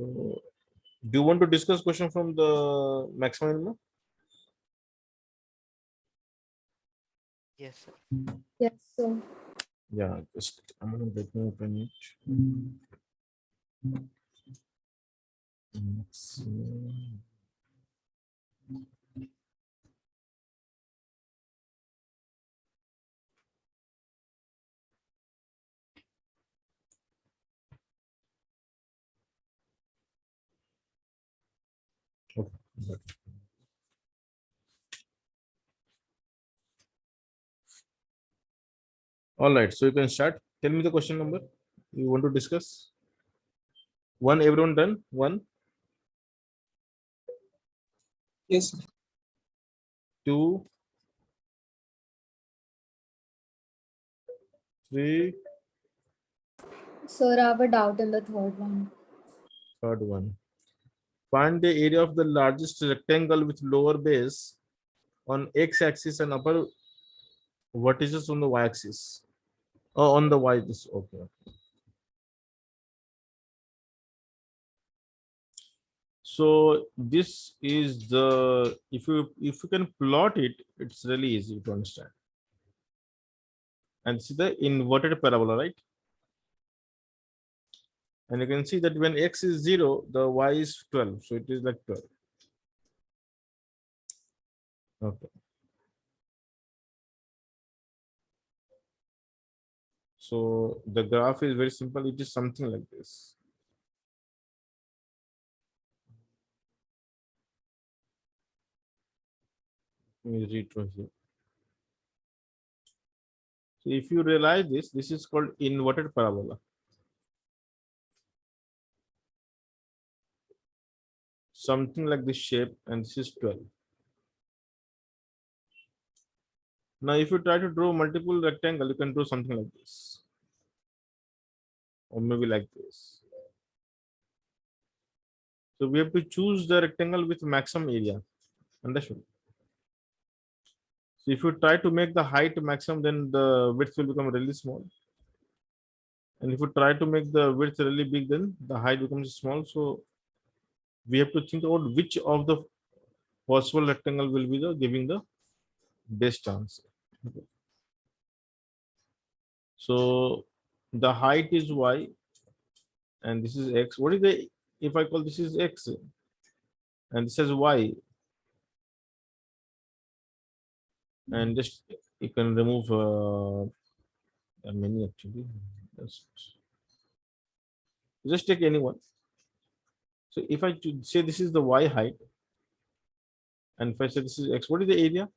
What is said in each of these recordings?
So, do you want to discuss question from the maximum minimum? Yes, sir. Yes, so Yeah, just I'm gonna let me open it. Maximum. Okay. All right, so you can start. Tell me the question number you want to discuss. One, everyone done? One, Yes, sir. two, three, sir, I have a doubt in the third one. third one. Find the area of the largest rectangle with lower base on x-axis and upper vertices on the y-axis. Oh, on the y. This okay. So this is the if you can plot it, it's really easy to understand. And this is the inverted parabola, right? And you can see that when x is 0, the y is 12. So it is like 12. Okay. So the graph is very simple. It is something like this. Let me redraw here. So if you realize this, this is called inverted parabola. Something like this shape, and this is 12. Now, if you try to draw multiple rectangle, you can draw something like this. Or maybe like this. So we have to choose the rectangle with maximum area. Understood? So if you try to make the height maximum, then the width will become really small. And if you try to make the width really big, then the height becomes small. So we have to think about which of the possible rectangle will be the giving the best answer. Okay. So the height is y, and this is x. What is the if I call this is x, and this is y, and just you can remove many actually. Just take any one. So if I say this is the y height, and if I say this is x, what is the area?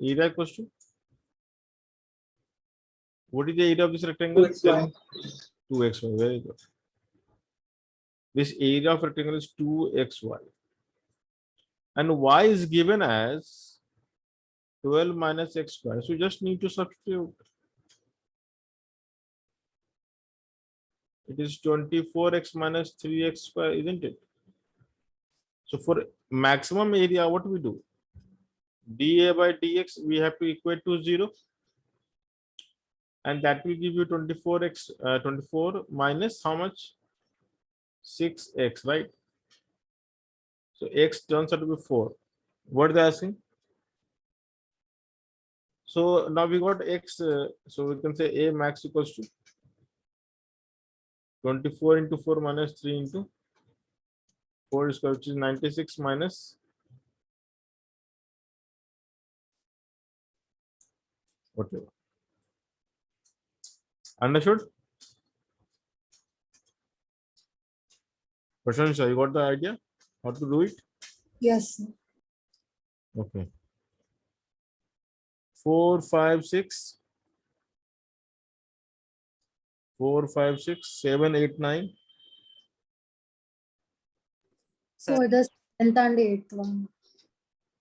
Area equals to what is the area of this rectangle? 2xy. 2xy. Very good. This area of rectangle is 2xy, and y is given as 12 minus x square. So you just need to substitute. It is 24x minus 3x square, isn't it? So for maximum area, what we do? dA by dx, we have to equate to 0. And that will give you 24x, 24 minus how much? 6x, right? So x turns out to be 4. What are they asking? So now we got x, so we can say A max equals to 24 into 4 minus 3 into 4 square, which is 96 minus whatever. Understood? Prashant, you got the idea how to do it? Yes, sir. Okay. 4, 5, 6. 4, 5, 6, 7, 8, 9. So the seventh and eighth one.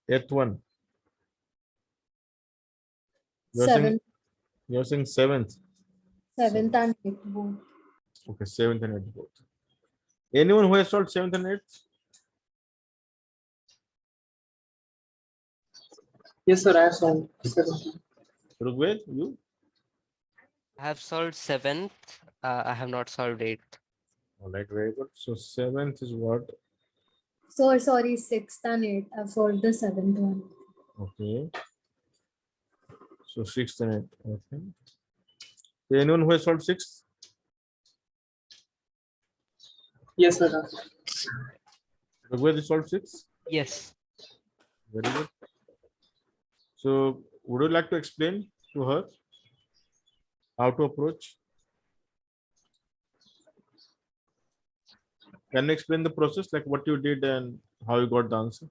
Eighth one. You're saying Seventh, you're saying seventh. seventh and eighth both. Okay, seventh and eighth both. Anyone who has solved seventh and eighth? Yes, sir. I have solved 17. Rugved, you? I have solved 7th. I have not solved 8th. All right, very good. So seventh is what? So sorry, sixth and eighth for the seventh one. Okay. So sixth and eighth. Okay. Anyone who has solved sixth? Yes, sir. Where is solved sixth? Yes. Very good. So would you like to explain to her how to approach? Can you explain the process, like what you did and how you got the answer?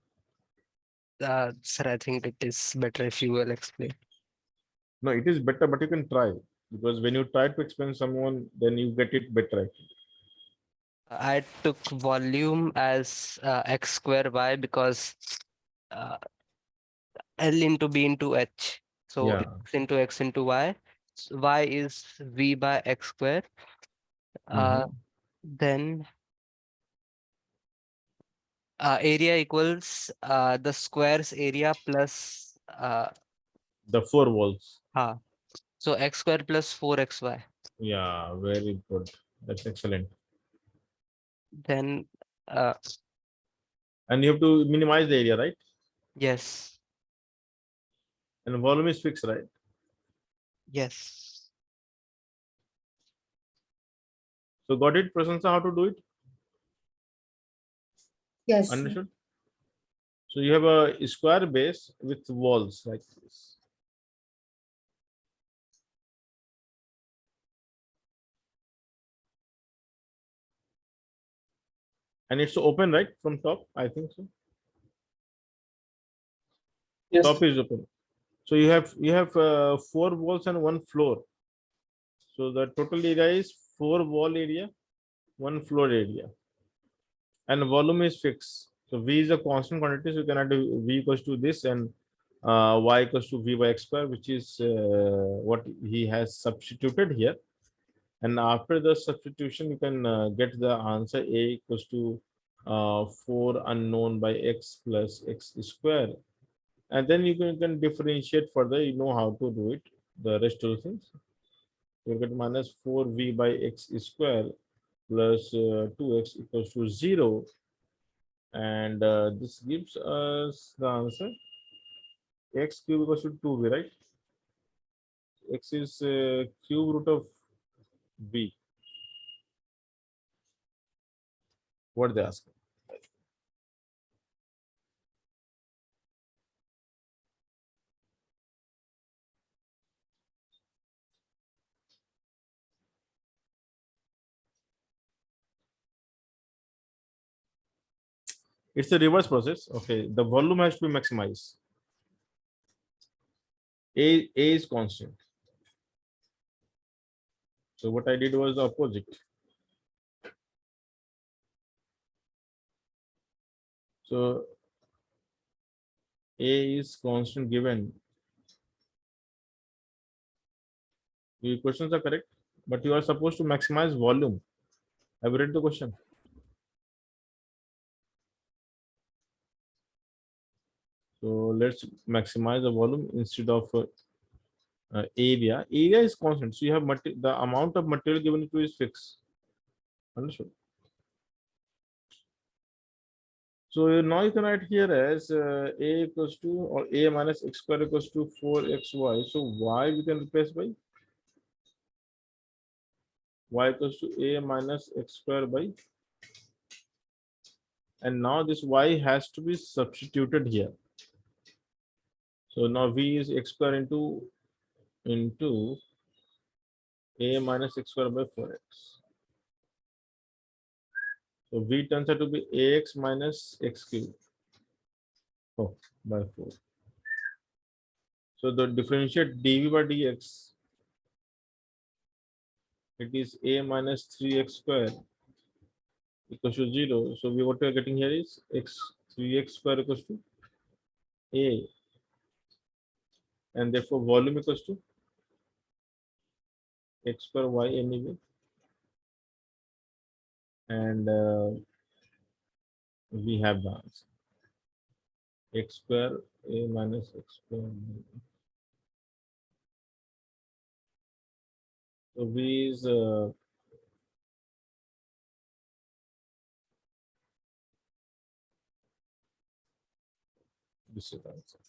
Sir, I think it is better if you will explain. No, it is better, but you can try, because when you try to explain someone, then you get it better. I took volume as x square y because uh, L into B into H. So Yeah. x into y. Y is V by x square. Uh, Mhm. then area equals the square's area plus The four walls. ha. So x square plus 4xy. Yeah, very good. That's excellent. Then uh, And you have to minimize the area, right? yes, And volume is fixed, right? yes. So got it, Prasansa, how to do it? Yes. Sir. Understood? So you have a square base with walls like this. And it's open, right? From top, I think so. Yes. Top is open. So you have four walls and one floor. So the total area is four wall area, one floor area. And volume is fixed. So V is a constant quantity, so you cannot do V equals to this and Y equals to V by X square, which is what he has substituted here. And after the substitution, you can get the answer A equals to 4 unknown by X plus X square. And then you can differentiate further, you know how to do it, the rest of the things. You get minus 4V by X square plus 2X equals to 0. And this gives us the answer x cube equals to 2v, right? X is cube root of v. What they ask? It's a reverse process. Okay, the volume has to be maximized. A is constant. So what I did was the opposite. So A is constant given. Your questions are correct, but you are supposed to maximize volume. Have you read the question? So let's maximize the volume instead of area. Area is constant. So you have the amount of material given to is fixed. Understood? So now you can write here as a equals to or a minus x square equals to 4xy. So y we can replace by y equals to a minus x square by, and now this y has to be substituted here. So now v is x square into a minus x square by 4x. So v turns out to be ax minus x cube by 4. So the differentiate dv by dx, it is a minus 3x square equals to 0. So what we are getting here is x 3x square equals to a, and therefore volume equals to x square y anyway, and we have the answer x square a minus x square. So v is This is the answer.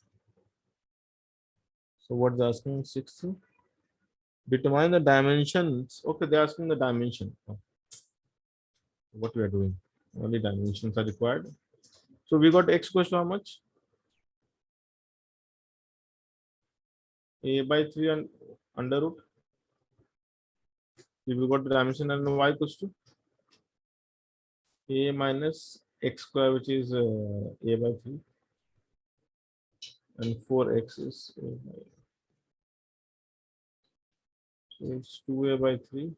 So what they're asking, 6. Determine the dimensions. Okay, they're asking the dimension. Oh, what we are doing. Only dimensions are required. So we got x equals to how much? A by 3 and under root. We got the dimension and y equals to a minus x square, which is a by 3, and 4x is a by, so it's 2a by 3.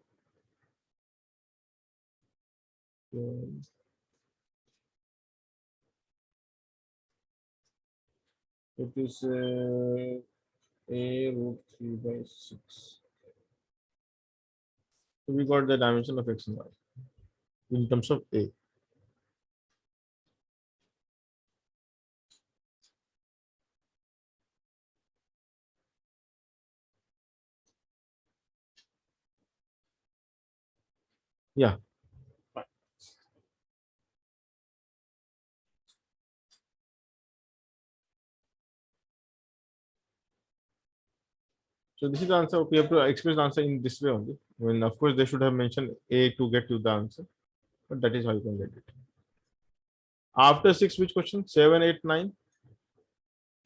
It is a root 3 by 6. So we got the dimension of x and y in terms of a. Yeah. So this is the answer. We have to express the answer in this way only. When of course they should have mentioned a to get to the answer, but that is how you can get it. After 6, which question? 7, 8, 9,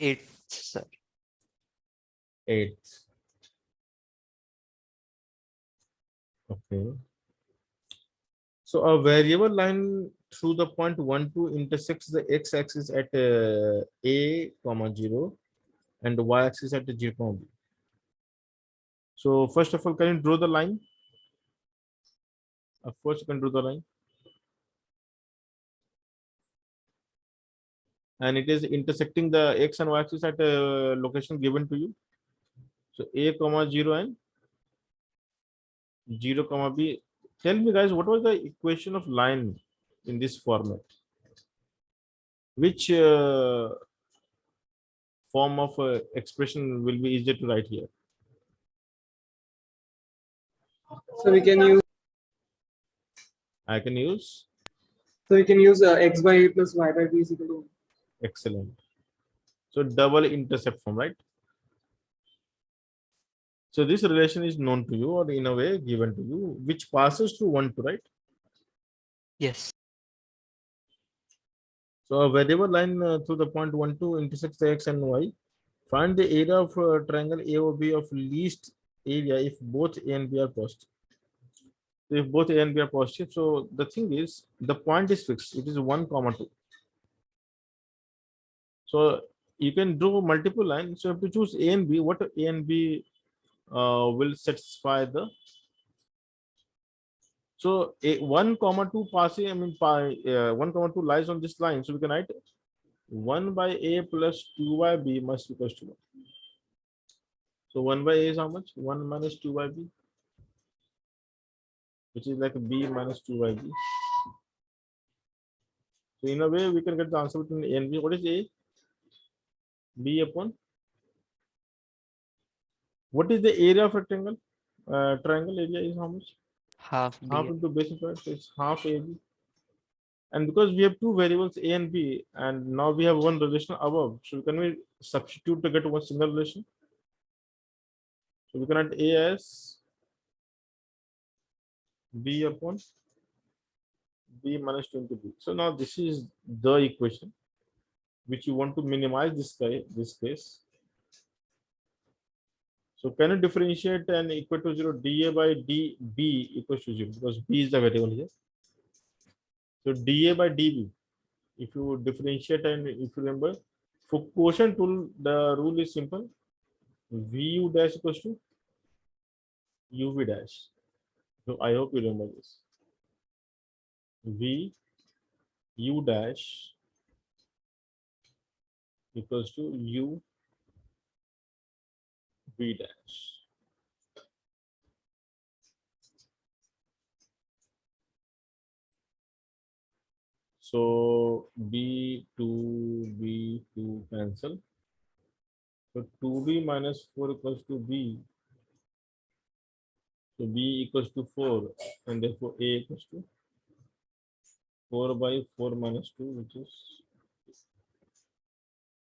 8, sir. 8. Okay. So a variable line through the point 1, 2 intersects the x-axis at a comma 0 and the y-axis at 0 comma b. So first of all, can you draw the line? Of course, you can draw the line. And it is intersecting the x and y-axis at a location given to you. So a comma 0 and 0 comma b. Tell me guys, what was the equation of line in this format? Which form of expression will be easier to write here? So we can use I can use x by a plus y by b is equal to 1. excellent. So double intercept form, right? So this relation is known to you or in a way given to you, which passes through 1 to, right? Yes. So a variable line through the point 1, 2 intersects the x and y. Find the area of triangle AOB of least area if both A and B are positive. So if both A and B are positive, so the thing is the point is fixed. It is 1 comma 2. So you can draw multiple lines. So you have to choose A and B. What A and B will satisfy the. So a 1 comma 2 passing. I mean, 1 comma 2 lies on this line. So we can write 1 by A plus 2 by B must equal to 1. So 1 by A is how much? 1 minus 2 by B, which is like B minus 2 by B. So in a way, we can get the answer between A and B. What is A? B upon. What is the area of rectangle? Triangle area is how much? Half B. Half into base square. So it's half AB. And because we have two variables A and B, and now we have one relation above, so can we substitute to get one single relation? So we can add A as B upon B minus 20B. So now this is the equation which you want to minimize this case. So can you differentiate and equal to 0 dA by dB equals to 0 because B is the variable here. So dA by dB, if you differentiate and if you remember, for quotient rule, the rule is simple. VU dash equals to UV dash. So I hope you remember this. VU dash equals to UV dash. So B2 cancel. So 2B minus 4 equals to B. So B equals to 4 and therefore A equals to 4 by 4 minus 2, which is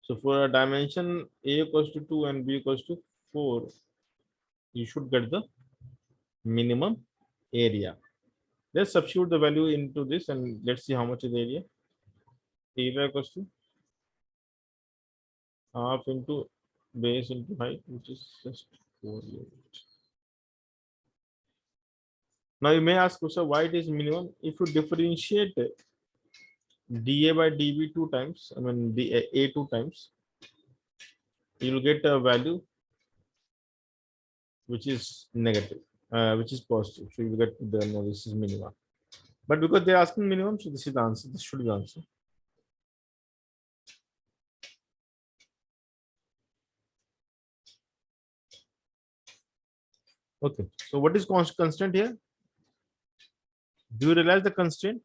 So for a dimension A equals to 2 and B equals to 4, you should get the minimum area. Let's substitute the value into this and let's see how much is the area. Area equals to half into base into height, which is just 4 units. Now you may ask, sir, why it is minimum? If you differentiate dA by dB 2 times, I mean the A 2 times, you will get a value which is negative, which is positive. So you will get the no, this is minimum. But because they are asking minimum, so this is the answer. This should be the answer. Okay. So what is constant here? Do you realize the constraint?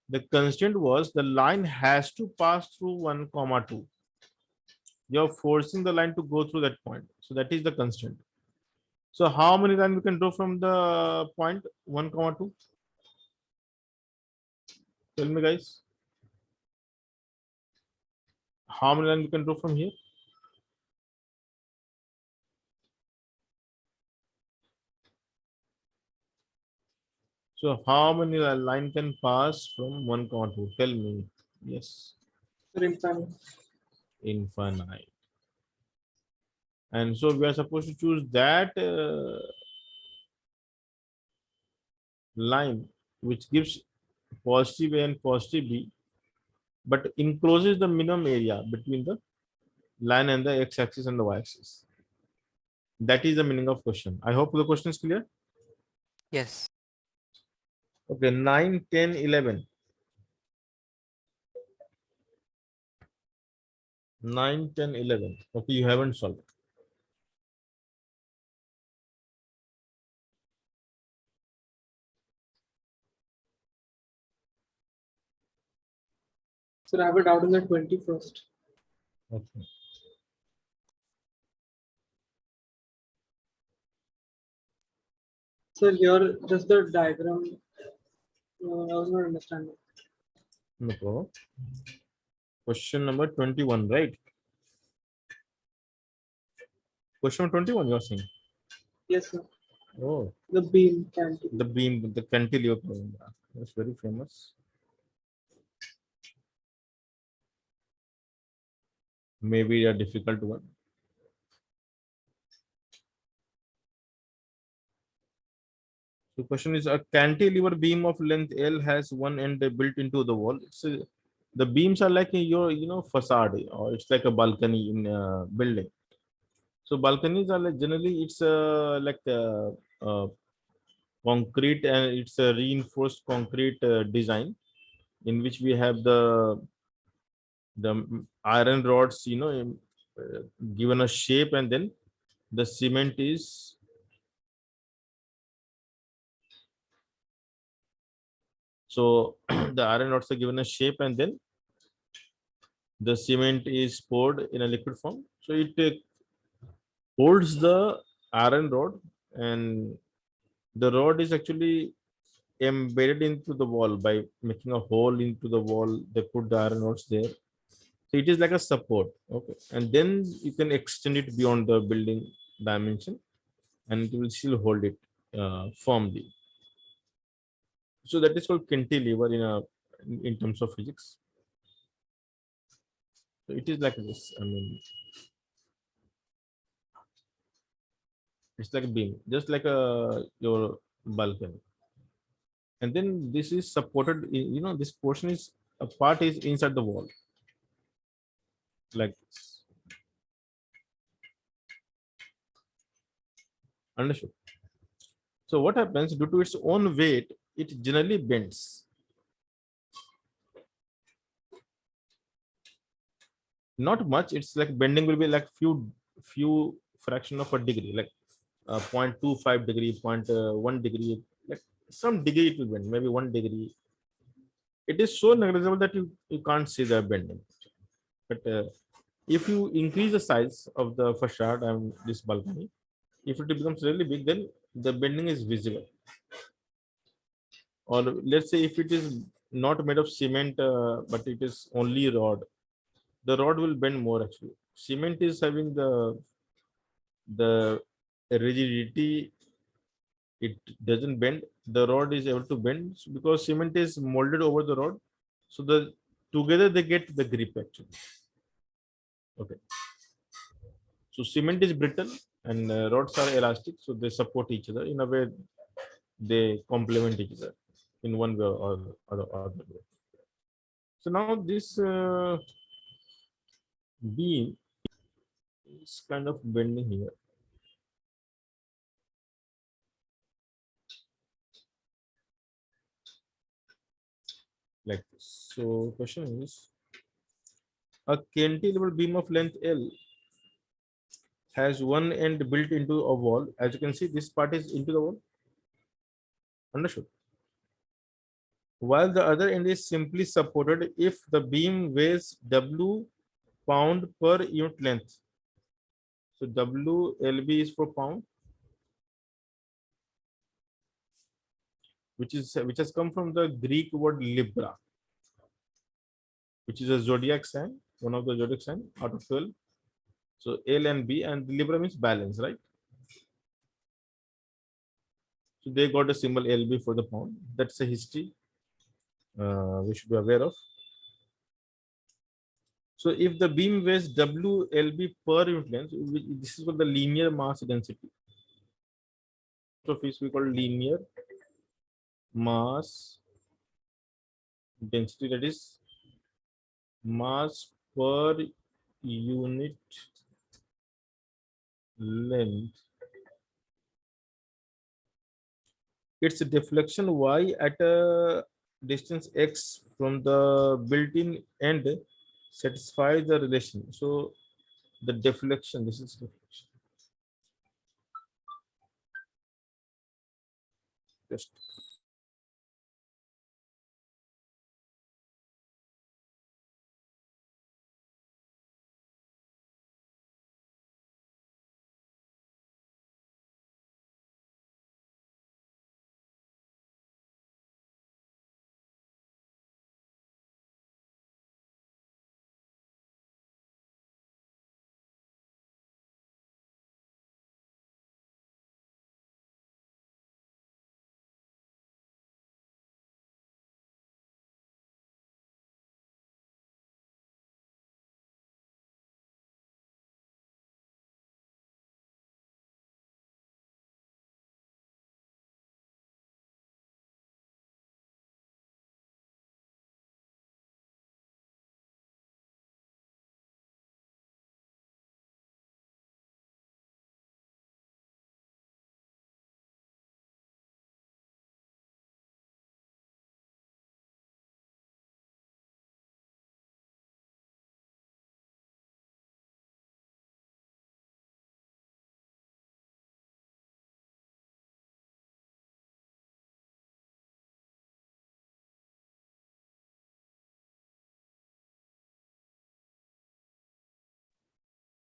The constraint was the line has to pass through 1, 2. You're forcing the line to go through that point. So that is the constraint. So how many lines we can draw from the point 1, 2? Tell me, guys. How many lines we can draw from here? So how many line can pass from 1, 2? Tell me. Yes. Infinite. Infinite. And so we are supposed to choose that line which gives positive A and positive B, but encloses the minimum area between the line and the x-axis and the y-axis. That is the meaning of question. I hope the question is clear. Yes. Okay, 9, 10, 11. 9, 10, 11. Okay, you haven't solved. So I have a doubt on the 21st. Okay. So here, just the diagram, I was not understanding. No problem. Question number 21, right? Question number 21, you're saying? Yes, sir. Oh, The beam cantilever. the beam, the cantilever problem. That's very famous. Maybe a difficult one. The question is, a cantilever beam of length L has one end built into the wall. The beams are like your, facade, or it's like a balcony in a building. So balconies are like generally it's like concrete, and it's a reinforced concrete design in which we have the iron rods, given a shape, and then the cement is so the iron rods are given a shape, and then the cement is poured in a liquid form. So it holds the iron rod, and the rod is actually embedded into the wall by making a hole into the wall. They put the iron rods there. So it is like a support. Okay. And then you can extend it beyond the building dimension, and it will still hold it firmly. So that is called cantilever in terms of physics. So it is like this. I mean, it's like a beam, just like your balcony. And then this is supported. This portion is a part is inside the wall, like this. Understood? So what happens due to its own weight, it generally bends. Not much. It's like bending will be like few fraction of a degree, like 0.25 degree, 0.1 degree, like some degree it will bend, maybe 1 degree. It is so negligible that you can't see the bending. But if you increase the size of the facade and this balcony, if it becomes really big, then the bending is visible. Or let's say if it is not made of cement, but it is only rod, the rod will bend more actually. Cement is having the rigidity, it doesn't bend. The rod is able to bend because cement is molded over the rod. So the together they get the grip actually. Okay. So cement is brittle and rods are elastic, so they support each other in a way. They complement each other in one way or other way. So now this beam is kind of bending here. Like this. So question is, a cantilever beam of length L has one end built into a wall. As you can see, this part is into the wall. Understood. While the other end is simply supported if the beam weighs W pound per unit length. So WLB is for pound, which has come from the Greek word Libra, which is a zodiac sign, one of the zodiac sign out of 12. So L and B, and Libra means balance, right? So they got a symbol LB for the pound. That's a history we should be aware of. So if the beam weighs WLB per unit length, this is called the linear mass density. So we call linear mass density, that is mass per unit length. Its deflection y at a distance x from the built-in end satisfies the relation. So the deflection, this is deflection. Just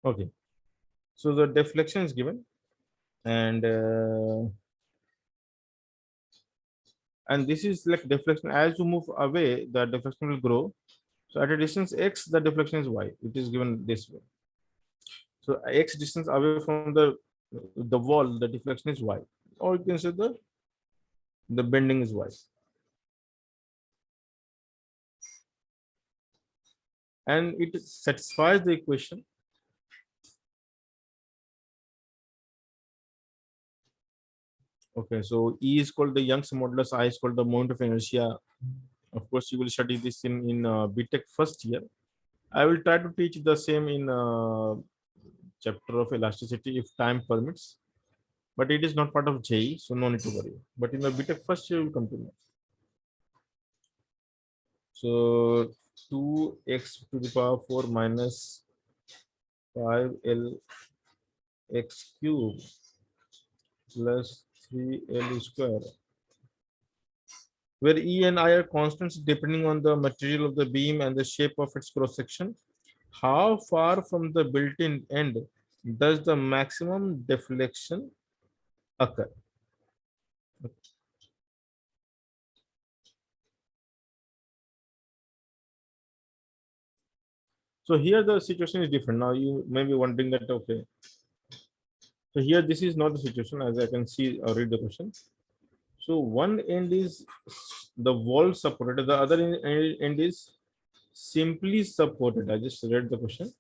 okay. So the deflection is given, and this is like deflection. As you move away, the deflection will grow. So at a distance x, the deflection is y. It is given this way. So x distance away from the wall, the deflection is y, or you can say the bending is y. And it satisfies the equation. Okay, so E is called the Young's modulus, I is called the moment of inertia. Of course, you will study this in BTech first year. I will try to teach the same in chapter of elasticity if time permits, but it is not part of JEE, so no need to worry. But in the BTech first year, you will come to know. So 2x to the power 4 minus 5l x cube plus 3l square, where E and I are constants depending on the material of the beam and the shape of its cross section. How far from the built-in end does the maximum deflection occur? So here the situation is different. Now you may be wondering that, okay, so here this is not the situation as I can see or read the question. So one end is the wall supported, the other end is simply supported. I just read the question,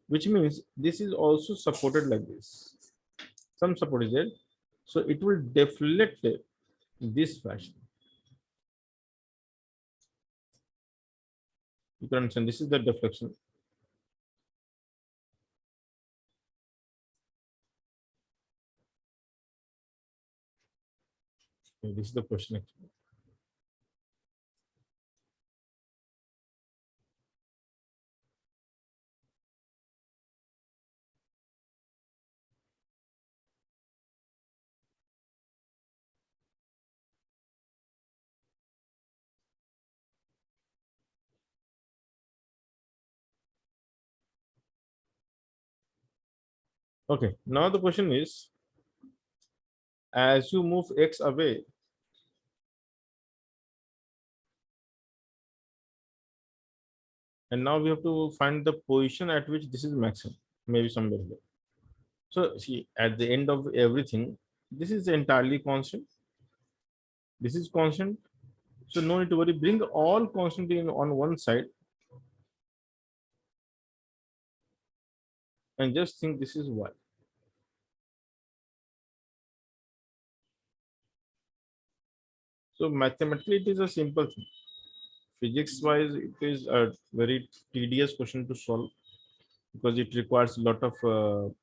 which means this is also supported like this. Some support is there. So it will deflect this fashion. You can understand this is the deflection. Okay, this is the question actually. Okay, now the question is, as you move x away, and now we have to find the position at which this is maximum, maybe somewhere here. So see, at the end of everything, this is entirely constant. This is constant. So no need to worry. Bring all constant in on one side and just think this is y. So mathematically, it is a simple thing. Physics wise, it is a very tedious question to solve because it requires a lot of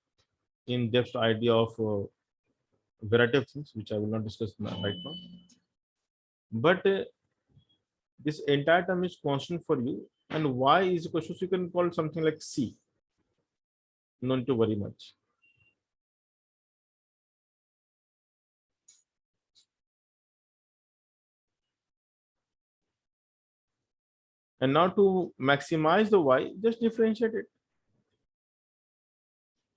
in-depth idea of variety of things, which I will not discuss right now. But this entire term is constant for you, and y is equal to, so you can call it something like c. No need to worry much. And now to maximize the y, just differentiate it.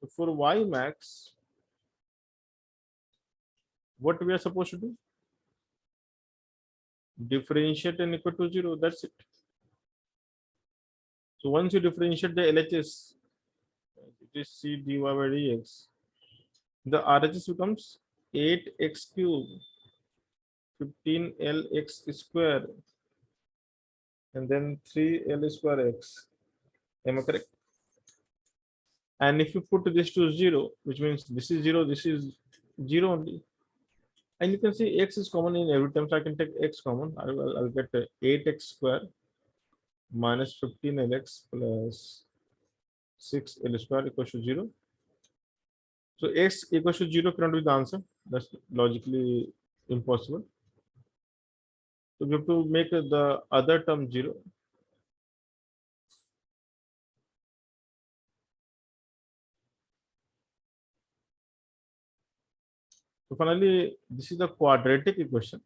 So for y max, what we are supposed to do? Differentiate and equal to 0. That's it. So once you differentiate the LHS, it is c dy by dx. The RHS becomes 8x cube, 15lx square, and then 3l square x. Am I correct? And if you put this to 0, which means this is 0, this is 0 only. And you can see x is common in every term, so I can take x common. I'll get 8x square minus 15lx plus 6l square equals to 0. So x equals to 0 cannot be the answer. That's logically impossible. So we have to make the other term 0. So finally, this is the quadratic equation.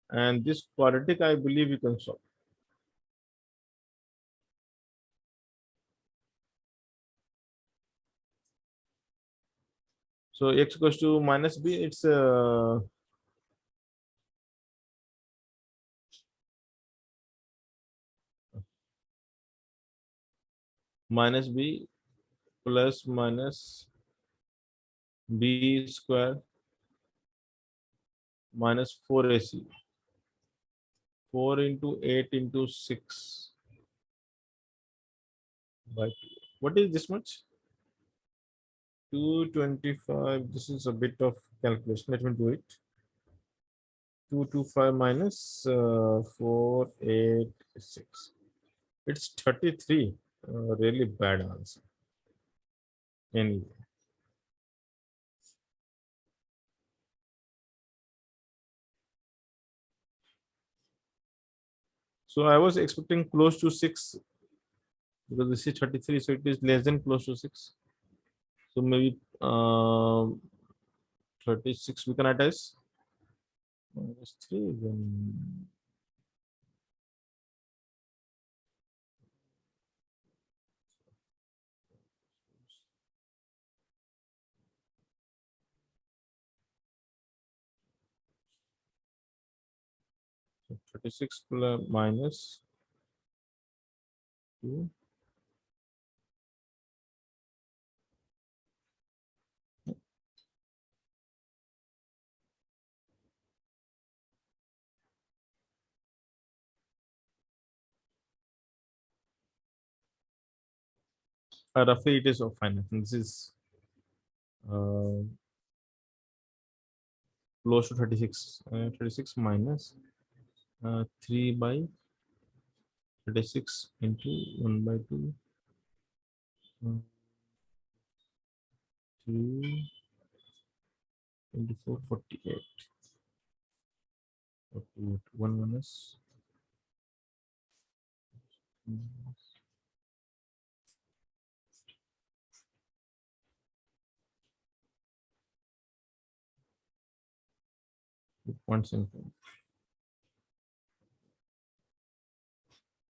And this quadratic, I believe you can solve. So x equals to minus b, it's minus b plus minus b square minus 4ac. 4 into 8 into 6 by 2. What is this much? 225. This is a bit of calculation. Let me do it. 225 minus 486. It's 33. Really bad answer. Anyway. So I was expecting close to 6 because this is 33, so it is less than close to 6. So maybe 36 we can attach. Minus 3 then. So 36 plus minus 2. Roughly it is of fine. This is uh, close to 36. 36 minus 3 by 36 into 1 by 2. 3 into 4, 48. 48. 1 minus 2.75.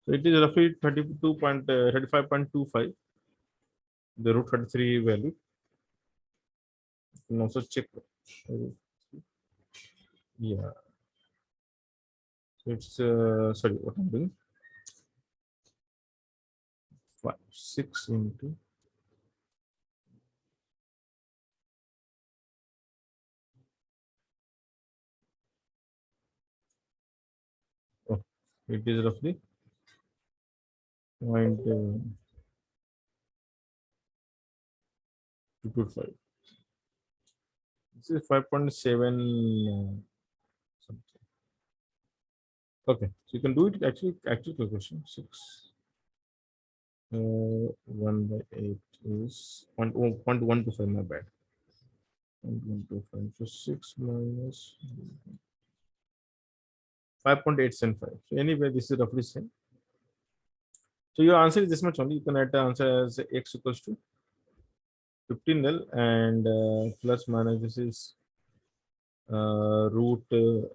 So it is roughly 35.25, the root 33 value. You can also check. Yeah. So it's sorry, what I'm doing. 6 into it is roughly 0.225. This is 5.7 something. Okay, so you can do it actual calculation. 6 1 by 8 is 0.125. My bad. 0.125. So 6 minus 5.875. So anyway, this is roughly same. So your answer is this much only. You can write the answer as x equals to 15 L and plus minus this is root so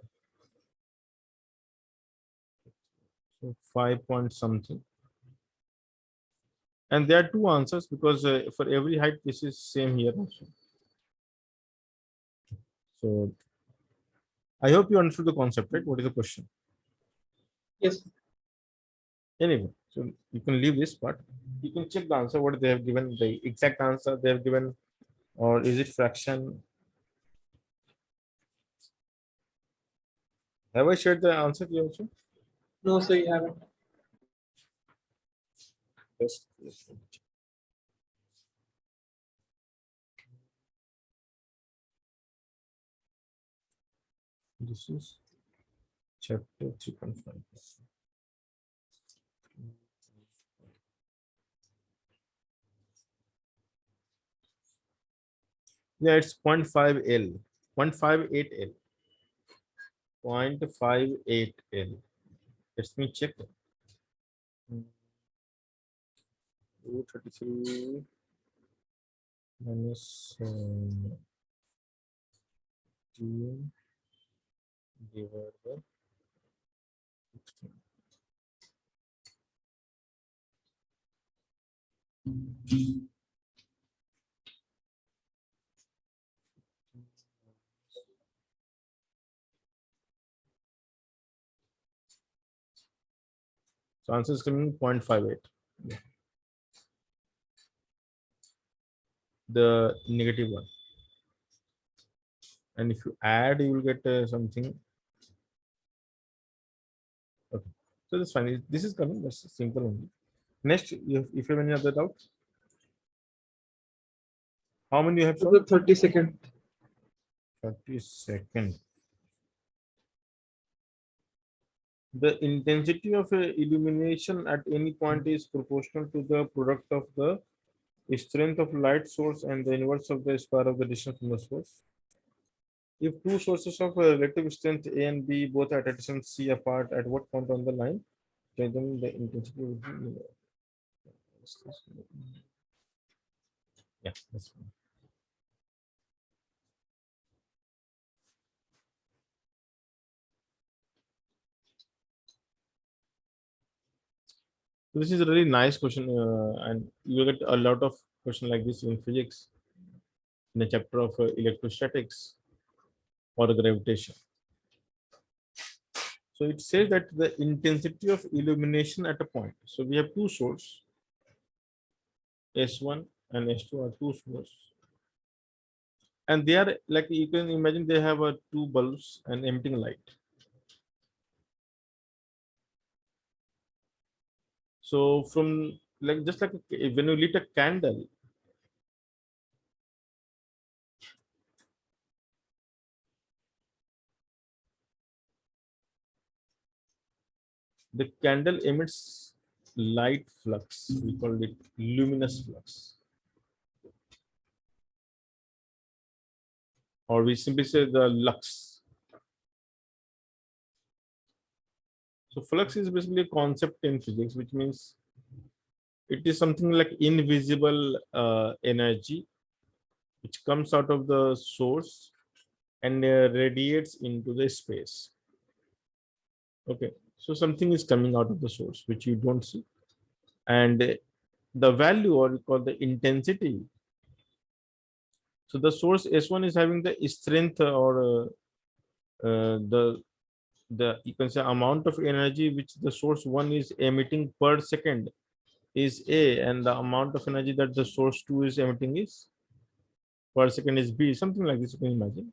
5 point something. And there are two answers because for every height this is same here also. So I hope you understood the concept, right? What is the question? Yes. Anyway, so you can leave this part. You can check the answer, what they have given, the exact answer they have given, or is it fraction? Have I shared the answer here also? No, sir, you haven't. Yes. This is chapter 3.5. Yeah, it's 0.5 L, 0.58 L, 0.58 L. Let me check. Root 33 minus GM divided by 16. So answer is coming 0.58. Yeah. The negative one. And if you add, you will get something. Okay. So that's fine. This is coming. That's simple only. Next, if you have any other doubt, how many you have The shown? 32nd. 32nd. The intensity of illumination at any point is proportional to the product of the strength of light source and the inverse of the square of the distance from the source. If two sources of relative strength A and B both at a distance C apart, at what point on the line, then the intensity will be. Yeah, that's fine. So this is a really nice question, and you will get a lot of questions like this in physics, in a chapter of electrostatics or gravitation. So it says that the intensity of illumination at a point. So we have two sources, S1 and S2 are two sources. And they are like, you can imagine they have two bulbs and emitting light. So from like just like when you lit a candle, the candle emits light flux. We call it luminous flux, or we simply say the lux. So flux is basically a concept in physics, which means it is something like invisible energy which comes out of the source and radiates into the space. Okay, so something is coming out of the source which you don't see, and the value, or we call the intensity. So the source S1 is having the strength, or the you can say amount of energy which the source one is emitting per second is A, and the amount of energy that the source 2 is emitting is per second is B, something like this you can imagine.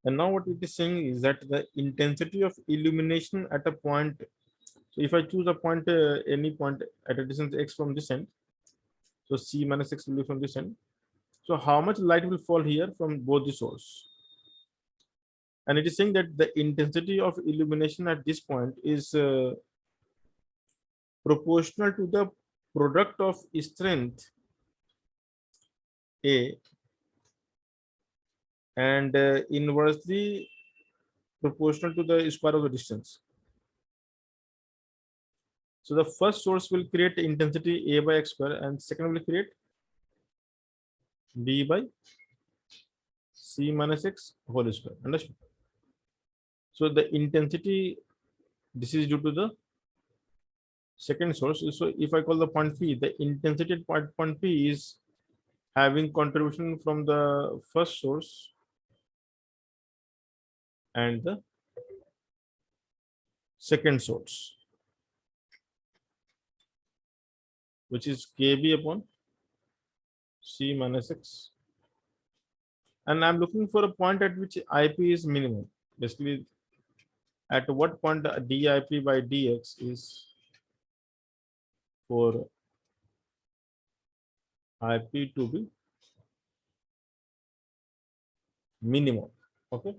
And now what it is saying is that the intensity of illumination at a point, so if I choose a point, any point at a distance x from this end, so C minus x will be from this end. So how much light will fall here from both the source? And it is saying that the intensity of illumination at this point is proportional to the product of strength A and inversely proportional to the square of the distance. So the first source will create intensity A by x square, and second will create B by C minus x whole square. Understood? So the intensity, this is due to the second source. So if I call the point P, the intensity at point P is having contribution from the first source and the second source, which is KB upon C minus x. And I'm looking for a point at which IP is minimum. Basically, at what point dip by dx is for IP to be minimum. Okay.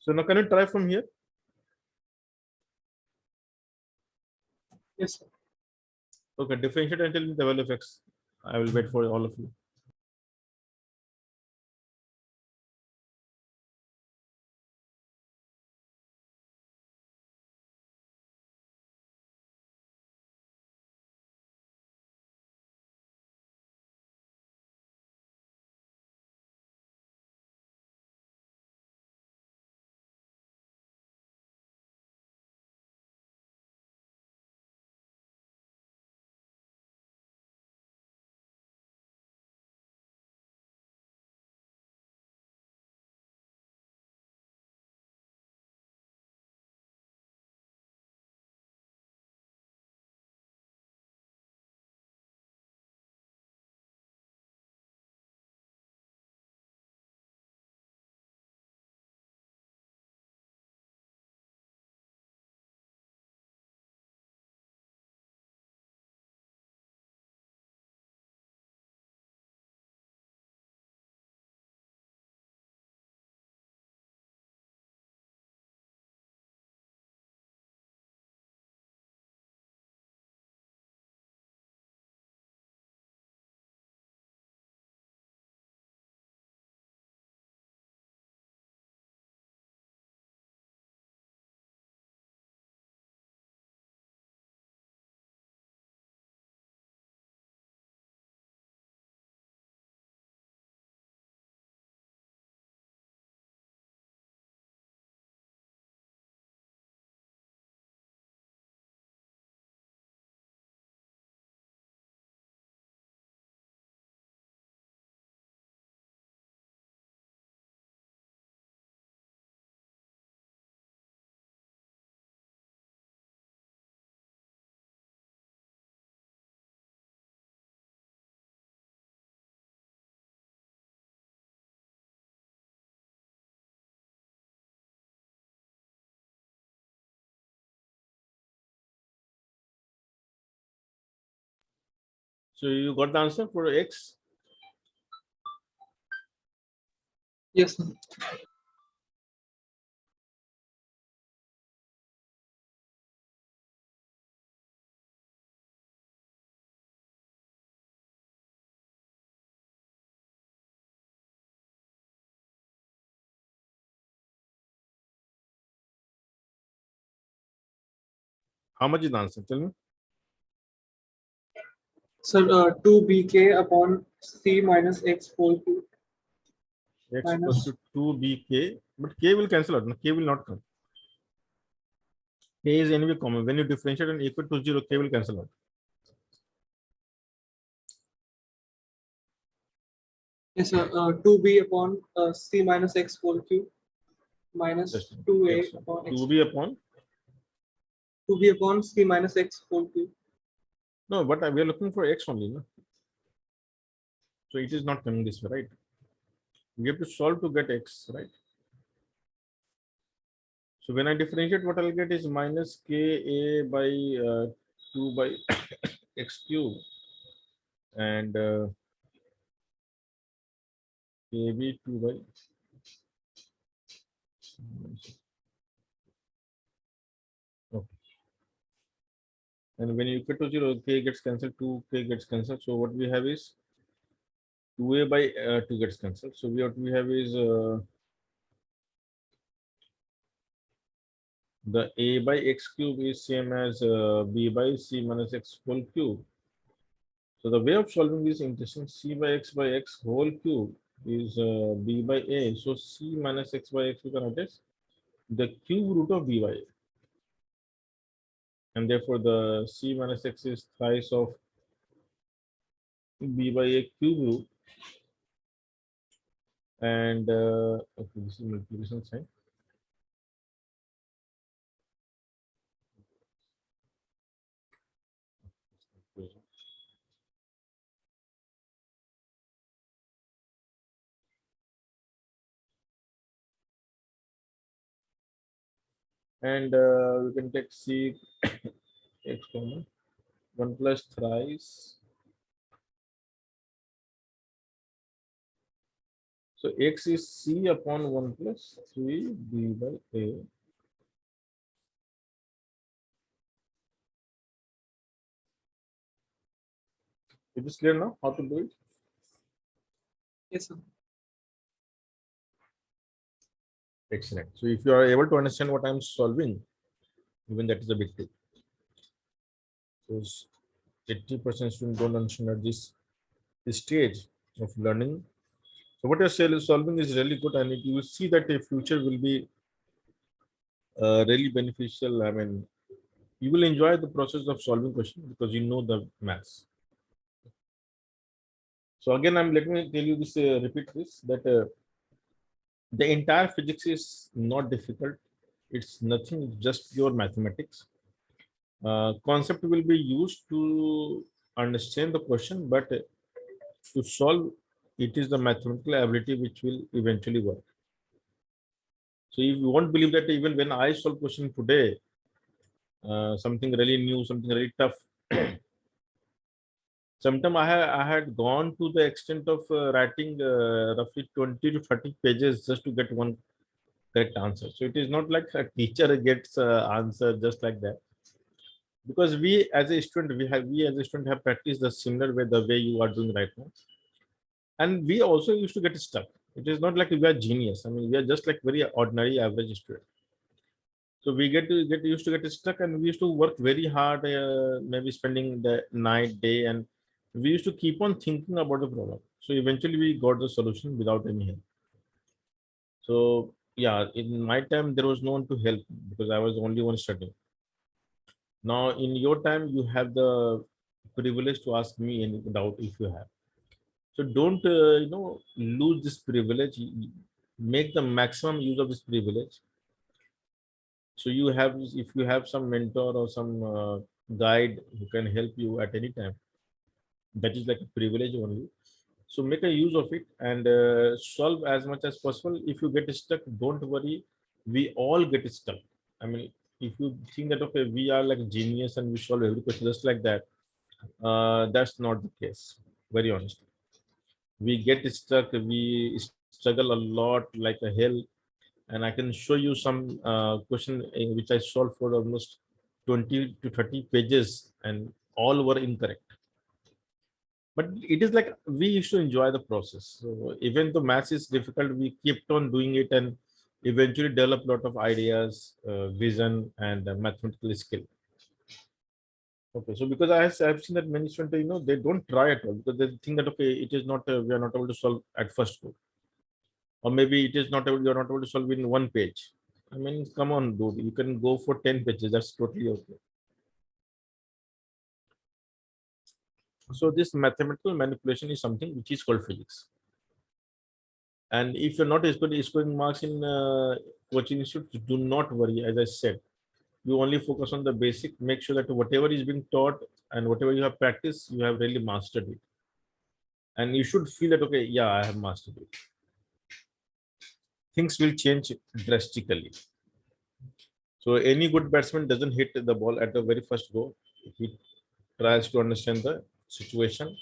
So now can you try from here? Yes, sir. Okay, differentiate and tell me the value of x. I will wait for all of you. So you got the answer for X? Yes, sir. How much is the answer? Tell me. Sir, 2bk upon c minus x whole cube X equals minus to 2bk, but k will cancel out. No, k will not come. K is anyway common. When you differentiate and equal to 0, k will cancel out. yes, sir, 2b upon c minus x whole cube minus Just 2a X, upon x 2b upon. 2b upon c minus x whole cube. No, but we are looking for X only. No? So it is not coming this way, right? We have to solve to get X, right? So when I differentiate, what I'll get is minus Ka by 2 by X cube and Kb 2 by. Okay. And when you equal to 0, K gets cancelled, 2K gets cancelled. So what we have is 2A by 2 gets cancelled. So what we have is the A by X cube is same as B by C minus X whole cube. So the way of solving this interesting. C by X whole cube is B by A. So C minus X by X we can write as the cube root of B by A. And therefore the C minus X is thrice of B by A cube root. And okay, this is multiplication sign. And we can take C X common 1 plus thrice. So X is C upon 1 plus 3 B by A. It is clear now how to do it. Yes, sir. Excellent. So if you are able to understand what I'm solving, even that is a big deal. Because 80% students don't understand at this stage of learning. So what you're solving is really good, and you will see that the future will be really beneficial. I mean, you will enjoy the process of solving questions because you know the maths. So again, let me tell you this, repeat this, that the entire physics is not difficult. It's nothing, just pure mathematics. Concept will be used to understand the question, but to solve it is the mathematical ability which will eventually work. So if you won't believe that even when I solve question today, something really new, something really tough, sometime I had gone to the extent of writing roughly 20 to 30 pages just to get one correct answer. So it is not like a teacher gets answer just like that. Because we as a student, we as a student have practiced the similar way, the way you are doing right now. And we also used to get stuck. It is not like we are genius. I mean, we are just like very ordinary average student. So we get used to get stuck, and we used to work very hard, maybe spending the night, day, and we used to keep on thinking about the problem. So eventually we got the solution without any help. So yeah, in my time there was no one to help because I was the only one studying. Now in your time you have the privilege to ask me any doubt if you have. So don't lose this privilege. Make the maximum use of this privilege. So you have, if you have some mentor or some guide who can help you at any time, that is like a privilege only. So make a use of it and solve as much as possible. If you get stuck, don't worry. We all get stuck. I mean, if you think that okay, we are like genius and we solve every question just like that, That's not the case, very honestly. We get stuck, we struggle a lot like a hell. And I can show you some question which I solved for almost 20 to 30 pages and all were incorrect. But it is like we used to enjoy the process. So even though maths is difficult, we kept on doing it and eventually develop a lot of ideas, vision, and mathematical skill. Okay, so because I've seen that many students, they don't try at all because they think that okay, it is not we are not able to solve at first go, or maybe it is not able you are not able to solve in one page. I mean, come on, dude, you can go for 10 pages. That's totally okay. So this mathematical manipulation is something which is called physics. And if you're not scoring marks in coaching institutes, do not worry. As I said, you only focus on the basic. Make sure that whatever is being taught and whatever you have practiced, you have really mastered it. And you should feel that okay, yeah, I have mastered it. Things will change drastically. So any good batsman doesn't hit the ball at the very first go. He tries to understand the situation,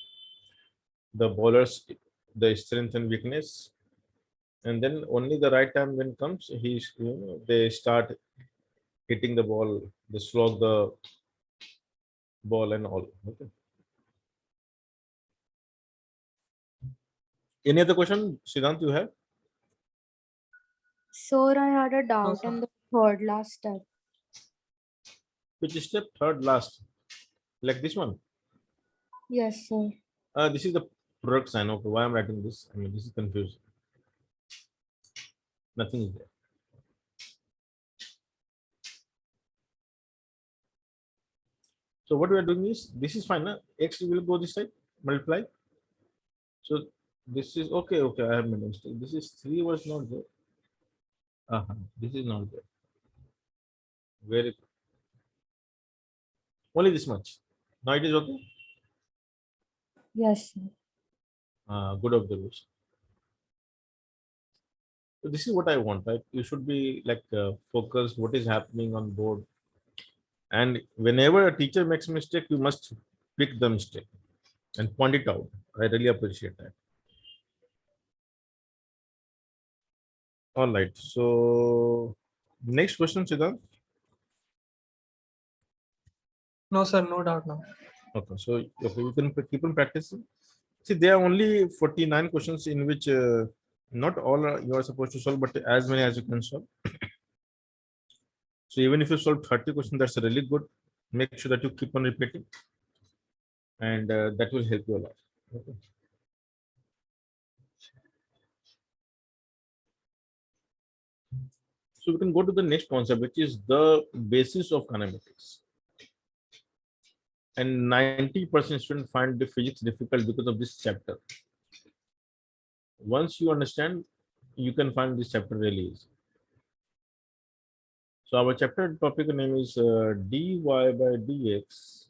the bowlers, the strength and weakness, and then only the right time when comes, they start hitting the ball, they slog the ball and all. Okay. Any other question, Siddhant, you have? Sir, I had a No, doubt sir. in the third last step. Which step? Third last, like this one. Yes, sir. This is the product sign. Okay, why I'm writing this? I mean, this is confusing. Nothing is there. So what we are doing is this is fine. Huh? X will go this side, multiply. So this is okay. Okay, I have made a mistake. This is 3 was not there. This is not there. Very only this much. Now it is okay. Yes, sir. Good observation. So this is what I want, right? You should be like focused. What is happening on board, and whenever a teacher makes a mistake, you must pick the mistake and point it out. I really appreciate that. All right. So next question, Siddhant. No, sir, no doubt now. Okay. So okay, you can keep on practicing. See, there are only 49 questions in which not all you are supposed to solve, but as many as you can solve. So even if you solve 30 questions, that's really good. Make sure that you keep on repeating, and that will help you a lot. Okay. So we can go to the next concept, which is the basis of kinematics. And 90% students find the physics difficult because of this chapter. Once you understand, you can find this chapter really easy. So our chapter topic name is dy by dx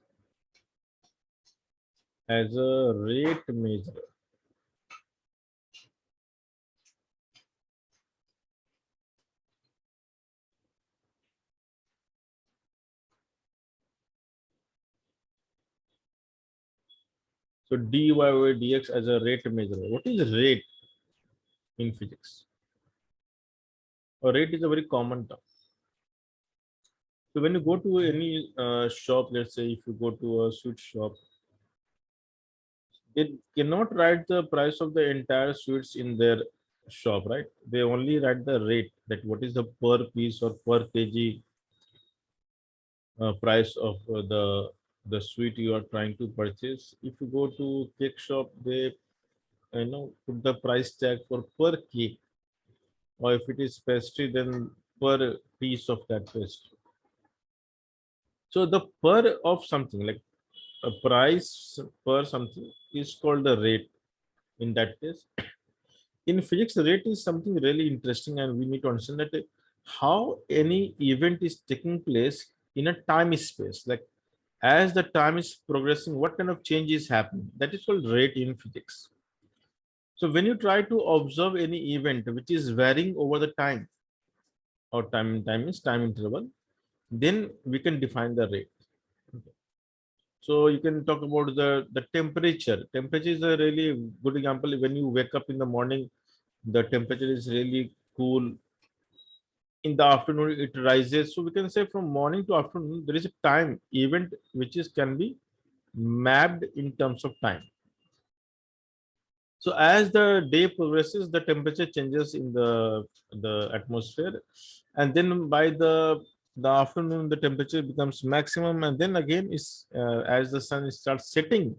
as a rate measure. So dy by dx as a rate measure. What is rate in physics? A rate is a very common term. So when you go to any shop, let's say if you go to a sweet shop, they cannot write the price of the entire sweets in their shop, right? They only write the rate, that what is the per piece or per kg price of the sweet you are trying to purchase. If you go to cake shop, they put the price tag for per cake, or if it is pastry, then per piece of that pastry. So the per of something, like a price per something, is called the rate in that case. In physics, the rate is something really interesting, and we need to understand that how any event is taking place in a time space. Like as the time is progressing, what kind of change is happening? That is called rate in physics. So when you try to observe any event which is varying over the time, or time is time interval, then we can define the rate. Okay. So you can talk about the temperature. Temperature is a really good example. When you wake up in the morning, the temperature is really cool. In the afternoon, it rises. So we can say from morning to afternoon, there is a time event which is can be mapped in terms of time. So as the day progresses, the temperature changes in the atmosphere, and then by the afternoon, the temperature becomes maximum, and then again is as the sun starts setting,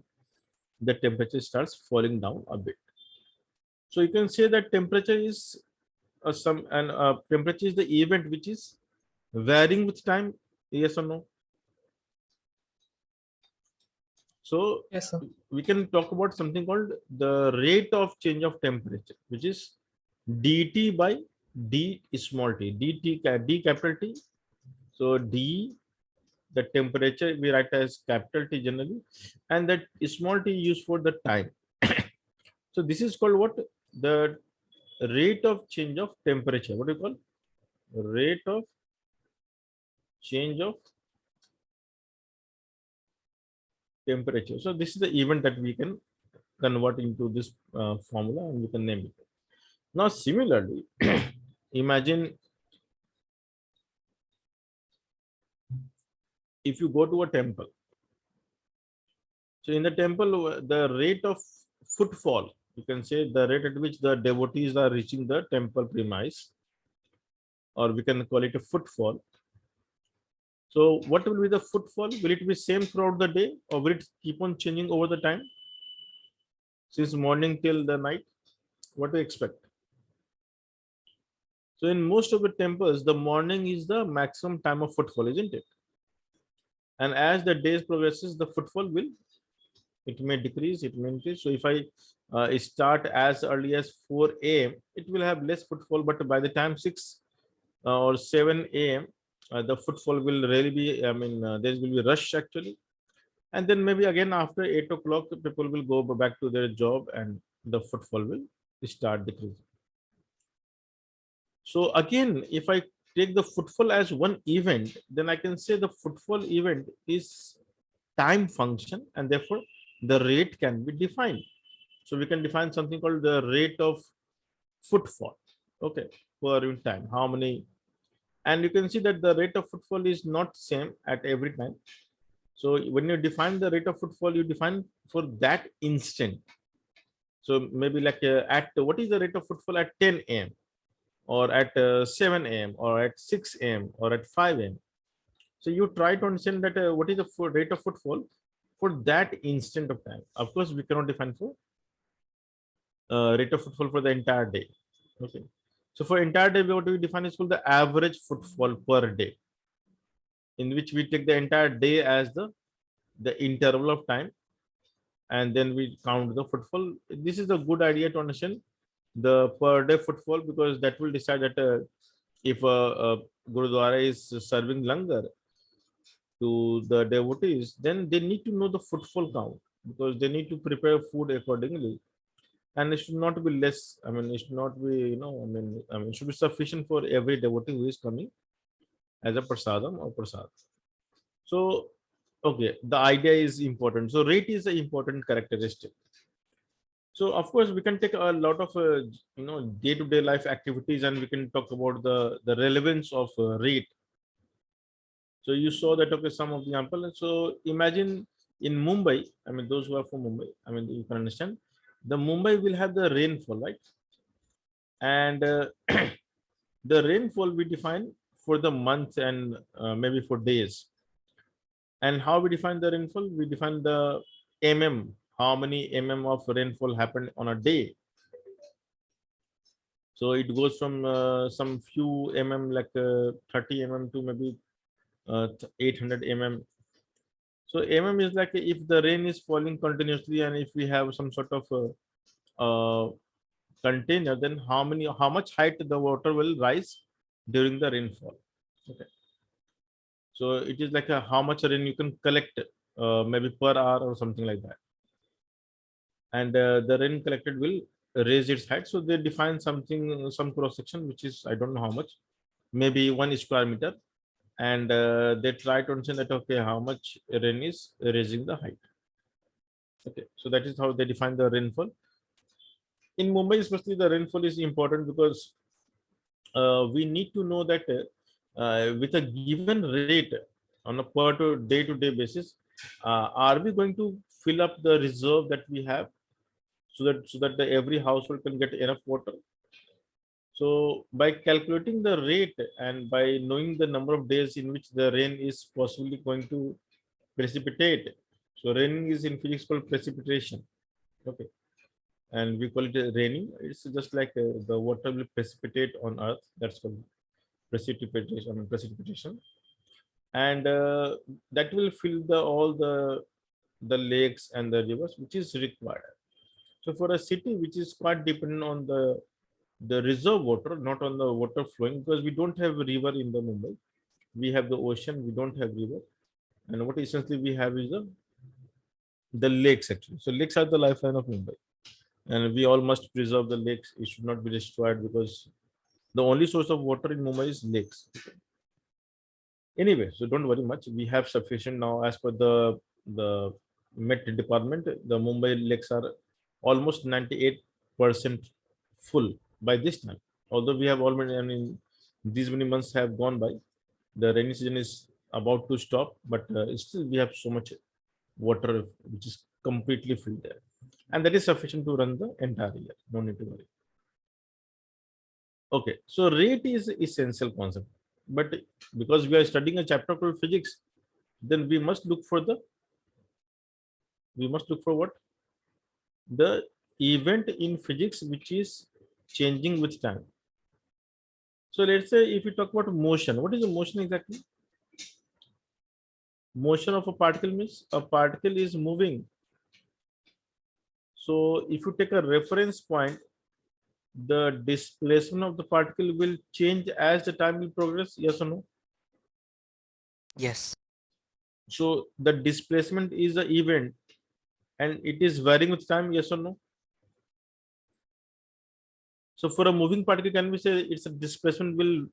the temperature starts falling down a bit. So you can say that temperature is temperature is the event which is varying with time. Yes or no? So Yes, sir. we can talk about something called the rate of change of temperature, which is dt by d small t, d capital T. So d, the temperature we write as capital T generally, and that small t used for the time. So this is called what? The rate of change of temperature. What do you call? Rate of change of temperature. So this is the event that we can convert into this formula, and we can name it. Now similarly, imagine if you go to a temple. So in the temple, the rate of footfall, you can say the rate at which the devotees are reaching the temple premise, or we can call it a footfall. So what will be the footfall? Will it be same throughout the day, or will it keep on changing over the time? Since morning till the night, what do you expect? So in most of the temples, the morning is the maximum time of footfall, isn't it? And as the days progresses, the footfall will, it may decrease, it may increase. So if I start as early as 4 a.m., it will have less footfall, but by the time 6 or 7 a.m., the footfall will really be, there will be rush actually. And then maybe again after 8 o'clock, people will go back to their job and the footfall will start decreasing. So again, if I take the footfall as one event, then I can say the footfall event is time function, and therefore the rate can be defined. So we can define something called the rate of footfall, okay, per unit time, how many. And you can see that the rate of footfall is not same at every time. So when you define the rate of footfall, you define for that instant. So maybe like at what is the rate of footfall at 10 a.m. or at 7 a.m. or at 6 a.m. or at 5 a.m. So you try to understand that what is the rate of footfall for that instant of time. Of course, we cannot define for rate of footfall for the entire day. Okay. So for entire day, what we define is called the average footfall per day, in which we take the entire day as the interval of time, and then we count the footfall. This is a good idea to understand the per day footfall, because that will decide that if a Gurudwara is serving langar to the devotees, then they need to know the footfall count, because they need to prepare food accordingly, and it should not be less. It should not be, it should be sufficient for every devotee who is coming as a prasadam or prasad. So, okay, the idea is important. So rate is an important characteristic. So of course we can take a lot of day-to-day life activities, and we can talk about the relevance of rate. So you saw that, okay, some of the example. So imagine in Mumbai, those who are from Mumbai, you can understand, the Mumbai will have the rainfall, right? And the rainfall we define for the month and maybe for days. And how we define the rainfall? We define the how many of rainfall happened on a day. So it goes from some few like 30 to maybe 800 So is like if the rain is falling continuously, and if we have some sort of container, then how much height the water will rise during the rainfall. Okay. So it is like how much rain you can collect maybe per hour or something like that. And the rain collected will raise its height. So they define something, some cross section, which is, I don't know how much, maybe 1 square meter. and they try to understand that, okay, how much rain is raising the height. Okay, so that is how they define the rainfall. In Mumbai, especially, the rainfall is important because we need to know that with a given rate on a per day-to-day basis, are we going to fill up the reserve that we have so that every household can get enough water? So by calculating the rate and by knowing the number of days in which the rain is possibly going to precipitate, so raining is in physics called precipitation. Okay, and we call it raining. It's just like the water will precipitate on earth. That's called precipitation. Precipitation, and that will fill all the lakes and the rivers, which is required. So for a city which is quite dependent on the reserve water, not on the water flowing, because we don't have a river in the Mumbai. We have the ocean. We don't have river, and what essentially we have is the lakes actually. So lakes are the lifeline of Mumbai, and we all must preserve the lakes. It should not be destroyed because the only source of water in Mumbai is lakes. Anyway, so don't worry much. We have sufficient now as per the Met department. The Mumbai lakes are almost 98% full by this time. Although we have already, I mean, these many months have gone by. The rainy season is about to stop, but still we have so much water which is completely filled there, and that is sufficient to run the entire year. No need to worry. Okay, so rate is essential concept, but because we are studying a chapter called physics, then we must look for what? The event in physics which is changing with time. So let's say if we talk about motion, what is the motion exactly? Motion of a particle means a particle is moving. So if you take a reference point, the displacement of the particle will change as the time will progress, yes or no? Yes. So the displacement is an event and it is varying with time, yes or no? So for a moving particle, can we say its displacement will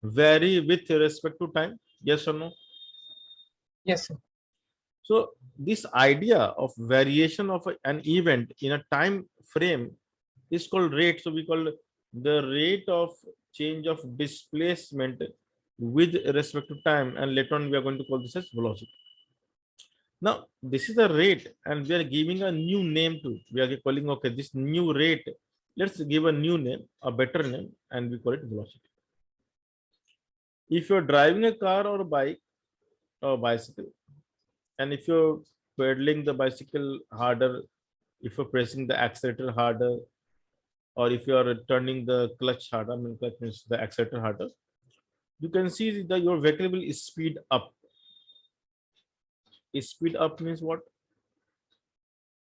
vary with respect to time, yes or no? Yes, sir. So this idea of variation of an event in a time frame is called rate. So we call the rate of change of displacement with respect to time, and later on we are going to call this as velocity. Now this is a rate and we are giving a new name to it. We are calling, okay, this new rate, let's give a new name, a better name, and we call it velocity. If you're driving a car or a bike or bicycle, and if you're pedaling the bicycle harder, if you're pressing the accelerator harder, or if you are turning the clutch harder, I mean clutch means the accelerator harder, you can see that your vehicle will speed up. Speed up means what?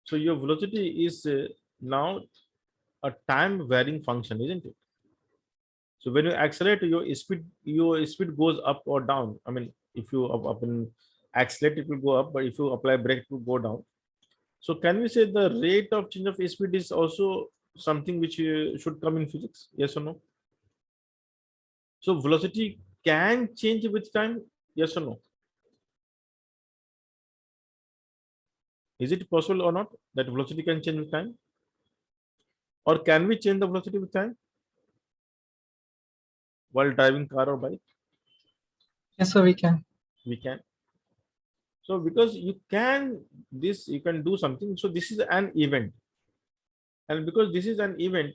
So your velocity is now a time varying function, isn't it? So when you accelerate, your speed goes up or down. I mean, if you up and accelerate, it will go up, but if you apply brake, it will go down. So can we say the rate of change of speed is also something which should come in physics? Yes or no? So velocity can change with time? Yes or no? Is it possible or not that velocity can change with time? Or can we change the velocity with time while driving car or bike? Yes, sir, we can. We can. So because you can do something. So this is an event. And because this is an event,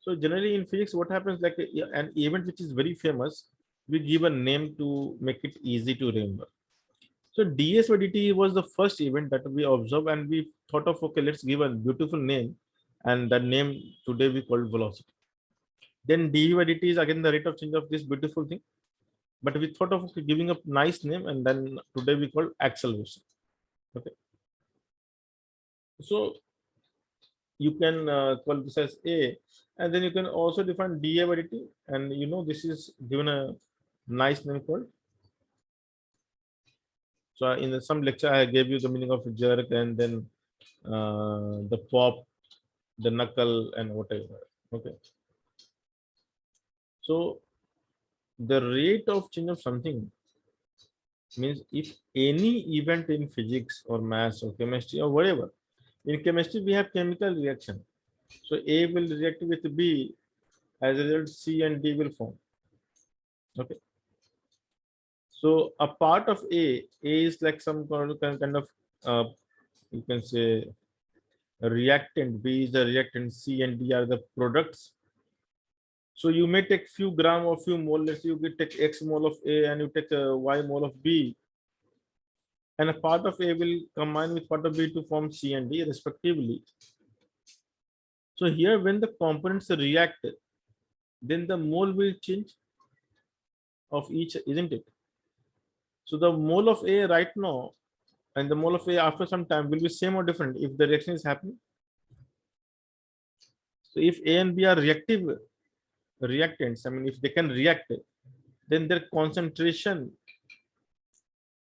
so generally in physics, what happens, like an event which is very famous, we give a name to make it easy to remember. So ds by dt was the first event that we observed, and we thought of, okay, let's give a beautiful name, and that name today we call velocity. Then dv by dt is again the rate of change of this beautiful thing, but we thought of, okay, giving a nice name, and then today we call acceleration. Okay, so you can call this as a, and then you can also define dA by dt, and this is given a nice name called. So in some lecture I gave you the meaning of jerk, and then the pop, the knuckle, and whatever. Okay, so the rate of change of something means if any event in physics or maths or chemistry or whatever, in chemistry we have chemical reaction. So A will react with B, as a result C and D will form. Okay. So a part of A is like some kind of you can say a reactant, B is the reactant, C and D are the products. So you may take few gram or few mole, let's say you will take X mole of A and you take Y mole of B, and a part of A will combine with part of B to form C and D respectively. So here when the components react, then the mole will change of each, isn't it? So the mole of A right now and the mole of A after some time will be same or different if the reaction is happening. So if A and B are reactive reactants, I mean if they can react, then their concentration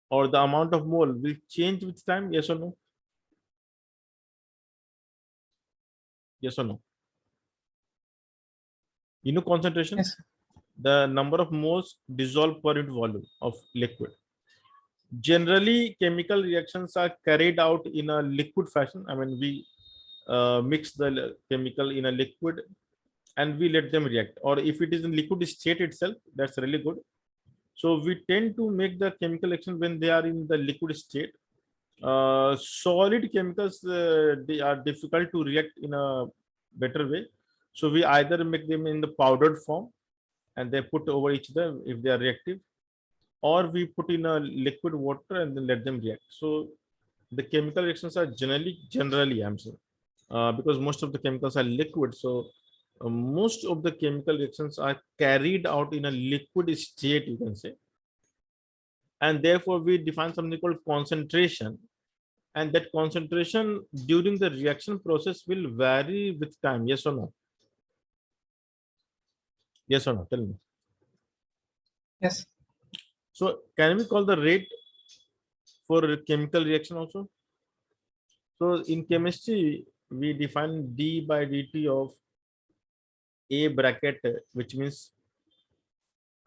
or the amount of mole will change with time, yes or no? Yes or no? You know concentration? Yes. The number of moles dissolved per unit volume of liquid. Generally, chemical reactions are carried out in a liquid fashion. I mean, we mix the chemical in a liquid and we let them react. Or if it is in liquid state itself, that's really good. So we tend to make the chemical reaction when they are in the liquid state. Solid chemicals, they are difficult to react in a better way. So we either make them in the powdered form and they put over each other if they are reactive, or we put in a liquid water and then let them react. So the chemical reactions are generally I'm saying, because most of the chemicals are liquid. So most of the chemical reactions are carried out in a liquid state, you can say. And therefore we define something called concentration. And that concentration during the reaction process will vary with time. Yes or no? Yes or no? Tell me. Yes. So can we call the rate for chemical reaction also? So in chemistry, we define d by dt of a bracket, which means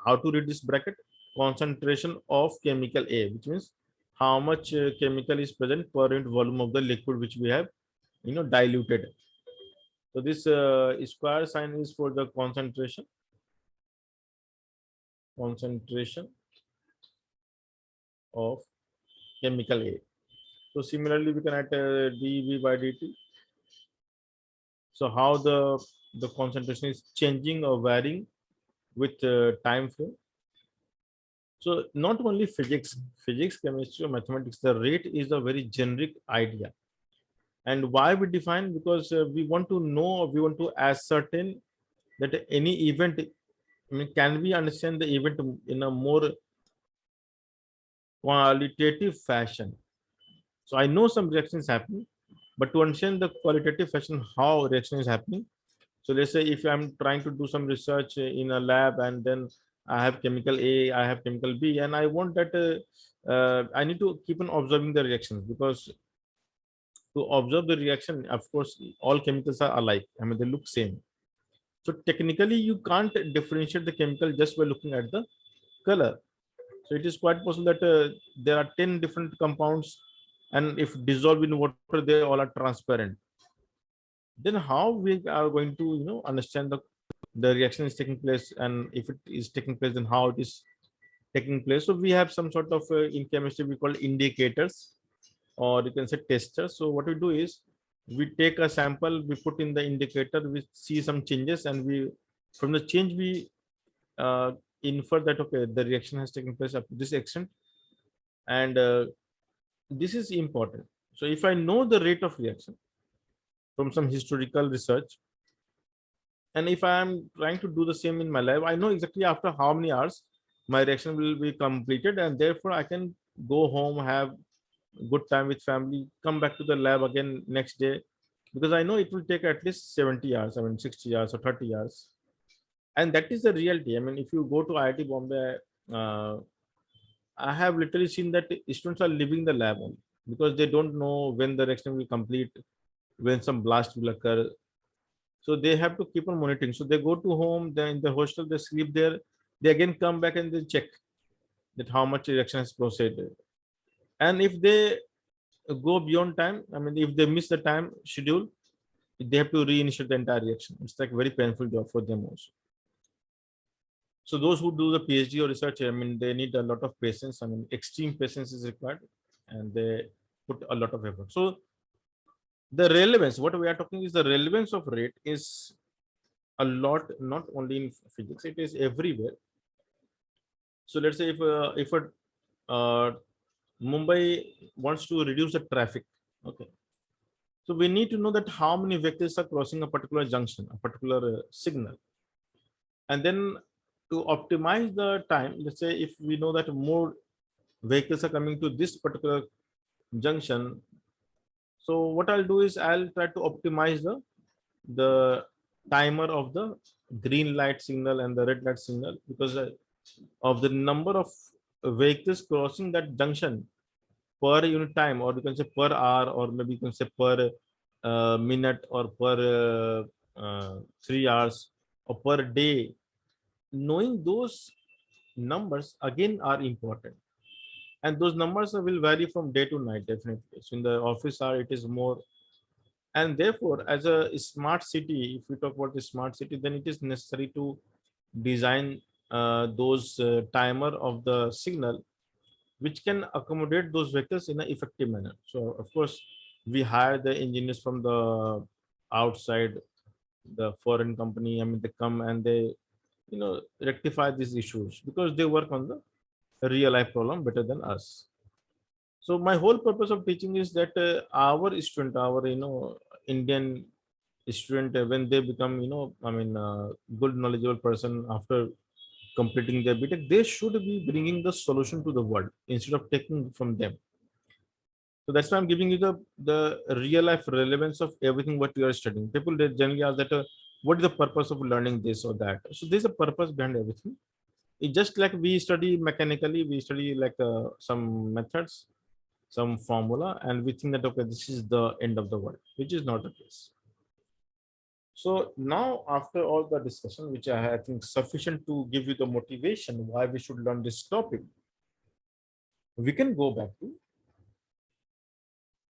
how to read this bracket? Concentration of chemical A, which means how much chemical is present per unit volume of the liquid which we have, diluted. So this square sign is for the concentration of chemical A. So similarly, we can add dV by dt. So how the concentration is changing or varying with time frame. So not only physics, chemistry, or mathematics, the rate is a very generic idea. And why we define? Because we want to know, we want to ascertain that any event, I mean, can we understand the event in a more qualitative fashion? So I know some reactions happening, but to understand the qualitative fashion, how reaction is happening. So let's say if I'm trying to do some research in a lab and then I have chemical A, I have chemical B, and I want that I need to keep on observing the reactions, because to observe the reaction, of course, all chemicals are alike. I mean, they look same. So technically, you can't differentiate the chemical just by looking at the color. So it is quite possible that there are 10 different compounds, and if dissolved in water, they all are transparent. Then how we are going to understand the reaction is taking place, and if it is taking place, then how it is taking place? So we have some sort of in chemistry we call indicators, or you can say testers. So what we do is we take a sample, we put in the indicator, we see some changes, and we from the change we uh, infer that okay, the reaction has taken place up to this extent. And this is important. So if I know the rate of reaction from some historical research, and if I am trying to do the same in my lab, I know exactly after how many hours my reaction will be completed, and therefore I can go home, have good time with family, come back to the lab again next day, because I know it will take at least 70 hours, I mean 60 hours or 30 hours. And that is the reality. I mean, if you go to IIT Bombay, uh, I have literally seen that students are leaving the lab only because they don't know when the reaction will complete, when some blast will occur. So they have to keep on monitoring. So they go to home, then in the hostel, they sleep there. they again come back and they check that how much reaction has proceeded. And if they go beyond time, I mean, if they miss the time schedule, they have to reinitiate the entire reaction. It's like very painful job for them also. So those who do the PhD or research, I mean, they need a lot of patience. I mean, extreme patience is required, and they put a lot of effort. So the relevance, what we are talking is the relevance of rate is a lot, not only in physics, it is everywhere. So let's say if a Mumbai wants to reduce the traffic, okay. So we need to know that how many vehicles are crossing a particular junction, a particular signal. And then to optimize the time, let's say if we know that more vehicles are coming to this particular junction, so what I'll do is I'll try to optimize the timer of the green light signal and the red light signal, because of the number of vehicles crossing that junction per unit time, or you can say per hour, or maybe you can say per minute, or per 3 hours, or per day. Knowing those numbers again are important, and those numbers will vary from day to night, definitely. So in the office hour it is more, and therefore as a smart city, if we talk about the smart city, then it is necessary to design those timer of the signal which can accommodate those vectors in an effective manner. So of course we hire the engineers from the outside, the foreign company. I mean, they come and they rectify these issues because they work on the real life problem better than us. So my whole purpose of teaching is that our student, our Indian student, when they become I mean good knowledgeable person after completing their BTech, they should be bringing the solution to the world instead of taking from them. So that's why I'm giving you the real life relevance of everything what you are studying. People, they generally ask that what is the purpose of learning this or that. So there's a purpose behind everything. It's just like we study mechanically, we study like some methods, some formula, and we think that okay, this is the end of the world, which is not the case. So now, after all the discussion, which I think sufficient to give you the motivation why we should learn this topic, we can go back to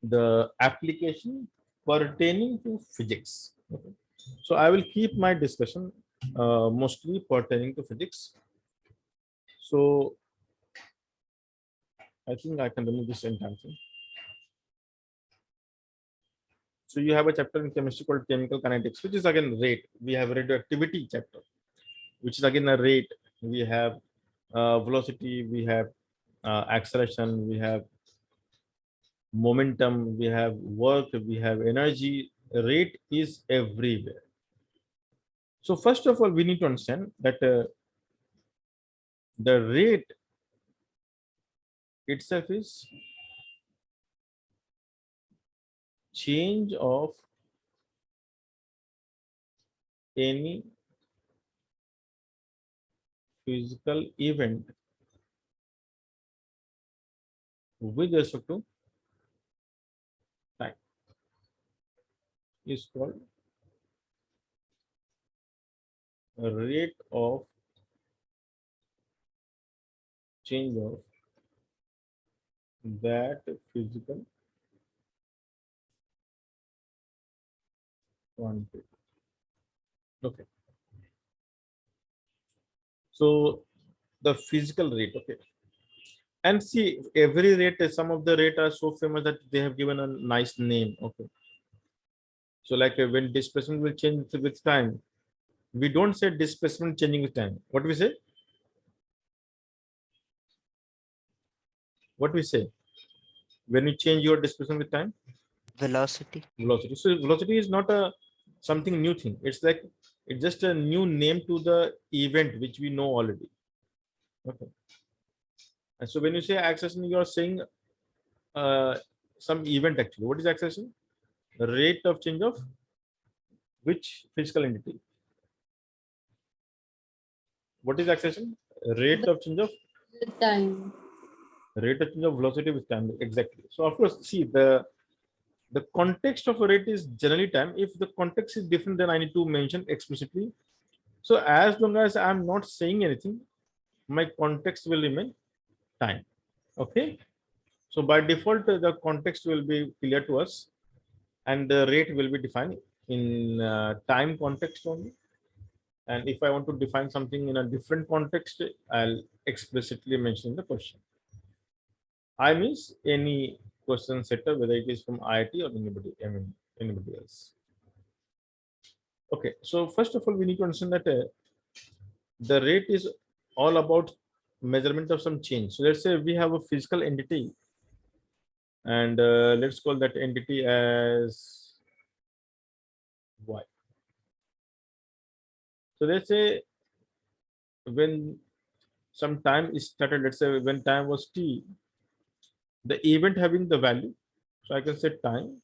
the application pertaining to physics. Okay. So I will keep my discussion mostly pertaining to physics. So I think I can remove this entire thing. So you have a chapter in chemistry called chemical kinetics, which is again rate. We have radioactivity chapter, which is again a rate. We have velocity, we have acceleration, we have momentum, we have work, we have energy. Rate is everywhere. So first of all, we need to understand that the rate itself is change of any physical event with respect to time is called rate of change of that physical quantity. Okay. So the physical rate, okay. And see, every rate, some of the rate are so famous that they have given a nice name. Okay. So like when displacement will change with time, we don't say displacement changing with time. What we say? What we say? When you change your displacement with time? Velocity. Velocity. So velocity is not a something new thing. It's like it's just a new name to the event which we know already. Okay. And so when you say acceleration, you are saying some event actually. What is acceleration? The rate of change of which physical entity? What is acceleration? Rate of change of With time. rate of change of velocity with time. Exactly. So of course, see the context of a rate is generally time. If the context is different, then I need to mention explicitly. So as long as I'm not saying anything, my context will remain time. Okay. So by default, the context will be clear to us, and the rate will be defined in time context only. And if I want to define something in a different context, I'll explicitly mention the question. I means any question setter, whether it is from IIT or anybody, I mean anybody else. Okay, so first of all, we need to understand that the rate is all about measurement of some change. So let's say we have a physical entity, and let's call that entity as y. So let's say when some time is started, let's say when time was t, the event having the value, so I can say time,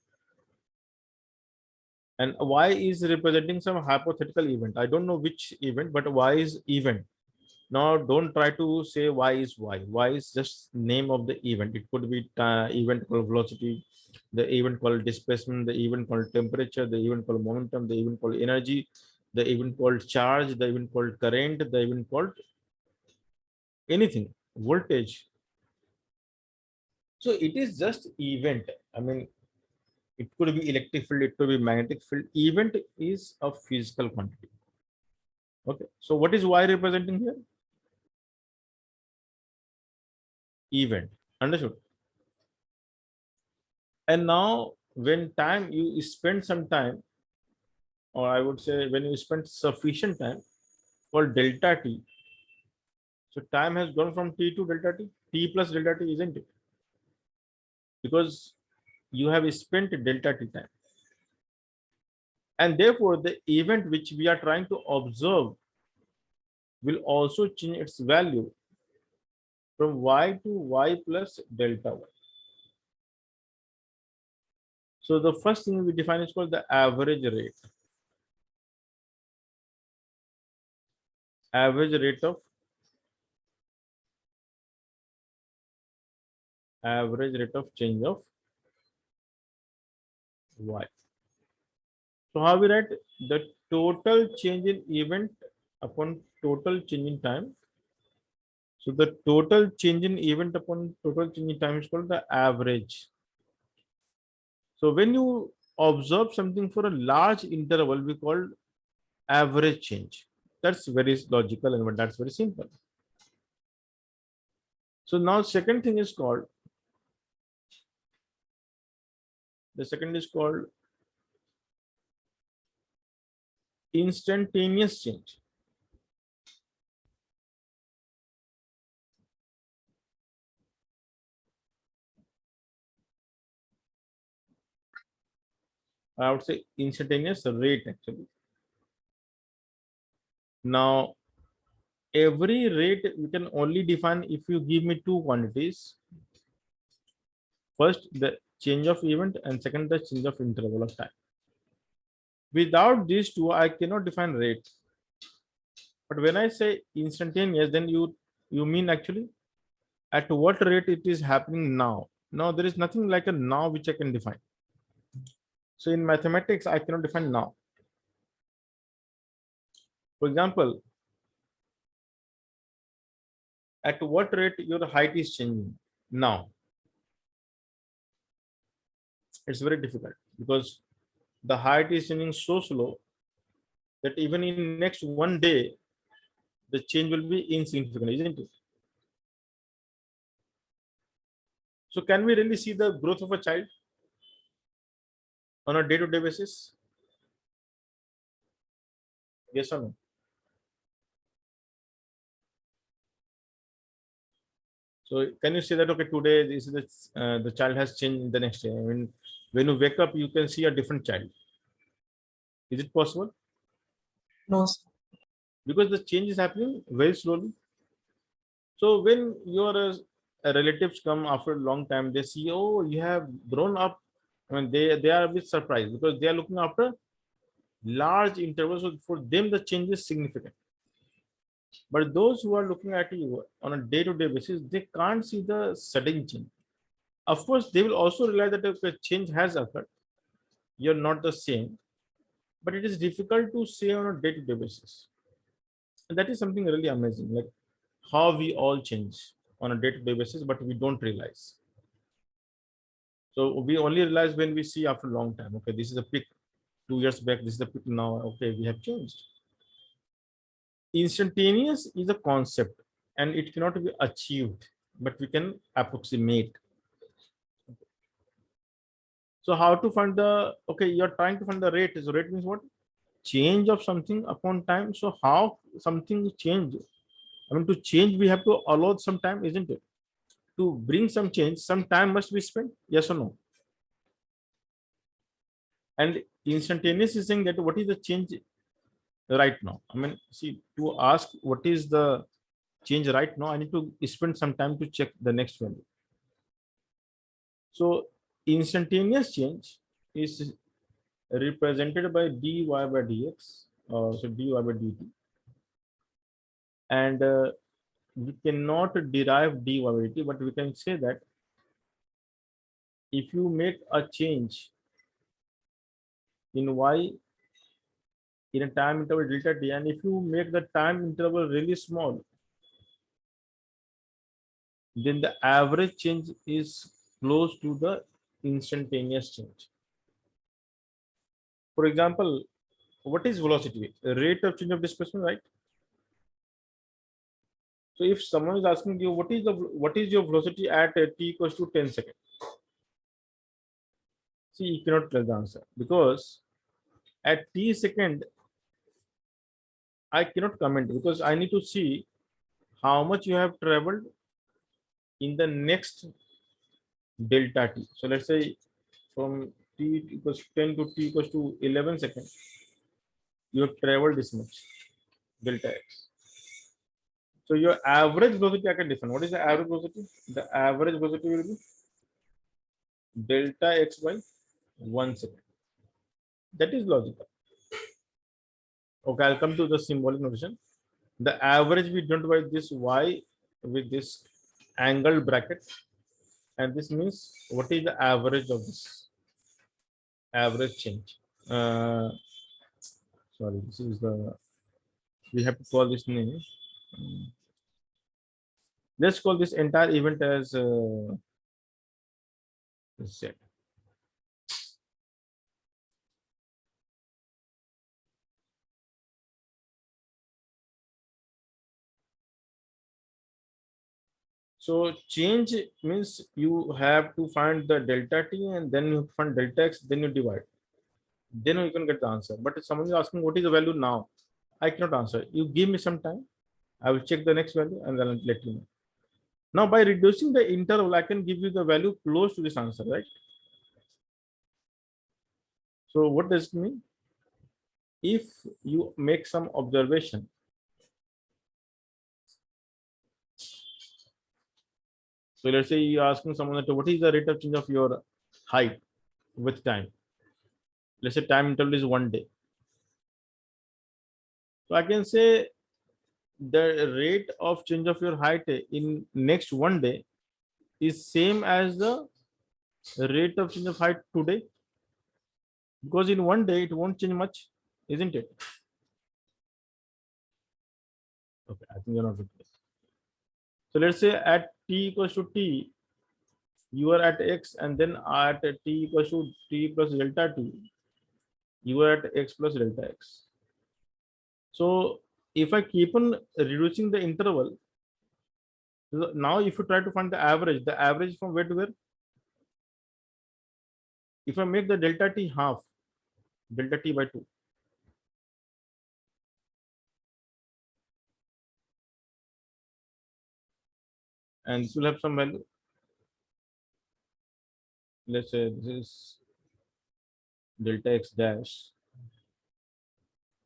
and y is representing some hypothetical event. I don't know which event, but y is event. Now don't try to say y is y. Y is just name of the event. It could be event called velocity, the event called displacement, the event called temperature, the event called momentum, the event called energy, the event called charge, the event called current, the event called anything, voltage. So it is just event. I mean, it could be electric field, it could be magnetic field. Event is a physical quantity. Okay. So what is y representing here? Event. Understood? And now when time you spend some time, or I would say when you spend sufficient time for delta t, so time has gone from t to delta t plus delta t, isn't it? Because you have spent delta t time. And therefore the event which we are trying to observe will also change its value from y to y plus delta y. So the first thing we define is called the average rate. Average rate of change of y. So how we write the total change in event upon total change in time. So the total change in event upon total change in time is called the average. So when you observe something for a large interval, we call average change. That's very logical and that's very simple. So now second thing is called, the second is called instantaneous change. I would say instantaneous rate actually. Now every rate we can only define if you give me two quantities. First, the change of event, and second, the change of interval of time. Without these two, I cannot define rate. But when I say instantaneous, then you mean actually at what rate it is happening now. Now there is nothing like a now which I can define. So in mathematics, I cannot define now. For example, at what rate your height is changing now? It's very difficult because the height is changing so slow that even in next one day, the change will be insignificant, isn't it? So can we really see the growth of a child on a day-to-day basis? Yes or no? So can you say that, okay, today this is the child has changed the next day? I mean, when you wake up, you can see a different child. Is it possible? No, sir. Because the change is happening very slowly. So when your relatives come after a long time, they see, oh, you have grown up. I mean, they are a bit surprised because they are looking after large intervals. So for them, the change is significant. But those who are looking at you on a day-to-day basis, they can't see the sudden change. Of course, they will also realize that a change has occurred. You're not the same, but it is difficult to say on a day-to-day basis. And that is something really amazing. Like how we all change on a day-to-day basis, but we don't realize. So we only realize when we see after a long time, okay, this is the peak 2 years back, this is the peak now, okay, we have changed. Instantaneous is a concept and it cannot be achieved, but we can approximate. So how to find the, okay, you're trying to find the rate. So rate means what? Change of something upon time. So how something change? I mean, to change, we have to allow some time, isn't it? To bring some change, some time must be spent, yes or no? And instantaneous is saying that what is the change right now? I mean, see, to ask what is the change right now, I need to spend some time to check the next value. So instantaneous change is represented by dy by dx, so dy by dt, and we cannot derive dy by dt, but we can say that if you make a change in y in a time interval delta t, and if you make the time interval really small, then the average change is close to the instantaneous change. For example, what is velocity? Rate of change of displacement, right? So if someone is asking you what is your velocity at t equals to 10 seconds, see, you cannot tell the answer because at t second I cannot comment because I need to see how much you have traveled in the next delta t. So let's say from t equals 10 to t equals to 11 seconds, you have traveled this much delta x. So your average velocity I can define. What is the average velocity? The average velocity will be delta x by 1 second. That is logical. Okay, I'll come to the symbolic notation. The average we don't by this y with this angled bracket, and this means what is the average of this average change? Sorry, this is the, we have to call this name. Let's call this entire event as Z. So change means you have to find the delta t and then you find delta x, then you divide. Then you can get the answer. But if someone is asking what is the value now, I cannot answer. You give me some time. I will check the next value and then I'll let you know. Now by reducing the interval, I can give you the value close to this answer, right? So what does it mean? If you make some observation, so let's say you're asking someone that what is the rate of change of your height with time? Let's say time interval is 1 day. So I can say the rate of change of your height in next 1 day is same as the rate of change of height today, because in 1 day it won't change much, isn't it? Okay, I think you're not with this. So let's say at t equals to t, you are at x, and then at t equals to t plus delta t, you are at x plus delta x. So if I keep on reducing the interval, now if you try to find the average from where to where? If I make the delta t half, delta t by 2, and this will have some value. Let's say this is delta x dash.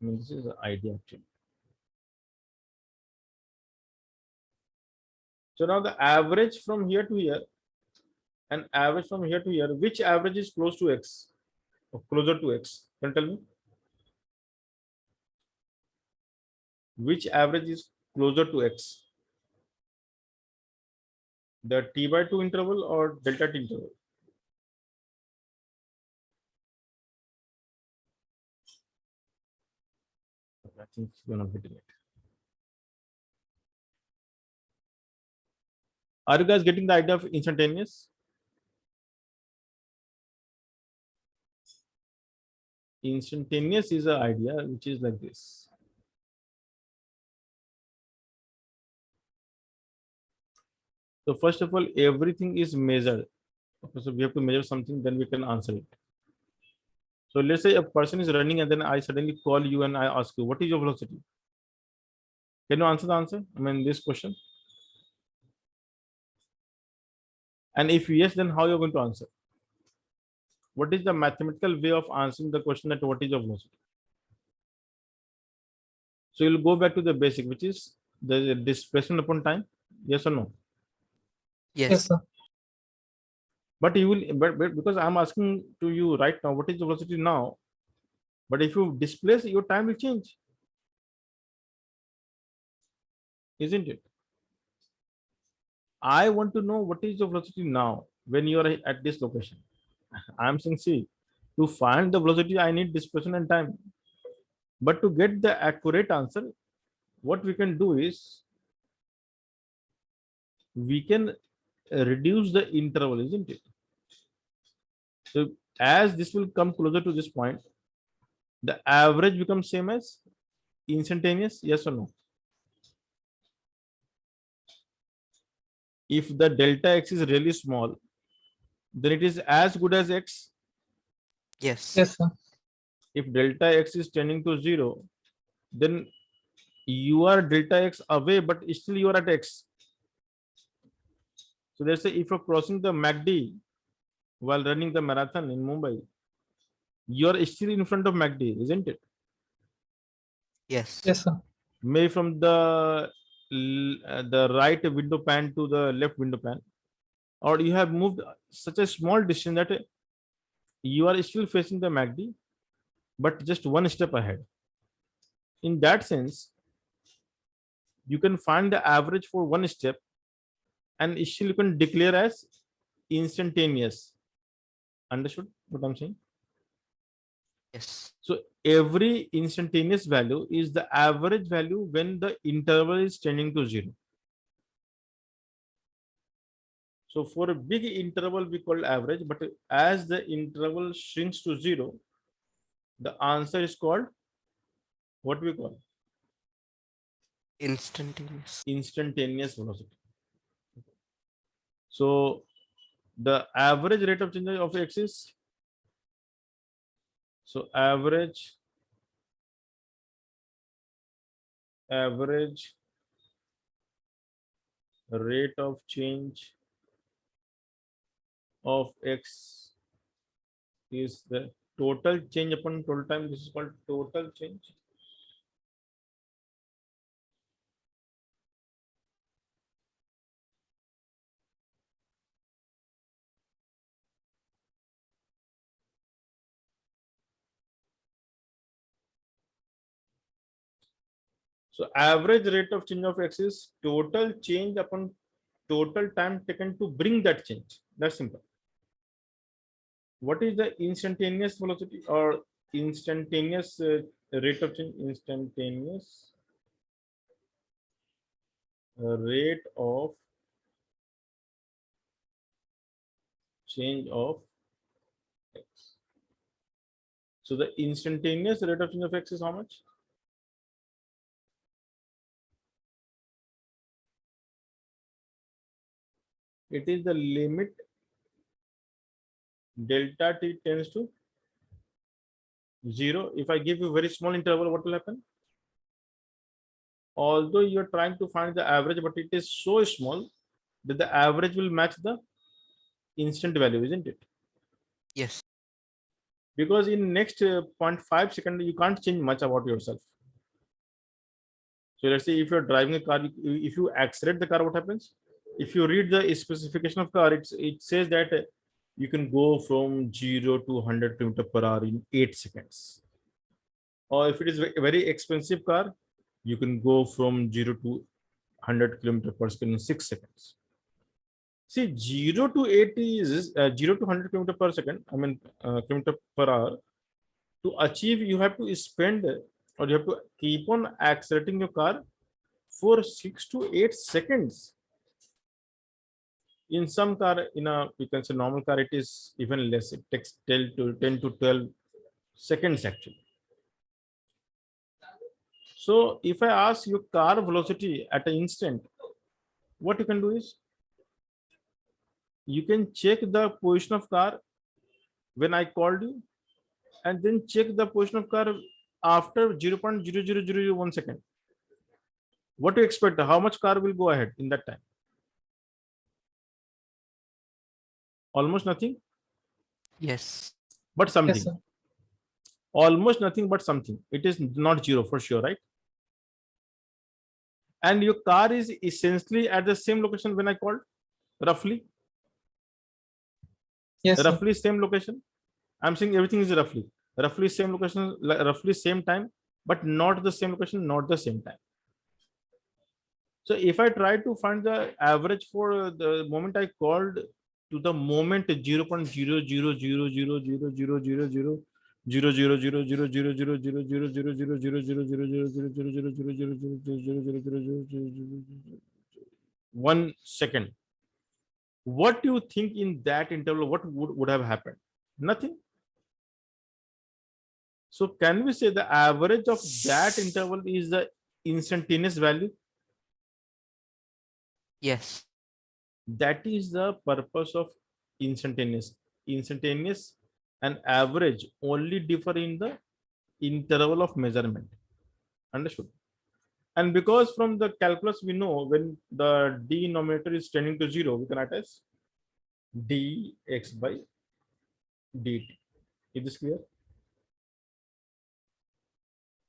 I mean, this is the idea actually. So now the average from here to here and average from here to here, which average is close to x or closer to x? Can you tell me? Which average is closer to x? The t by 2 interval or delta t interval? I think you're not getting it. Are you guys getting the idea of instantaneous? Instantaneous is an idea which is like this. So first of all, everything is measured. Okay, so we have to measure something, then we can answer it. So let's say a person is running and then I suddenly call you and I ask you, what is your velocity? Can you answer the answer? I mean, this question. And if yes, then how you're going to answer? What is the mathematical way of answering the question that what is your velocity? So you'll go back to the basic, which is the displacement upon time. Yes or no? Yes. sir. But you will, but because I'm asking to you right now, what is the velocity now? But if you displace, your time will change, isn't it? I want to know what is the velocity now when you are at this location. I'm saying, see, to find the velocity, I need displacement and time. But to get the accurate answer, what we can do is we can reduce the interval, isn't it? So as this will come closer to this point, the average becomes same as instantaneous, yes or no? If the delta x is really small, then it is as good as x. Yes. Yes, sir. If delta x is tending to 0, then you are delta x away, but still you are at x. So let's say if you're crossing the MACD while running the marathon in Mumbai, you're still in front of MACD, isn't it? Yes. Yes, sir. Maybe from the right window pan to the left window pan, or you have moved such a small distance that you are still facing the MACD, but just one step ahead. In that sense, you can find the average for one step and still you can declare as instantaneous. Understood what I'm saying? Yes. So every instantaneous value is the average value when the interval is tending to 0. So for a big interval, we call average, but as the interval shrinks to 0, the answer is called what we call Instantaneous. instantaneous velocity. So the average rate of change of x is, so average rate of change of x is the total change upon total time. This is called total change. So average rate of change of x is total change upon total time taken to bring that change. That's simple. What is the instantaneous velocity or instantaneous rate of change? Instantaneous rate of change of x. So the instantaneous rate of change of x is how much? It is the limit delta t tends to 0. If I give you very small interval, what will happen? Although you are trying to find the average, but it is so small that the average will match the instant value, isn't it? Yes. Because in next 0.5 second, you can't change much about yourself. So let's say if you're driving a car, if you accelerate the car, what happens? If you read the specification of car, it says that you can go from 0 to 100 km/h in 8 seconds. Or if it is a very expensive car, you can go from 0 to 100 km/s in 6 seconds. See, 0 to 80 is 0 to 100 km/s. I mean, km/h. To achieve, you have to spend or you have to keep on accelerating your car for 6 to 8 seconds. In some car, in a, you can say normal car, it is even less. It takes 10 to 12 seconds actually. So if I ask you car velocity at an instant, what you can do is you can check the position of car when I called you, and then check the position of car after 0.00001 second. What do you expect? How much car will go ahead in that time? Almost nothing, Yes. but Yes, something. sir. Almost nothing, but something. It is not zero for sure, right? And your car is essentially at the same location when I called, roughly, Yes, sir. roughly same location. I'm saying everything is roughly same location, roughly same time, but not the same location, not the same time. So if I try to find the average for the moment I called to the moment 0.0000000000000000000000000000000000000000000000000000000000000000000000000000000000000000000000000000000000000000000000000000000000000000000000000000000000000000000000000000000000000000000000000000000000000000000000000000000000000000000000000000000000000000000000000000000000000000000000000000000000000000000000000000000000000000000000000000000000000000000000000000000000000000000000000000000000000000000000000000000000000000000000000000000000000000000000000000000000000000000 So can we say the average of that interval is the instantaneous value? Yes. That is the purpose of instantaneous. Instantaneous and average only differ in the interval of measurement. Understood? And because from the calculus we know when the denominator is tending to 0, we can write as dx by dt. Is this clear?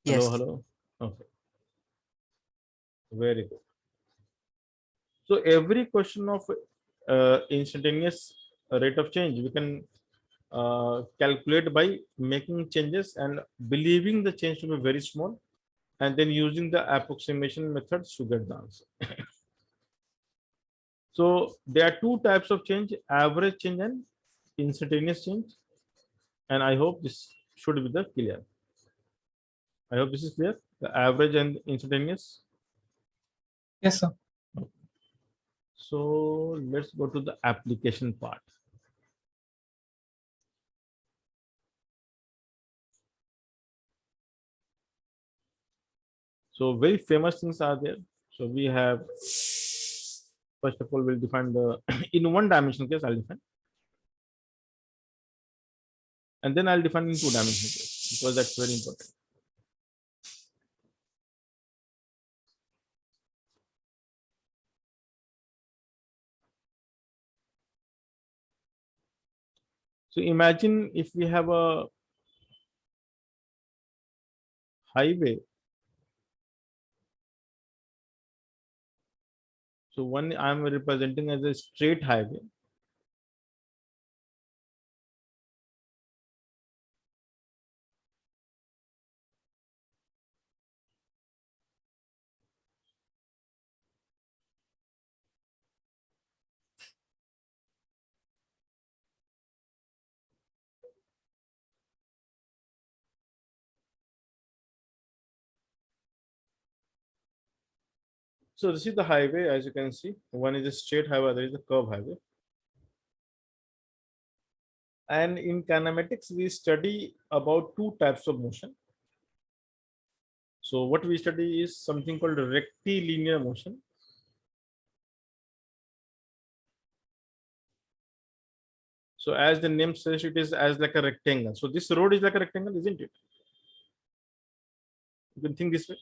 Yes. Hello. Okay. Very good. So every question of instantaneous rate of change, we can calculate by making changes and believing the change to be very small, and then using the approximation methods to get the answer. So there are two types of change: average change and instantaneous change. And I hope this should be the clear. I hope this is clear. The average and instantaneous. Yes, sir. So let's go to the application part. So very famous things are there. So we have, first of all, we'll define the in one dimensional case, I'll define. And then I'll define in two dimensional case because that's very important. So imagine if we have a highway. So one I'm representing as a straight highway. So this is the highway, as you can see. One is a straight highway, there is a curve highway. And in kinematics, we study about two types of motion. So what we study is something called rectilinear motion. So as the name says, it is as like a rectangle. So this road is like a rectangle, isn't it? You can think this way.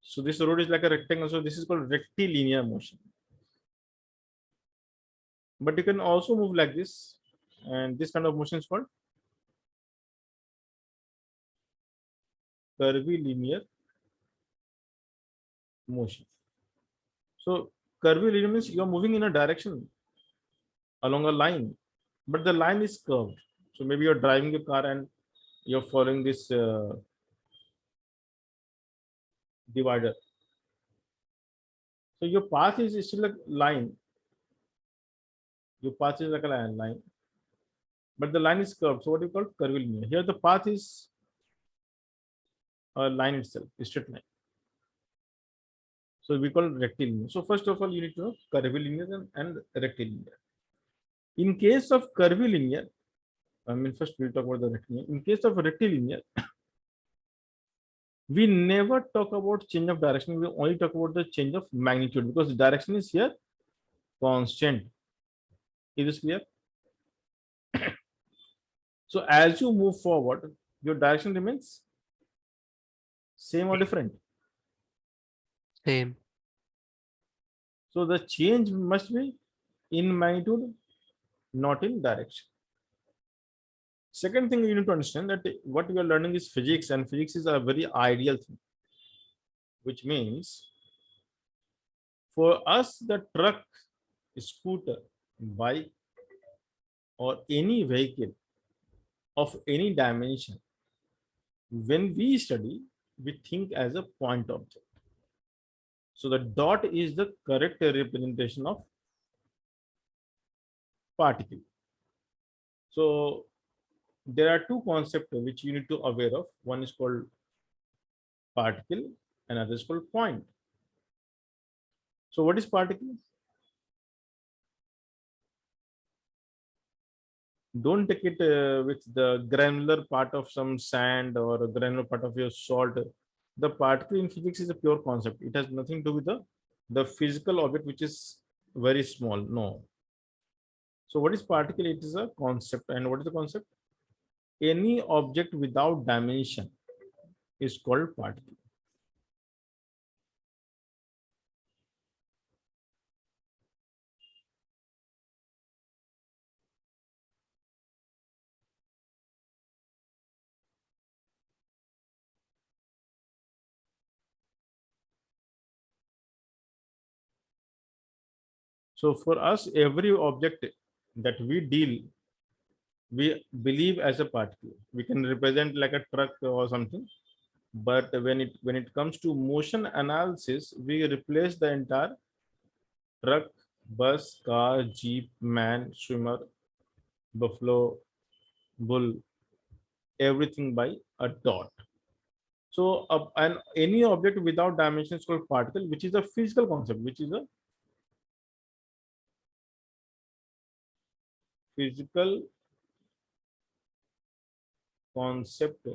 So this road is like a rectangle. So this is called rectilinear motion. But you can also move like this. And this kind of motion is called curvilinear motion. So curvilinear means you are moving in a direction along a line, but the line is curved. So maybe you're driving a car and you're following this divider. So your path is still a line. Your path is like a line, but the line is curved. So what you call curvilinear. Here the path is a line itself, a straight line. So we call it rectilinear. So first of all, you need to know curvilinear and rectilinear. In case of curvilinear, I mean, first we'll talk about the rectilinear. In case of rectilinear, we never talk about change of direction. We only talk about the change of magnitude because the direction is here constant. Is this clear? So as you move forward, your direction remains same or different. Same. So the change must be in magnitude, not in direction. Second thing you need to understand that what we are learning is physics, and physics is a very ideal thing, which means for us the truck, scooter, bike, or any vehicle of any dimension, when we study, we think as a point object. So the dot is the correct representation of particle. So there are two concepts which you need to aware of. One is called particle, another is called point. So what is particle? Don't take it with the granular part of some sand or a granular part of your salt. The particle in physics is a pure concept. It has nothing to do with the physical object, which is very small. No. So what is particle? It is a concept. And what is the concept? Any object without dimension is called particle. So for us, every object that we deal, we believe as a particle. We can represent like a truck or something, but when it comes to motion analysis, we replace the entire truck, bus, car, jeep, man, swimmer, buffalo, bull, everything by a dot. So and any object without dimension is called particle, which is a physical concept, which is a physical concept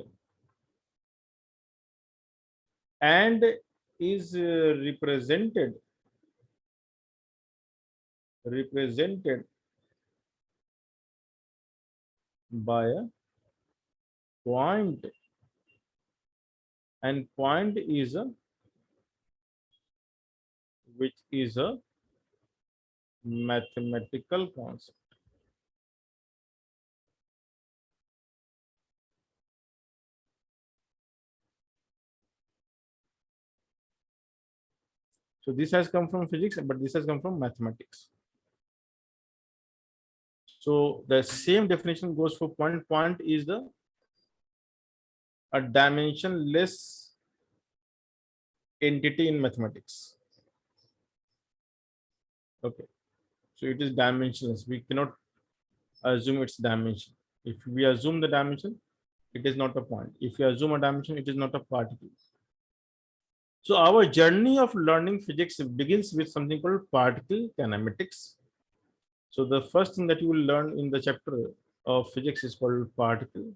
and is represented by a point, and point is a which is a mathematical concept. So this has come from physics, but this has come from mathematics. So the same definition goes for point. Point is a dimensionless entity in mathematics. Okay, so it is dimensionless. We cannot assume its dimension. If we assume the dimension, it is not a point. If we assume a dimension, it is not a particle. So our journey of learning physics begins with something called particle kinematics. So the first thing that you will learn in the chapter of physics is called particle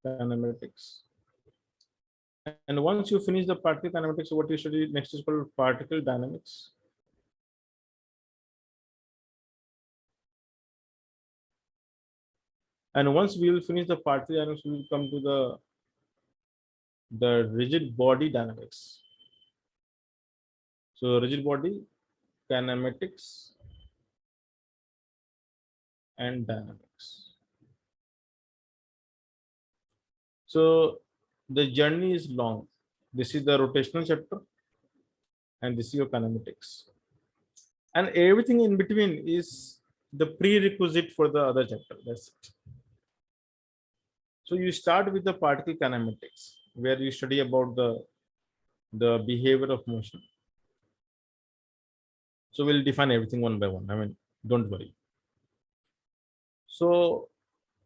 kinematics. And once you finish the particle kinematics, what you study next is called particle dynamics. And once we will finish the particle dynamics, we will come to the rigid body dynamics. So rigid body kinematics and dynamics. So the journey is long. This is the rotational chapter, and this is your kinematics. And everything in between is the prerequisite for the other chapter. That's it. So you start with the particle kinematics, where you study about the behavior of motion. So we'll define everything one by one. I mean, don't worry. So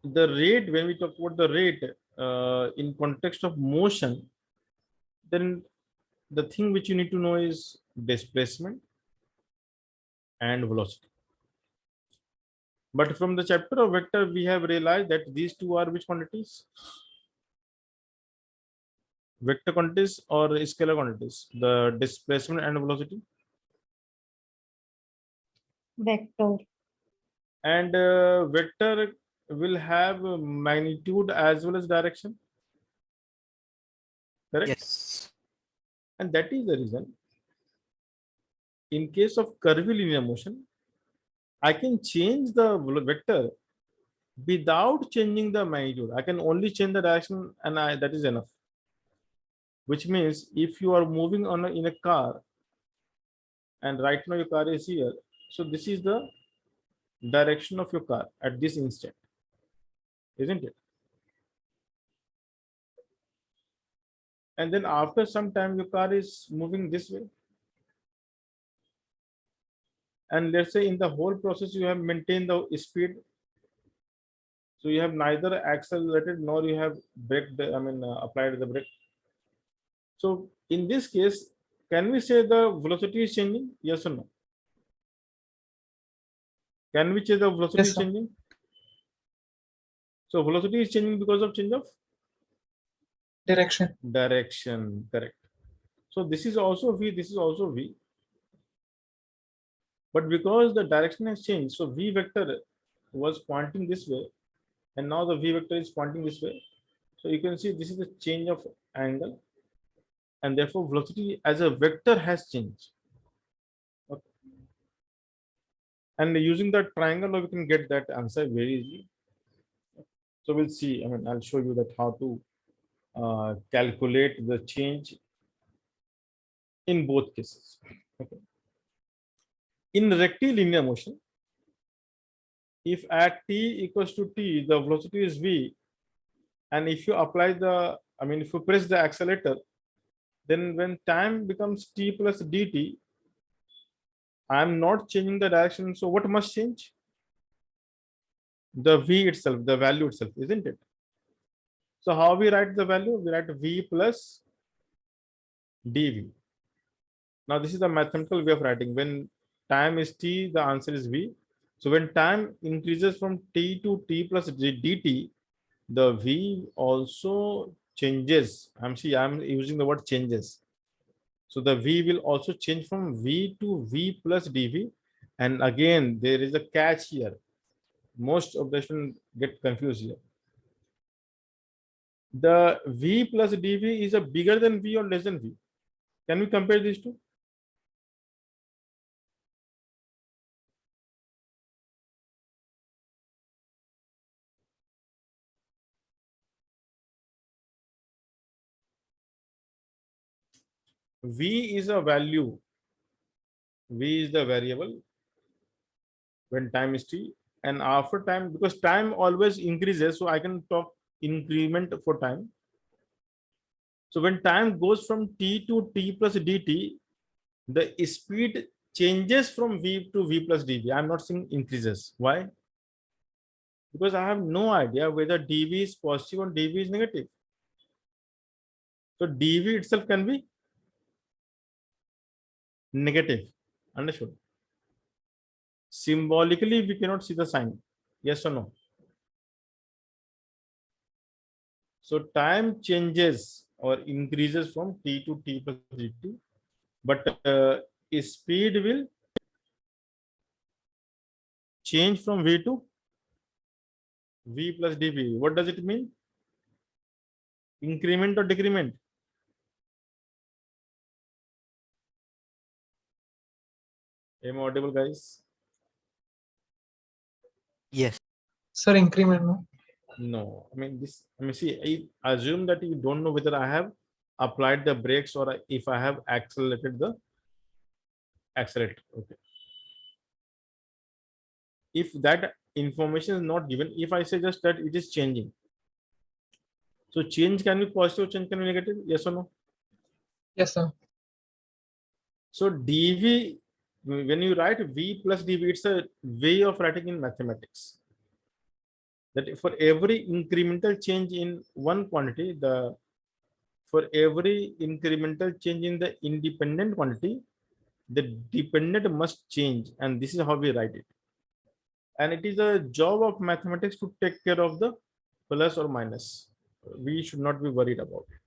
the rate, when we talk about the rate, in context of motion, then the thing which you need to know is displacement and velocity. But from the chapter of vector, we have realized that these two are which quantities? Vector quantities or scalar quantities? The displacement and velocity. Vector. And vector will have magnitude as well as direction. Correct? Yes. And that is the reason in case of curvy linear motion, I can change the vector without changing the magnitude. I can only change the direction and that is enough. Which means if you are moving on in a car and right now your car is here, so this is the direction of your car at this instant, isn't it? And then after some time your car is moving this way, and let's say in the whole process you have maintained the speed, so you have neither accelerated nor you have braked applied the brake. So in this case, can we say the velocity is changing? Yes or no? Can we say the velocity Yes, is sir. changing? So velocity is changing because of change of Direction. direction, correct. So this is also V, this is also V. But because the direction has changed, so V vector was pointing this way, and now the V vector is pointing this way. So you can see this is the change of angle, and therefore velocity as a vector has changed. Okay. And using the triangle, we can get that answer very easily. So we'll see. I'll show you that how to calculate the change in both cases. Okay. In rectilinear motion, if at t equals to t, the velocity is v, and if you apply the, if you press the accelerator, then when time becomes t plus dt, I am not changing the direction. So what must change? The v itself, the value itself, isn't it? So how we write the value? We write v plus dv. Now this is the mathematical way of writing. When time is t, the answer is v. So when time increases from t to t plus dt, the v also changes. I'm using the word changes. So the v will also change from v to v plus dv. And again, there is a catch here. Most of the students get confused here. The v plus dv is a bigger than v or less than v? Can we compare these two? V is a value. V is the variable when time is t, and after time, because time always increases, so I can talk increment for time. So when time goes from t to t plus dt, the speed changes from v to v plus dv. I'm not saying increases. Why? Because I have no idea whether dv is positive or dv is negative. So dv itself can be negative. Understood? Symbolically, we cannot see the sign. Yes or no? So time changes or increases from t to t plus dt, but speed will change from v to v plus dv. What does it mean? Increment or decrement? Am I audible, guys? Yes. Sir, increment. No? No. See, I assume that you don't know whether I have applied the brakes or if I have accelerated the accelerator. Okay. If that information is not given, if I say just that it is changing, so change can be positive, change can be negative, yes or no? Yes, sir. So dv, when you write v plus dv, it's a way of writing in mathematics. that for every incremental change in one quantity, for every incremental change in the independent quantity, the dependent must change, and this is how we write it. And it is a job of mathematics to take care of the plus or minus. We should not be worried about it.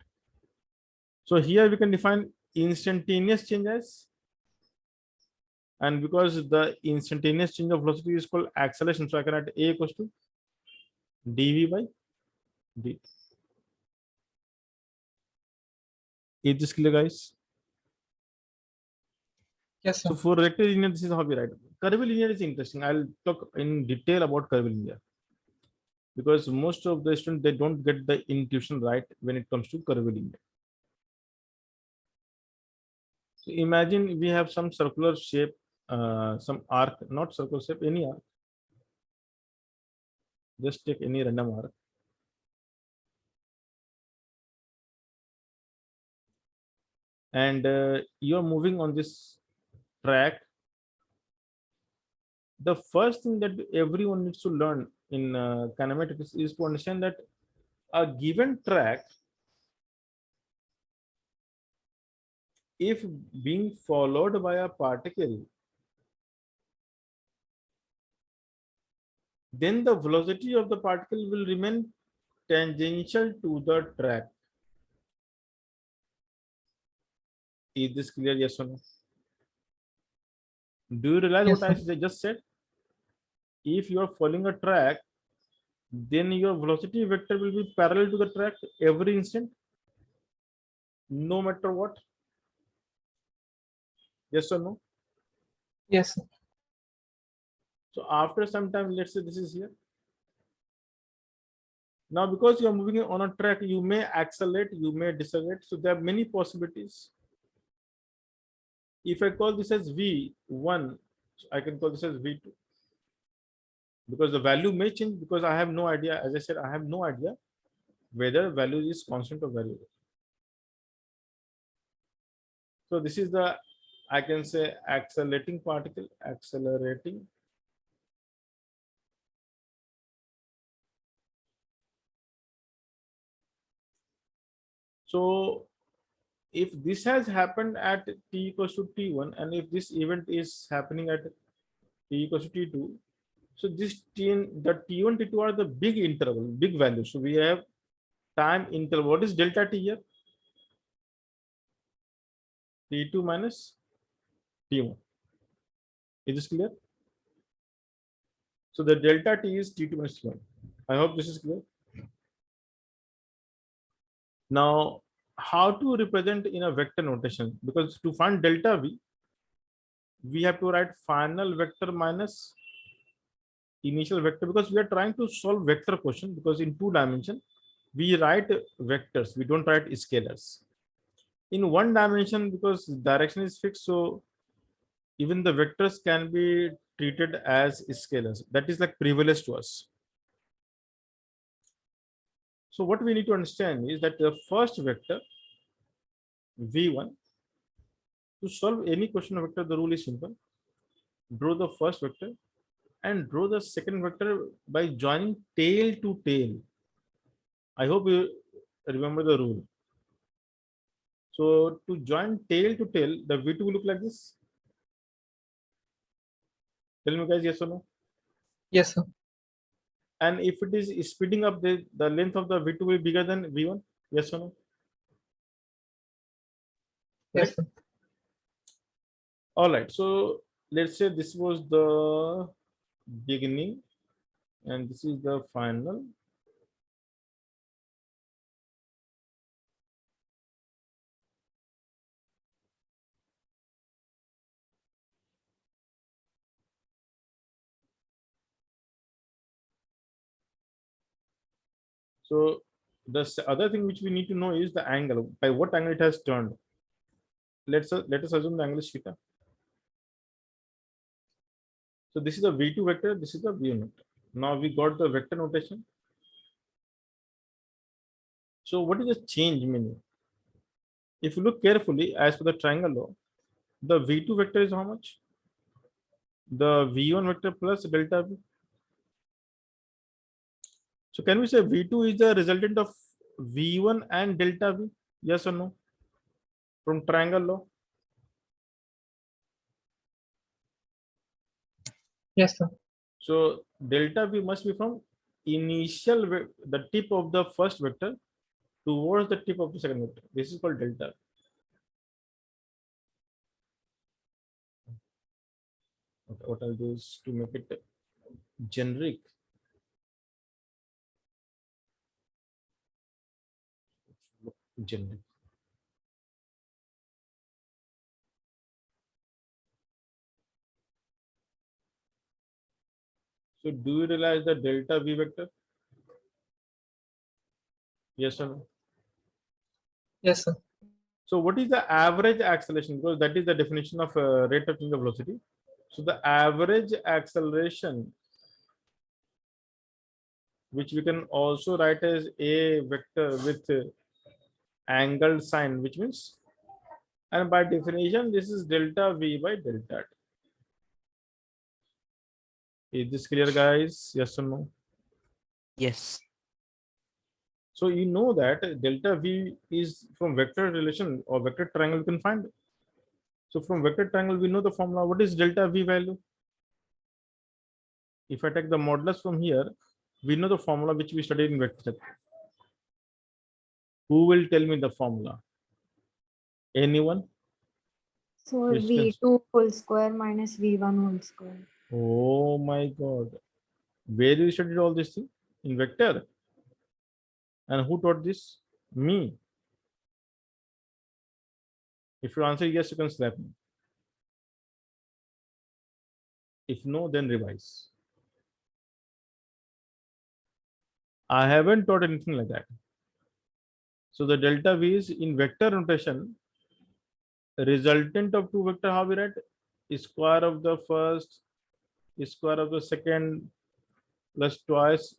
So here we can define instantaneous change as, and because the instantaneous change of velocity is called acceleration, so I can write A equals to dv by dt. Is this clear, guys? Yes, sir. So for rectilinear, this is how we write. Curvilinear is interesting. I'll talk in detail about curvilinear, because most of the students, they don't get the intuition right when it comes to curvilinear. So imagine we have some circular shape, some arc, not circular shape, any arc. Just take any random arc. And you're moving on this track. The first thing that everyone needs to learn in kinematics is to understand that a given track, if being followed by a particle, then the velocity of the particle will remain tangential to the track. Is this clear? Yes or no? Do you realize Yes, what I sir. just said? If you are following a track, then your velocity vector will be parallel to the track every instant, no matter what. Yes or no? Yes, sir. So after some time, let's say this is here. Now, because you are moving on a track, you may accelerate, you may decelerate. So there are many possibilities. If I call this as V1, I can call this as V2. Because the value may change, because I have no idea. As I said, I have no idea whether value is constant or variable. So this is the, I can say, accelerating particle, accelerating. So if this has happened at t equals to t1, and if this event is happening at t equals to t2, so this the t1, t2 are the big interval, big values. So we have time interval. What is delta t here? T2 minus t1. Is this clear? So the delta t is t2 minus t1. I hope this is clear. Now, how to represent in a vector notation? Because to find delta v, we have to write final vector minus initial vector, because we are trying to solve vector question, because in 2 dimension we write vectors, we don't write scalars. In 1 dimension, because direction is fixed, so even the vectors can be treated as scalars. That is like privilege to us. So what we need to understand is that the first vector v1, to solve any question of vector, the rule is simple. Draw the first vector and draw the second vector by joining tail to tail. I hope you remember the rule. So to join tail to tail, the V2 will look like this. Tell me, guys, yes or no? Yes, sir. And if it is speeding up, the length of the V2 will be bigger than V1. Yes or no? Yes, Correct? sir. All right. So let's say this was the beginning and this is the final. So the other thing which we need to know is the angle, by what angle it has turned. Let us assume the angle is theta. So this is the V2 vector, this is the V1 vector. Now we got the vector notation. So what is the change meaning? If you look carefully, as per the triangle law, the V2 vector is how much? The V1 vector plus delta V. So can we say V2 is the resultant of V1 and delta V? Yes or no? From triangle law. Yes, sir. So delta V must be from the tip of the first vector towards the tip of the second vector. This is called delta. Okay, what I'll do is to make it generic. Generic. So do you realize the delta V vector? Yes or no? Yes, sir. So what is the average acceleration? Because that is the definition of rate of change of velocity. So the average acceleration, which we can also write as a vector with angled sign, which means, and by definition, this is delta V by delta T. Is this clear, guys? Yes or no? Yes. So you know that delta V is from vector relation or vector triangle you can find. So from vector triangle, we know the formula. What is delta V value? If I take the modulus from here, we know the formula which we studied in vector. Who will tell me the formula? Anyone? So Which can... V2 whole square minus V1 whole square. Oh my God. Where you studied all this thing? In vector. And who taught this? Me. If you answer yes, you can slap me. If no, then revise. I haven't taught anything like that. So the delta V is in vector notation, resultant of two vector, how we write? Square of the first, square of the second, plus twice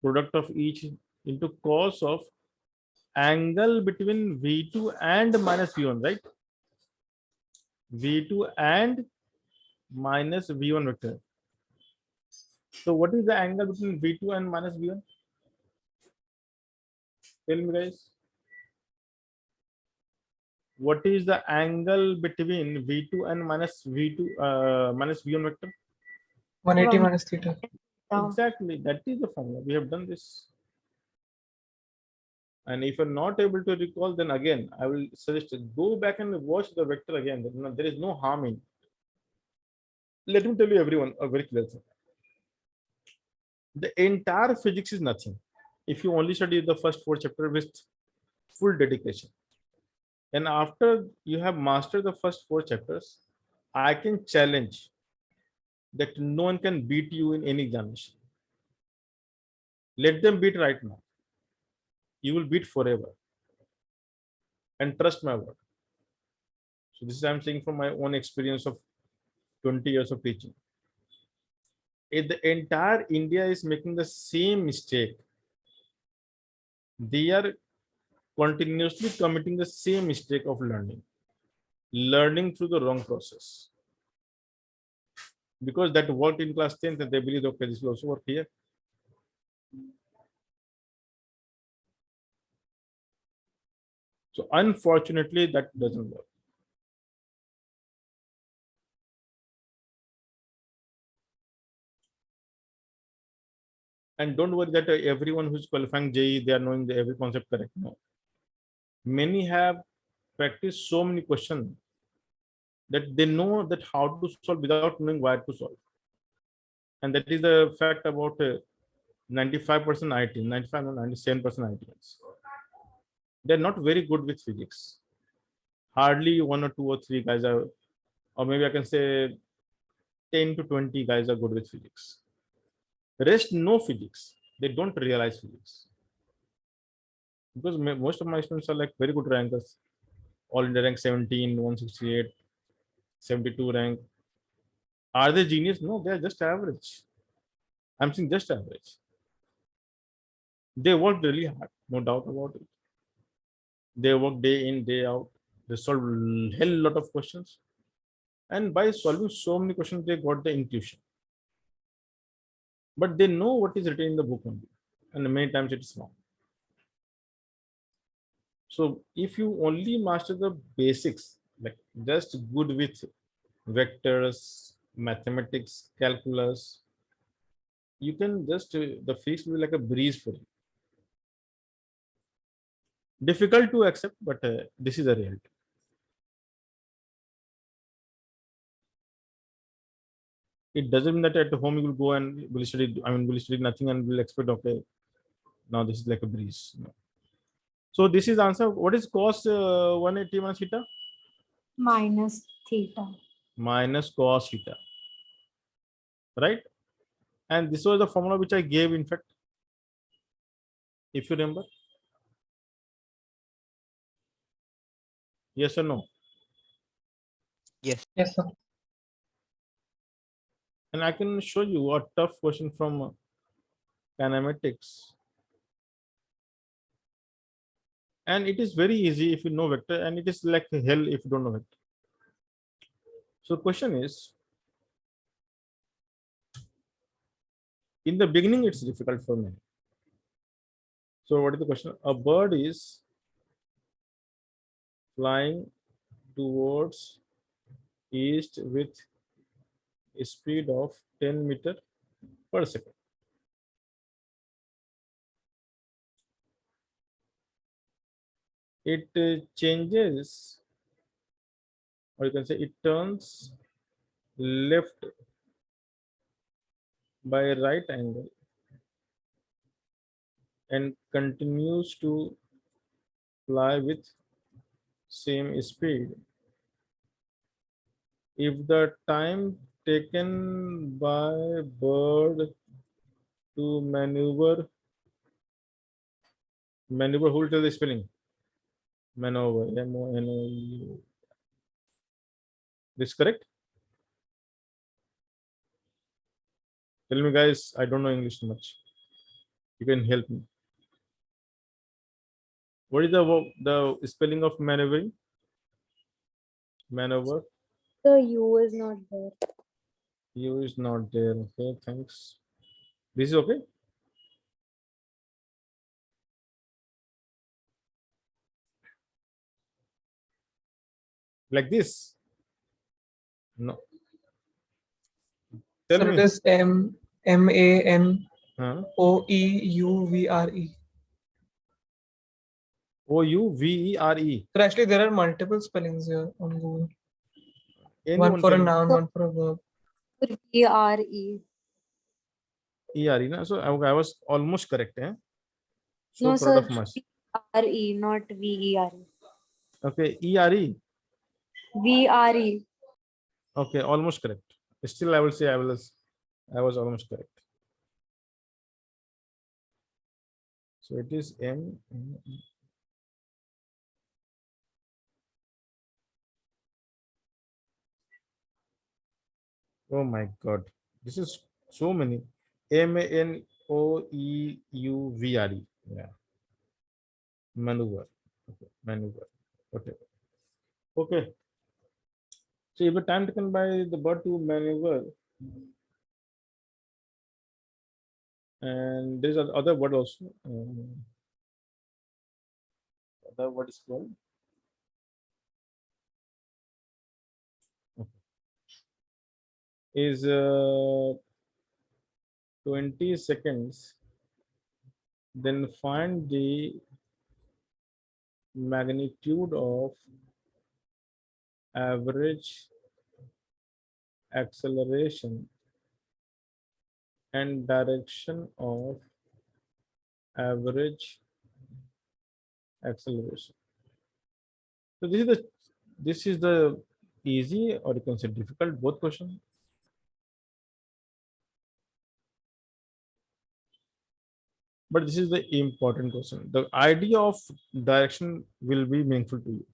product of each into cos of angle between V2 and minus V1, right? V2 and minus V1 vector. So what is the angle between V2 and minus V1? Tell me, guys. What is the angle between V2 and minus V2 minus V1 vector? 180 minus theta. Exactly, that is the formula. We have done this. And if you're not able to recall, then again, I will suggest go back and watch the vector again. There is no harm in. Let me tell you everyone a very clear thing. The entire physics is nothing if you only study the first 4 chapters with full dedication. And after you have mastered the first 4 chapters, I can challenge that no one can beat you in any examination. Let them beat right now. You will beat forever. And trust my word. So this is I'm saying from my own experience of 20 years of teaching. If the entire India is making the same mistake, they are continuously committing the same mistake of learning through the wrong process. Because that worked in class 10th and they believe, okay, this will also work here. So unfortunately, that doesn't work. And don't worry that everyone who's qualifying JEE, they are knowing every concept correct. No. Many have practiced so many questions that they know that how to solve without knowing where to solve. And that is the fact about 95% IT, 95 or 97% ITs. They're not very good with physics. Hardly 1 or 2 or 3 guys are, or maybe I can say 10 to 20 guys are good with physics. The rest know physics. They don't realize physics. Because most of my students are like very good rankers. All in the rank 17, 168, 72 rank. Are they genius? No, they are just average. I'm saying just average. They work really hard, no doubt about it. They work day in, day out. They solve a hell lot of questions. And by solving so many questions, they got the intuition. but they know what is written in the book only, and many times it's wrong. So if you only master the basics, like just good with vectors, mathematics, calculus, you can just the physics will be like a breeze for you. Difficult to accept, but this is the reality. It doesn't mean that at home you will go and will study. I mean, will study nothing and will expect, okay, now this is like a breeze. No. So this is the answer. What is cos 180 minus theta? Minus theta. Minus cos theta, right? And this was the formula which I gave, in fact, if you remember. Yes or no? Yes. Yes, sir. And I can show you a tough question from kinematics. And it is very easy if you know vector, and it is like hell if you don't know vector. So question is, in the beginning, it's difficult for me. So what is the question? A bird is flying towards east with a speed of 10 meter per second. It changes, or you can say it turns left by right angle and continues to fly with same speed. If the time taken by bird to maneuver, who will tell the spelling? Maneuver, M-O-N-O-U. This correct? Tell me, guys, I don't know English much. You can help me. What is the spelling of maneuvering? Maneuver. The U is not there. U is not there. Okay, thanks. This is okay. Like this? No. Tell Sir, me. it is MANOEUVRE. O-U-V-E-R-E. So actually, there are multiple spellings here on Google. Anyone One for a can. noun, one for a verb. E-R-E. E-R-E. Na? So I was almost correct. Eh? So No, proud sir. of myself. R-E, not V-E-R-E. Okay, E-R-E. V-R-E. Okay, almost correct. Still, I will say I was almost correct. So it is M. Oh my God, this is so many. MANOEUVRE. Yeah, maneuver. Okay, maneuver. Okay. Okay. So if the time taken by the bird to maneuver, and there's other word also. Other word is called. Okay. Is 20 seconds. Then find the magnitude of average acceleration and direction of average acceleration. So this is the easy, or you can say difficult, both question. But this is the important question. The idea of direction will be meaningful to you.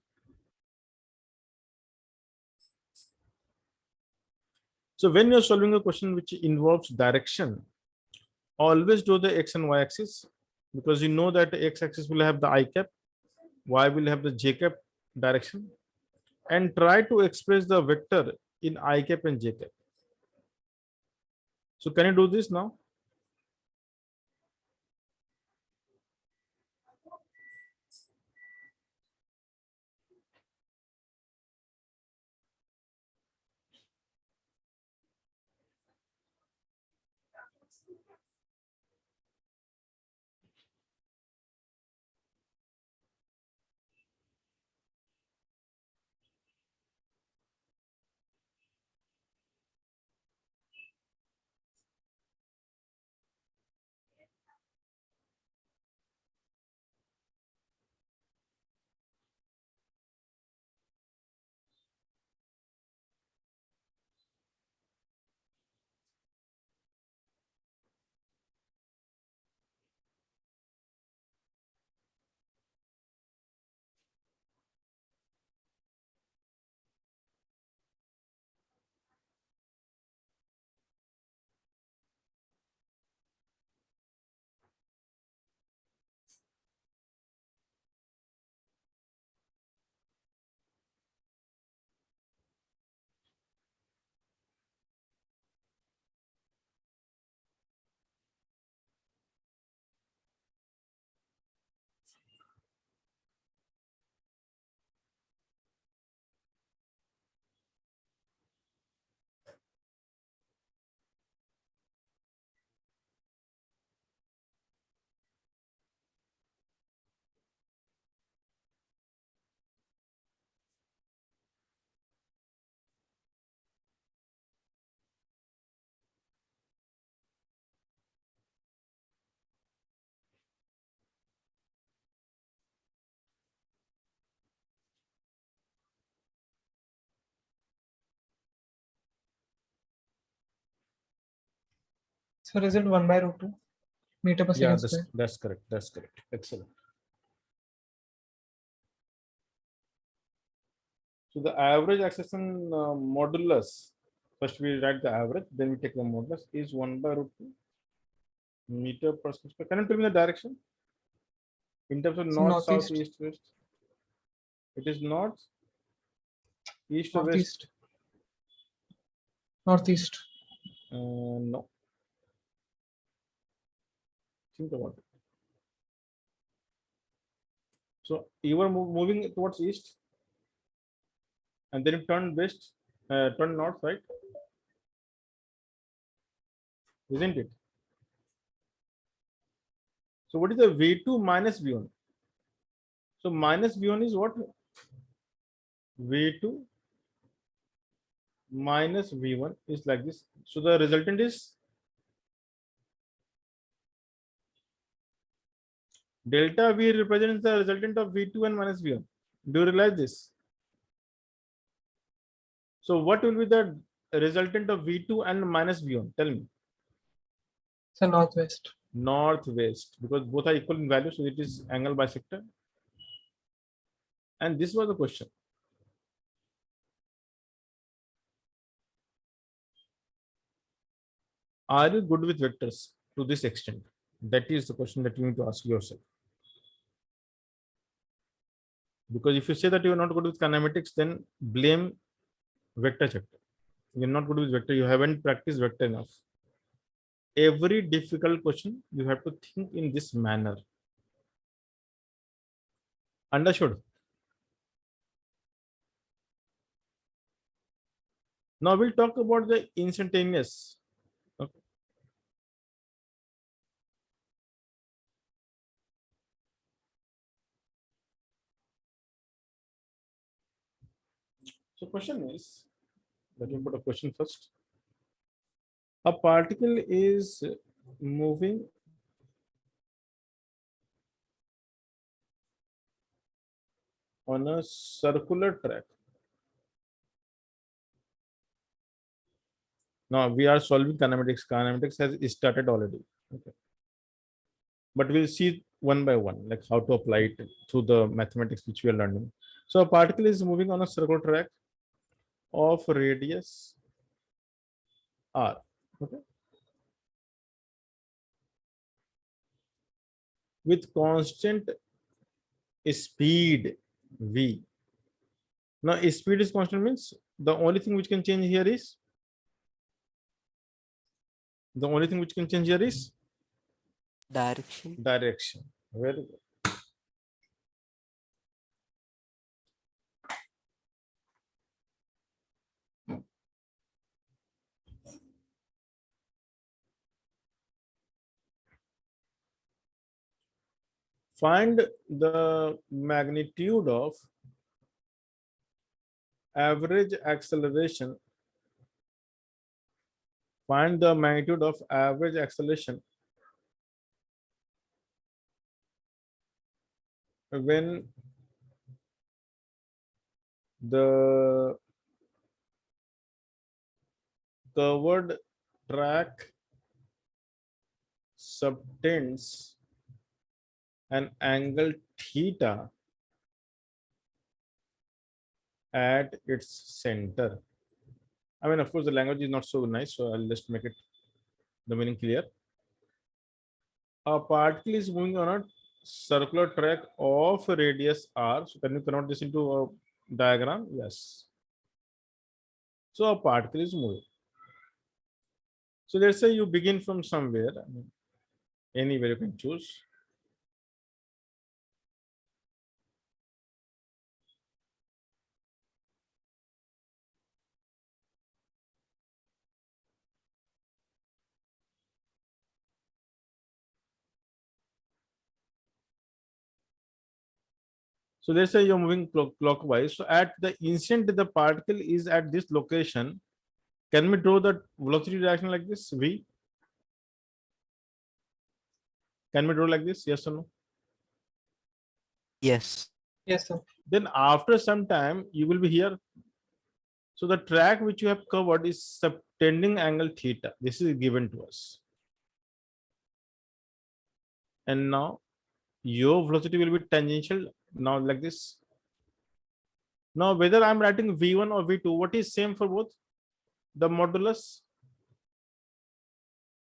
So when you're solving a question which involves direction, always do the x and y axis, because you know that the x axis will have the I cap, y will have the j cap direction, and try to express the vector in I cap and j cap. So can you do this now? So is it 1 by root 2 meter per Yeah, second square? that's correct. That's correct. Excellent. So the average acceleration modulus, first we write the average, then we take the modulus, is 1 by root 2 meter per second square. Can you tell me the direction? In terms of So north, south, northeast, east, west? It is north, east, or west? northeast, northeast. No. Think about it. So you were moving towards east, and then you turn west, turn north, right? Isn't it? So what is the V2 minus V1? So minus V1 is what? V2 minus V1 is like this. So the resultant is delta V represents the resultant of V2 and minus V1. Do you realize this? So what will be the resultant of V2 and minus V1? Tell me. So northwest. Northwest, because both are equal in value, so it is angle bisector. And this was the question. Are you good with vectors to this extent? That is the question that you need to ask yourself. Because if you say that you are not good with kinematics, then blame vector chapter. You're not good with vector, you haven't practiced vector enough. Every difficult question, you have to think in this manner. Understood? Now we'll talk about the instantaneous. Okay. So question is, let me put a question first. A particle is moving on a circular track. Now we are solving kinematics. Kinematics has started already. Okay. But we'll see one by one, like how to apply it through the mathematics which we are learning. So a particle is moving on a circular track of radius r. Okay. With constant speed v. Now speed is constant means the only thing which can change here is Direction. direction. Very good. Find the magnitude of average acceleration. Find the magnitude of average acceleration when the covered track subtends an angle theta at its center. I mean, of course, the language is not so nice, so I'll just make it the meaning clear. A particle is moving on a circular track of radius r. So can you convert this into a diagram? Yes. So a particle is moving. So let's say you begin from somewhere, anywhere you can choose. So let's say you're moving clockwise. So at the instant the particle is at this location, can we draw the velocity direction like this? V? Can we draw like this? Yes or no? Yes. Yes, sir. Then after some time, you will be here. So the track which you have covered is subtending angle theta. This is given to us. and now your velocity will be tangential now like this. Now whether I'm writing v1 or v2, what is same for both? The modulus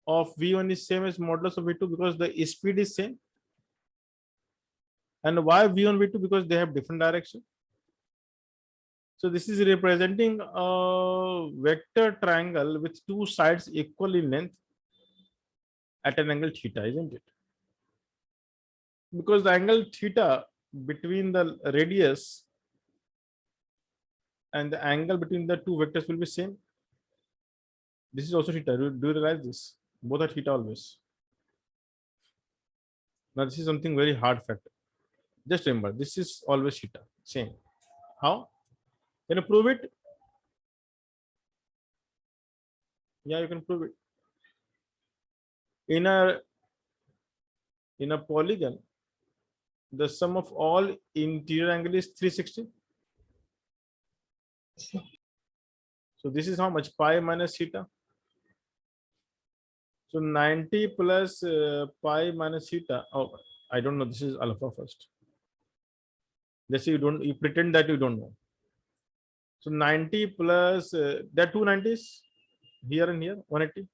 of v1 is same as modulus of v2 because the speed is same. And why v1 v2? Because they have different direction. So this is representing a vector triangle with two sides equal in length at an angle theta, isn't it? Because the angle theta between the radius and the angle between the two vectors will be same. This is also theta. Do you realize this? Both are theta always. Now this is something very hard fact. Just remember, this is always theta. Same. How? Can you prove it? Yeah, you can prove it. In a polygon, the sum of all interior angle is 360. So this is how much? Pi minus theta. So 90 plus pi minus theta. Oh, I don't know. This is alpha first. Let's say you pretend that you don't know. So 90 plus there are two 90s here and here, 180.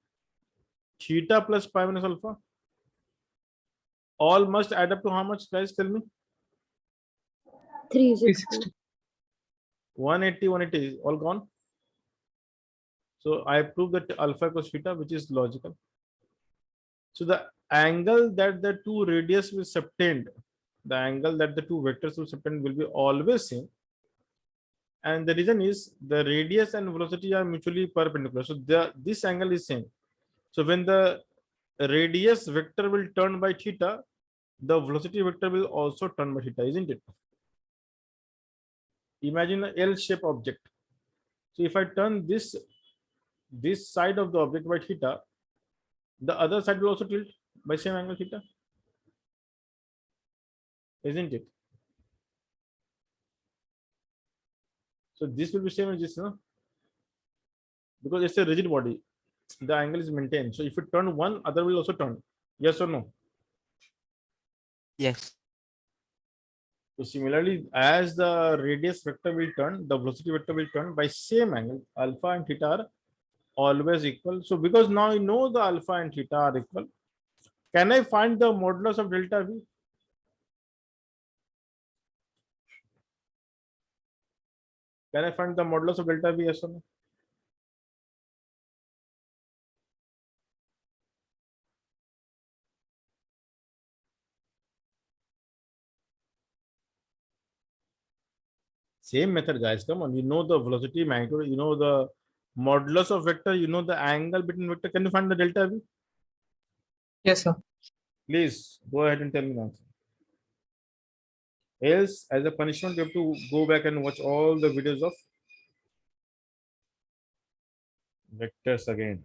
Theta plus pi minus alpha. All must add up to how much, guys? Tell me. 360. 180, 180 is all gone. So I prove that alpha equals theta, which is logical. So the angle that the two radius will subtend, the angle that the two vectors will subtend will be always same. And the reason is the radius and velocity are mutually perpendicular. So this angle is same. So when the radius vector will turn by theta, the velocity vector will also turn by theta, isn't it? Imagine an L-shaped object. So if I turn this side of the object by theta, the other side will also tilt by same angle theta, isn't it? So this will be same as this, no? Because it's a rigid body, the angle is maintained. So if you turn one, other will also turn. Yes or no? Yes. So similarly, as the radius vector will turn, the velocity vector will turn by same angle. Alpha and theta are always equal. So because now you know the alpha and theta are equal, can I find the modulus of delta V? Can I find the modulus of delta V? Yes or no? Same method, guys. Come on, you know the velocity magnitude, you know the modulus of vector, you know the angle between vector. Can you find the delta V? Yes, sir. Please go ahead and tell me the answer. Else, as a punishment, you have to go back and watch all the videos of vectors again.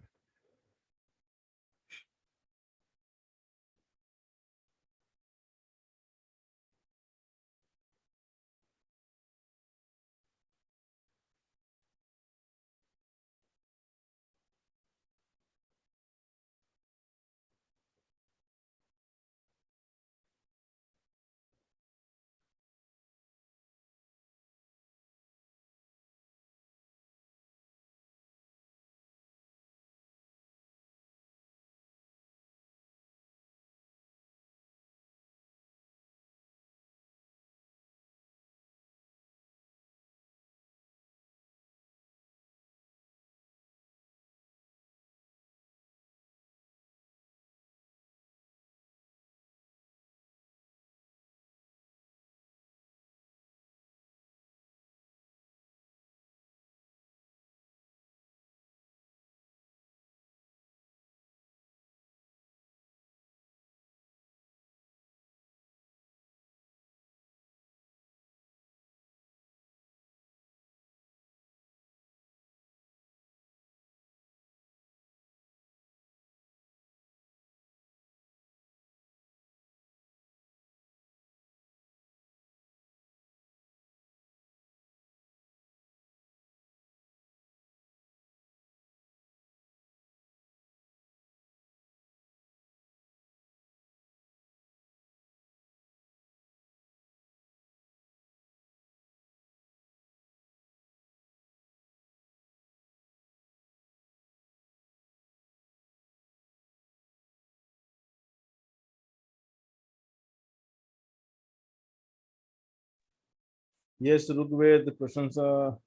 Yes, Rugved, the questions are.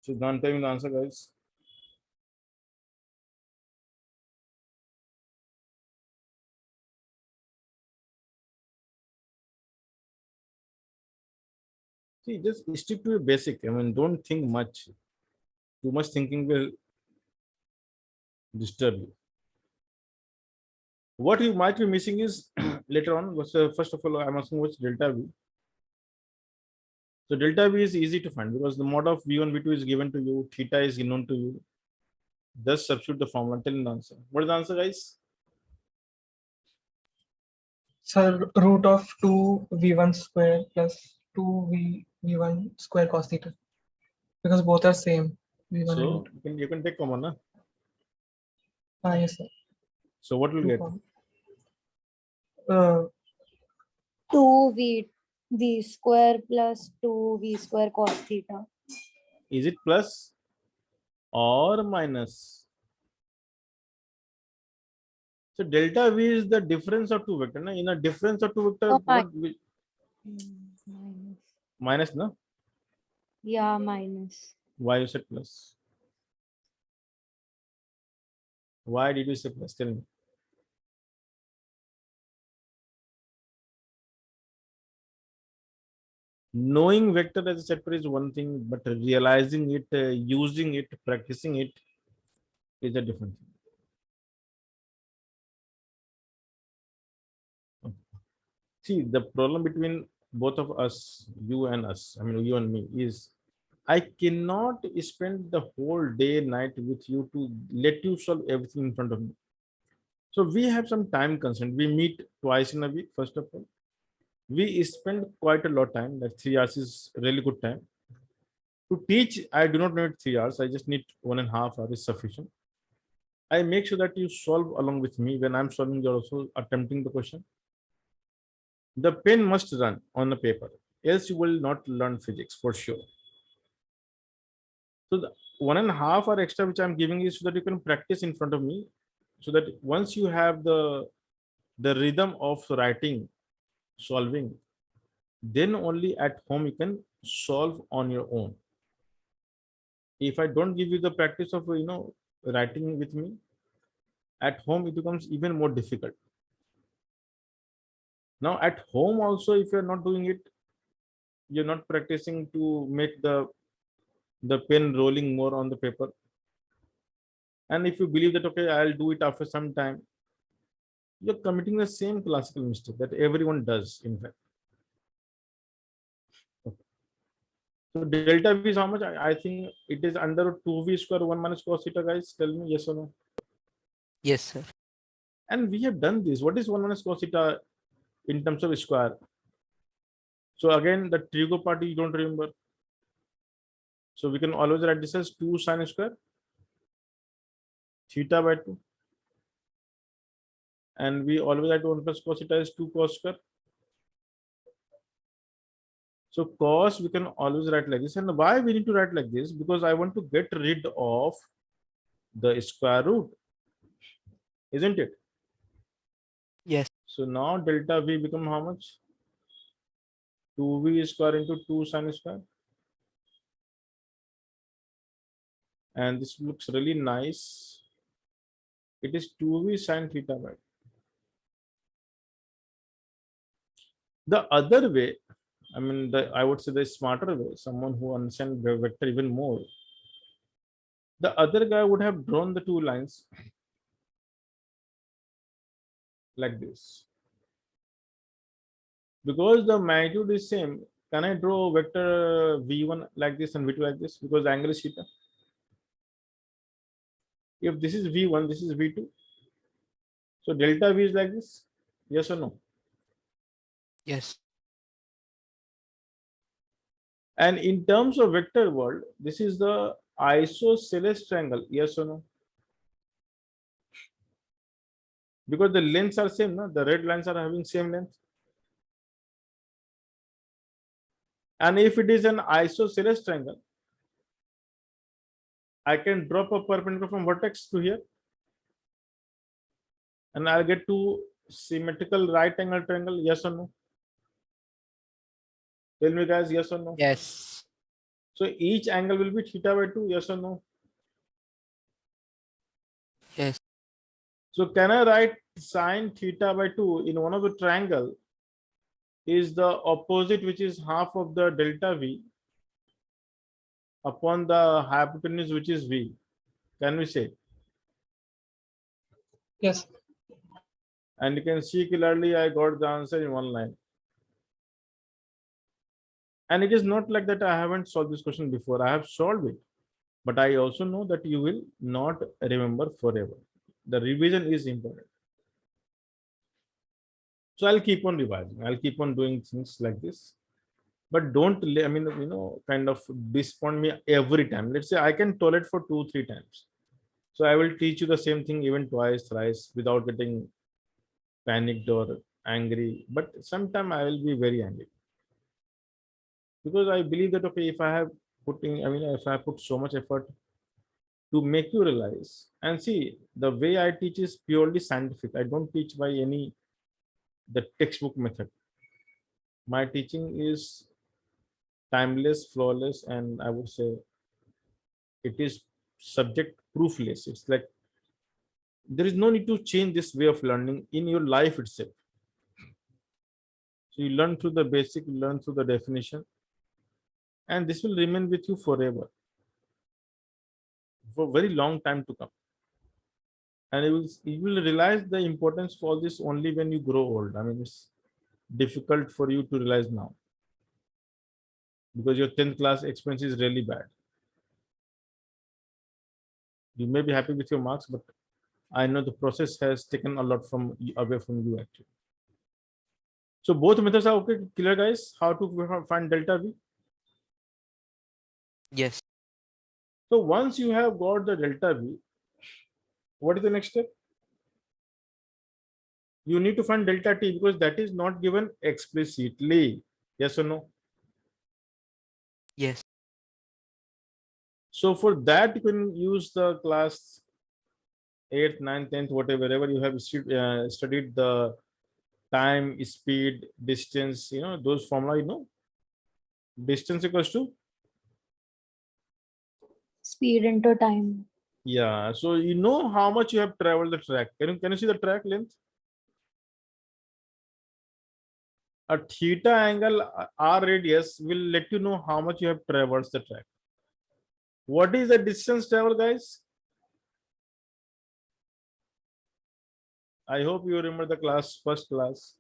Siddhant telling the answer, guys. See, just stick to your basic. I mean, don't think much. Too much thinking will disturb you. What you might be missing is later on. First of all, I'm asking what's delta V. So delta V is easy to find because the mod of V1, V2 is given to you, theta is known to you. Just substitute the formula, tell me the answer. What is the answer, guys? Sir, root of 2v1 square plus 2v1 square cos theta. Because both are same. V1 So and you can take common, na? yes, sir. So what will Two get? common. 2v square plus 2v square cos theta. Is it plus or minus? So delta V is the difference of two vector. Na? In a difference of two vector, Oh, what Minus. minus, na? Yeah, minus. Why you said plus? Why did you say plus? Tell me. Knowing vector as a chapter is one thing, but realizing it, using it, practicing it is a different thing. See, the problem between both of us, you and us, I mean, you and me, is I cannot spend the whole day, night with you to let you solve everything in front of me. So we have some time constraint. We meet twice in a week, first of all. We spend quite a lot of time, like 3 hours is really good time. To teach, I do not need 3 hours. I just need 1.5 hours is sufficient. I make sure that you solve along with me. When I'm solving, you're also attempting the question. The pen must run on the paper, else you will not learn physics for sure. So the 1.5 hour extra which I'm giving is so that you can practice in front of me, so that once you have the rhythm of writing, solving, then only at home you can solve on your own. If I don't give you the practice of writing with me, at home it becomes even more difficult. Now at home also, if you're not doing it, you're not practicing to make the pen rolling more on the paper. And if you believe that, okay, I'll do it after some time, you're committing the same classical mistake that everyone does, in fact. Okay. So delta V is how much? I think it is under 2v square 1 minus cos theta, guys. Tell me yes or no. Yes, sir. And we have done this. What is 1 minus cos theta in terms of square? So again, the trigo part you don't remember. So we can always write this as 2 sine square theta by 2. And we always write 1 plus cos theta is 2 cos square. So cos we can always write like this. And why we need to write like this? Because I want to get rid of the square root, isn't it? Yes. So now delta V become how much? 2v square into 2 sine square. And this looks really nice. It is 2v sine theta by. The other way, I mean, I would say the smarter way, someone who understands the vector even more, the other guy would have drawn the two lines like this. Because the magnitude is same, can I draw vector v1 like this and v2 like this? Because the angle is theta. If this is v1, this is v2. So delta v is like this. Yes or no? Yes. And in terms of vector world, this is the isosceles triangle. Yes or no? Because the lengths are same, no? The red lines are having same length. And if it is an isosceles triangle, I can drop a perpendicular from vertex to here, and I'll get to symmetrical right angle triangle. Yes or no? Tell me guys, yes or no? Yes. So each angle will be theta by 2, yes or no? Yes. So can I write sine theta by 2 in one of the triangle is the opposite, which is half of the delta V upon the hypotenuse, which is V. Can we say? Yes. And you can see clearly I got the answer in one line. And it is not like that I haven't solved this question before. I have solved it. But I also know that you will not remember forever. The revision is important. So I'll keep on revising. I'll keep on doing things like this. But don't, I mean, kind of disappoint me every time. Let's say I can tolerate for 2, 3 times. So I will teach you the same thing even twice, thrice without getting panicked or angry. But sometime I will be very angry. Because I believe that, okay, if I have if I put so much effort to make you realize, and see, the way I teach is purely scientific. I don't teach by any the textbook method. My teaching is timeless, flawless, and I would say it is subject proofless. It's like there is no need to change this way of learning in your life itself. So you learn through the basic, you learn through the definition, and this will remain with you forever, for a very long time to come. And you will realize the importance for this only when you grow old. I mean, it's difficult for you to realize now because your 10th class experience is really bad. You may be happy with your marks, but I know the process has taken a lot away from you actually. So both methods are okay, clear guys, how to find delta V. Yes. So once you have got the delta V, what is the next step? You need to find delta T because that is not given explicitly. Yes or no? Yes. So for that, you can use the class 8th, 9th, 10th, whatever you have studied the time, speed, distance, those formula, distance equals to, Speed into time. yeah. So you know how much you have traveled the track. Can you see the track length? A theta angle r radius will let you know how much you have traversed the track. What is the distance travel, guys? I hope you remember the first class,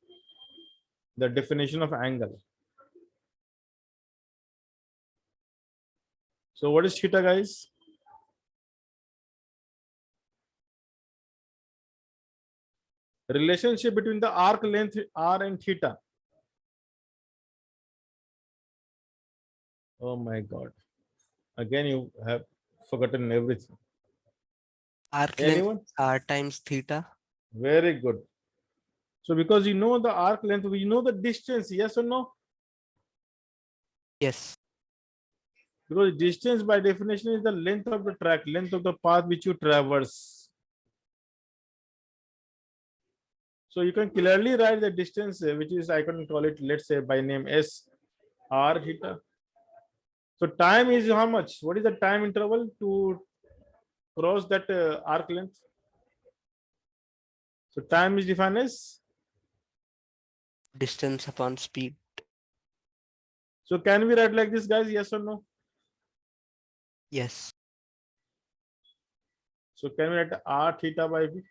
the definition of angle. So what is theta, guys? Relationship between the arc length r and theta. Oh my God. Again, you have forgotten everything. Arc Anyone? length r times theta. Very good. So because you know the arc length, we know the distance, yes or no? Yes. Because distance by definition is the length of the track, length of the path which you traverse. So you can clearly write the distance, which is, I can call it, let's say by name S r theta. So time is how much? What is the time interval to cross that arc length? So time is defined as. Distance upon speed. So can we write like this, guys? Yes or no? Yes. So can we write r theta by v?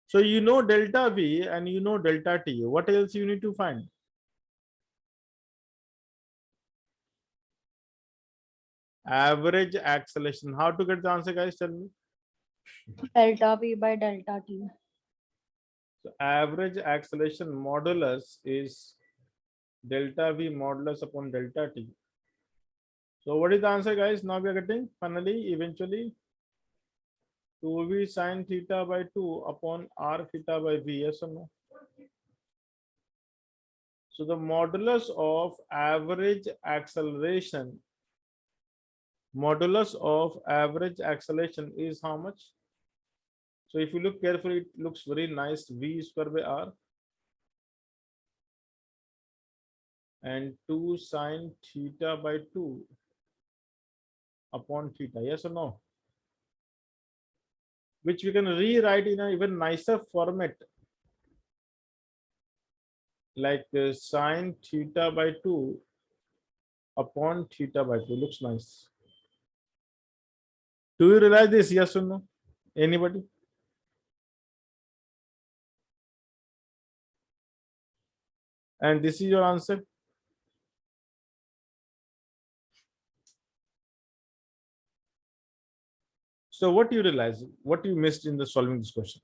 So you know delta v and you know delta t. What else you need to find? Average acceleration. How to get the answer, guys? Tell me. Delta V by delta T. So average acceleration modulus is delta v modulus upon delta t. So what is the answer, guys? Now we are getting finally, eventually, 2v sine theta by 2 upon r theta by v. Yes or no? So the modulus of average acceleration is how much? So if you look carefully, it looks very nice. V square by r. and 2 sine theta by 2 upon theta. Yes or no? Which we can rewrite in an even nicer format, like sine theta by 2 upon theta by 2. Looks nice. Do you realize this? Yes or no? Anybody? And this is your answer. So what you realize, what you missed in the solving this question,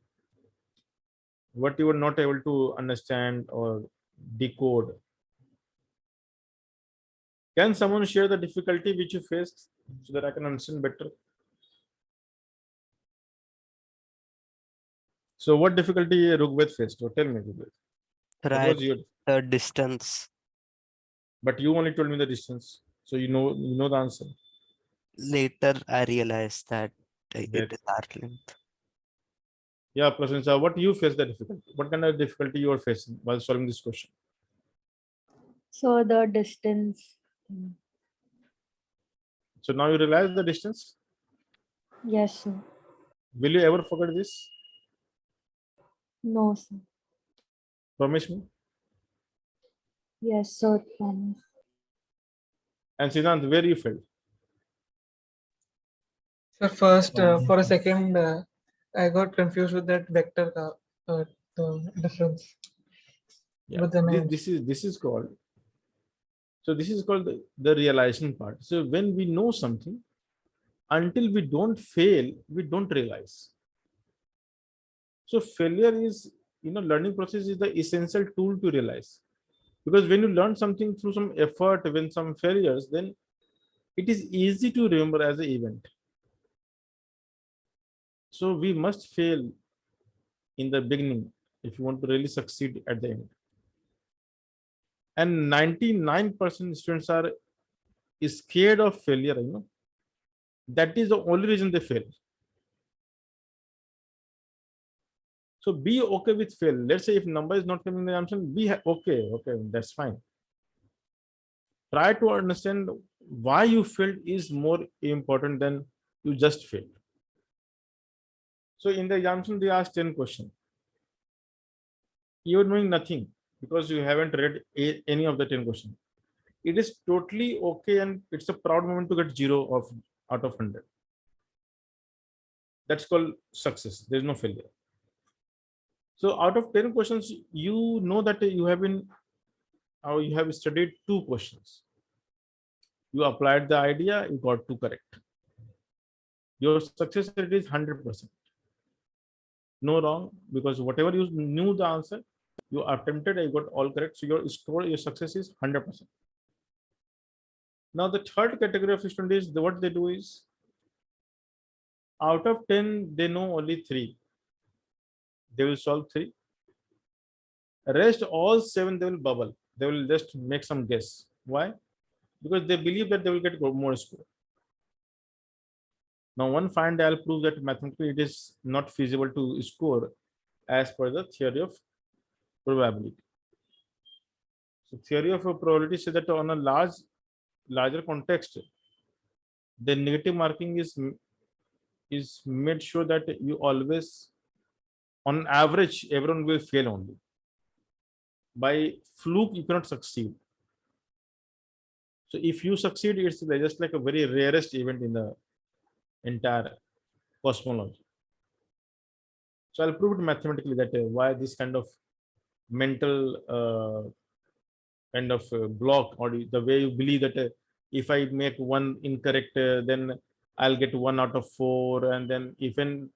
what you were not able to understand or decode. Can someone share the difficulty which you faced so that I can understand better? So what difficulty Rugved faced? Or tell me, Rugved. What Right, was your? the distance. But you only told me the distance, so you know the answer. Later, I realized that it That is arc length. yeah, Prasansa, what you face the difficulty? What kind of difficulty you are facing while solving this question? So the distance. So now you realize the distance. Yes, sir. Will you ever forget this? No, sir. Promise me. Yes, sir. Promise. And Siddhant, where you failed? So first, for a second, I got confused with that vector, the difference. Yeah, With the names. this is called. So this is called the realization part. So when we know something, until we don't fail, we don't realize. So failure is, learning process is the essential tool to realize. Because when you learn something through some effort, when some failures, then it is easy to remember as an event. So we must fail in the beginning if you want to really succeed at the end. And 99% students are scared of failure, That is the only reason they fail. So be okay with fail. Let's say if number is not coming in the answer, okay, that's fine. Try to understand why you failed is more important than you just failed. So in the example, they asked 10 questions. You're knowing nothing because you haven't read any of the 10 questions. It is totally okay, and it's a proud moment to get 0 out of 100. That's called success. There's no failure. So out of 10 questions, you know that you have studied 2 questions. You applied the idea, you got 2 correct. Your success rate is 100%. No wrong, because whatever you knew the answer, you attempted, you got all correct. So your success is 100%. Now the third category of students is what they do is, out of 10, they know only 3. They will solve 3. Rest all 7 they will bubble. They will just make some guess. Why? Because they believe that they will get more score. Now one fine day I'll prove that mathematically it is not feasible to score as per the theory of probability. So theory of probability says that on a larger context, the negative marking is made sure that you always, on average, everyone will fail only. By fluke, you cannot succeed. So if you succeed, it's just like a very rarest event in the entire cosmology. So I'll prove it mathematically that why this kind of mental block, or the way you believe that if I make one incorrect, then I'll get 1 out of 4, and then even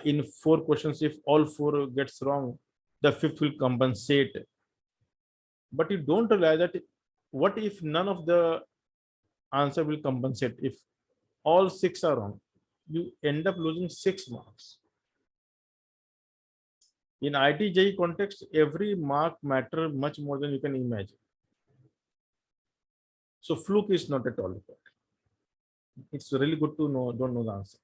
in 4 questions, if all 4 gets wrong, the 5th will compensate. But you don't realize that what if none of the answer will compensate? If all 6 are wrong, you end up losing 6 marks. In IIT-JEE context, every mark matter much more than you can imagine. So fluke is not at all. It's really good to don't know the answer.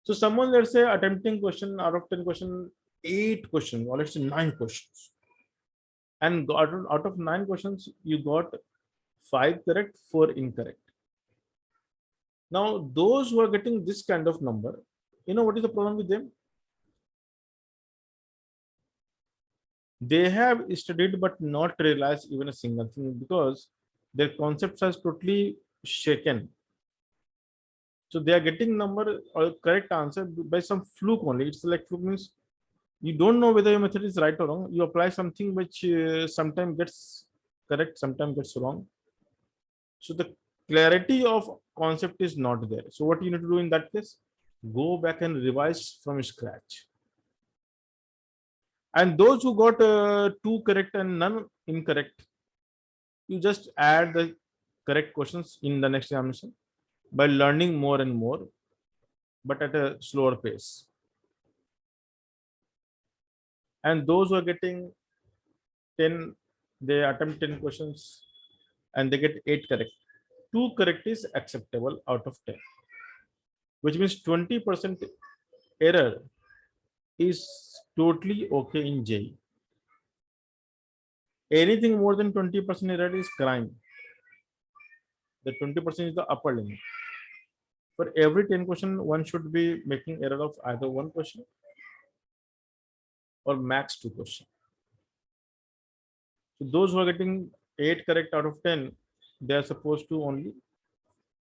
So someone, let's say, attempting question out of 10 question, 8 questions, or let's say 9 questions. and out of 9 questions, you got 5 correct, 4 incorrect. Now, those who are getting this kind of number, you know what is the problem with them? They have studied but not realized even a single thing because their concepts has totally shaken. So they are getting number or correct answer by some fluke only. It's like fluke means you don't know whether your method is right or wrong. You apply something which sometimes gets correct, sometimes gets wrong. So the clarity of concept is not there. So what you need to do in that case? Go back and revise from scratch. And those who got 2 correct and none incorrect, you just add the correct questions in the next examination by learning more and more, but at a slower pace. And those who are getting 10, they attempt 10 questions and they get 8 correct. 2 correct is acceptable out of 10, which means 20% error is totally okay in JEE. Anything more than 20% error is crime. The 20% is the upper limit. For every 10 question, one should be making error of either 1 question or max 2 questions. So those who are getting 8 correct out of 10, they are supposed to only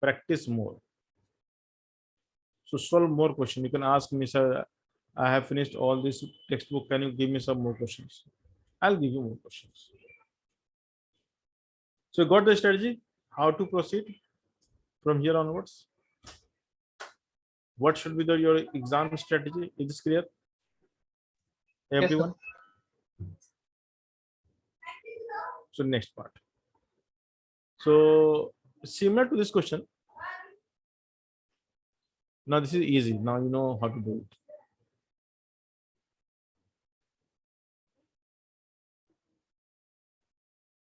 practice more. So solve more questions. You can ask me, sir, I have finished all this textbook. Can you give me some more questions? I'll give you more questions. So you got the strategy, how to proceed from here onwards. What should be your exam strategy? Is this clear? Yes, sir. Everyone? So next part. So similar to this question. Now this is easy. Now you know how to do it.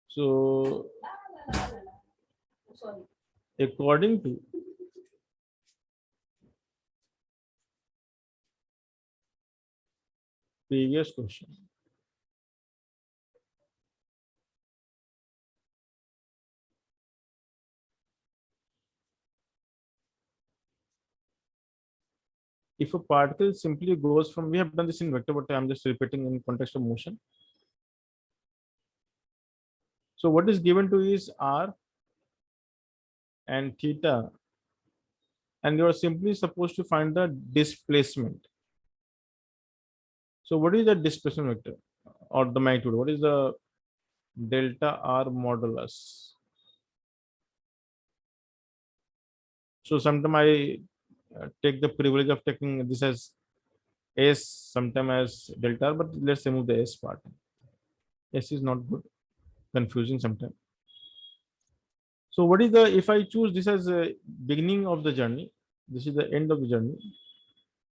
So according to previous question, if a particle simply goes from, we have done this in vector, but I'm just repeating in context of motion. So what is given to is r and theta, and you are simply supposed to find the displacement. So what is the displacement vector or the magnitude? What is the delta r modulus? So sometimes I take the privilege of taking this as s, sometimes as delta r, but let's remove the s part. S is not good, confusing sometimes. So what is the, if I choose this as a beginning of the journey, this is the end of the journey,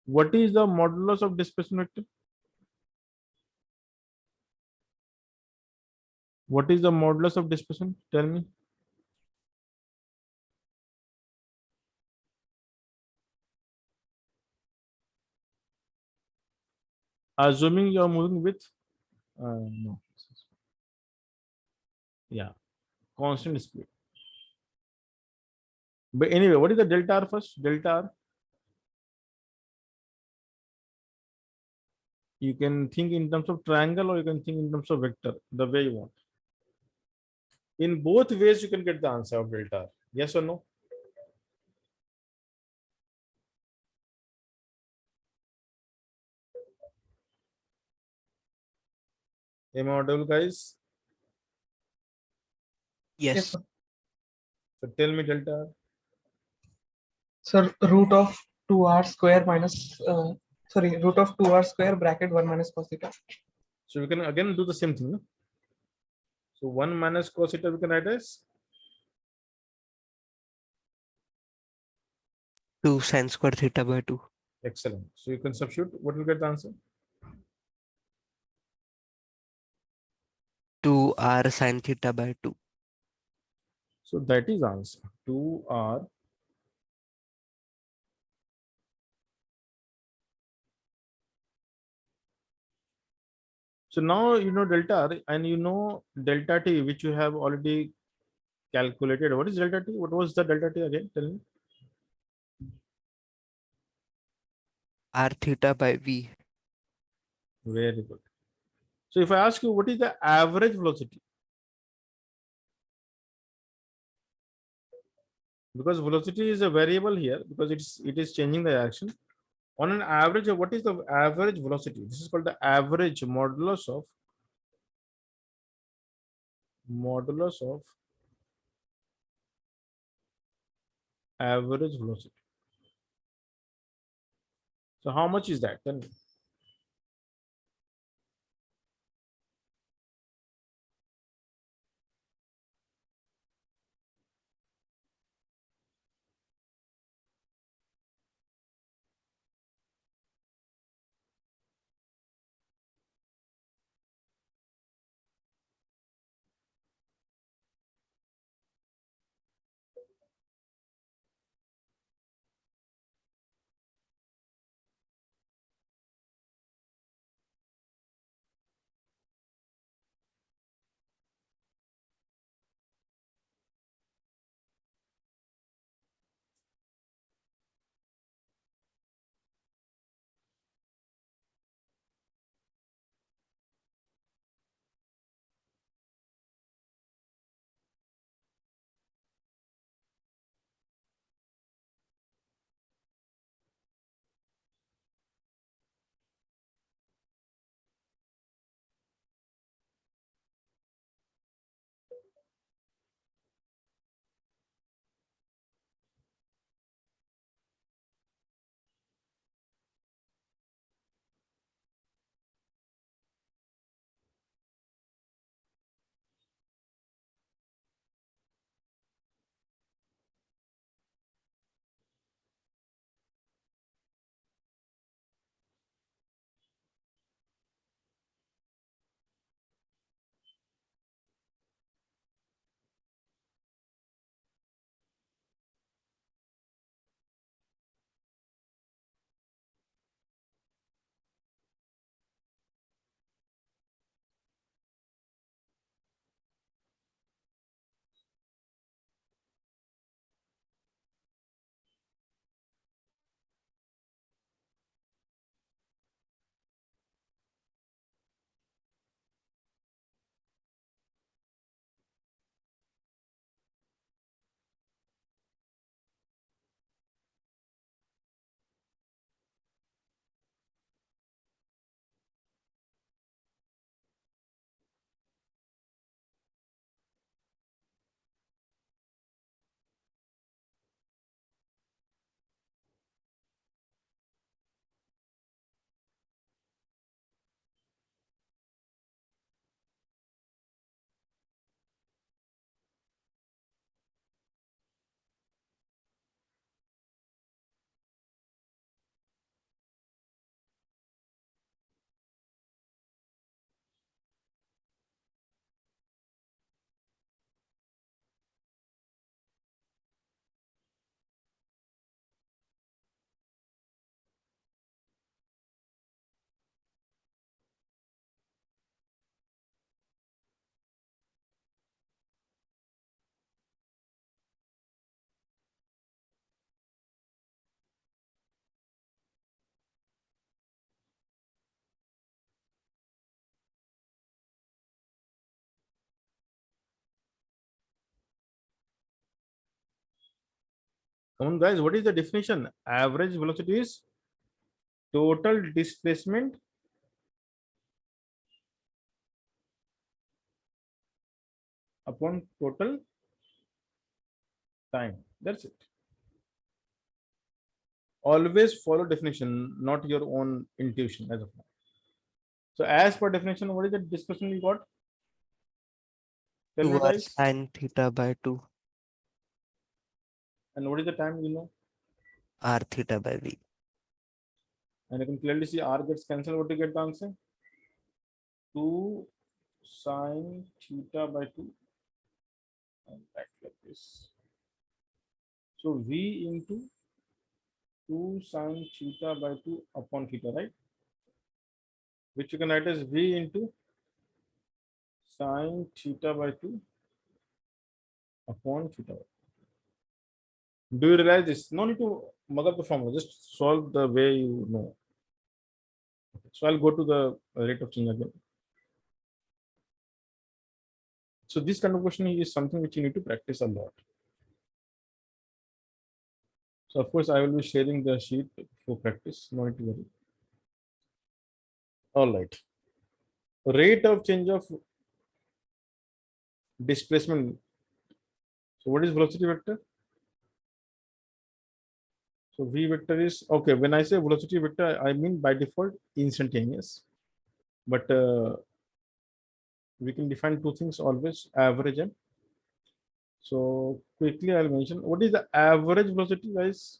what is the modulus of displacement vector? What is the modulus of displacement? Tell me. Assuming you are moving with, no. Yeah, constant speed. But anyway, what is the delta r first? Delta r. You can think in terms of triangle or you can think in terms of vector, the way you want. In both ways, you can get the answer of delta r. Yes or no? Am I audible, guys? Yes, Yes. sir. So tell me delta r. Sir, root of 2r square minus, root of 2r square bracket 1 minus cos theta. So we can again do the same thing. No? So 1 minus cos theta we can write as 2 sin square theta by 2. excellent. So you can substitute, what will get the answer? 2r sin theta by 2. So that is answer 2r So now you know delta R and you know delta T, which you have already calculated. What is delta T? What was the delta T again? Tell me. R theta by V. Very good. So if I ask you what is the average velocity, because velocity is a variable here because it is changing the direction. On an average, what is the average velocity? This is called the average modulus of average velocity. So how much is that? Then come on, guys. What is the definition? Average velocity is total displacement upon total time. That's it. Always follow definition, not your own intuition as of now. So as per definition, what is the displacement we got? Tell me, 2R guys. sine theta by 2. And what is the time you know? R theta by V. And you can clearly see R gets cancelled. What do you get the answer? 2 sine theta by 2. And back like this. So V into 2 sine theta by 2 upon theta, right? Which you can write as V into sine theta by 2 upon theta. Do you realize this? No need to mug up the formula, just solve the way you know. So I'll go to the rate of change again. So this kind of question is something which you need to practice a lot. So of course I will be sharing the sheet for practice, no need to worry. All right. Rate of change of displacement. So what is velocity vector? So v vector is, okay, when I say velocity vector, I mean by default instantaneous. But we can define two things always, average and. So quickly I'll mention what is the average velocity, guys?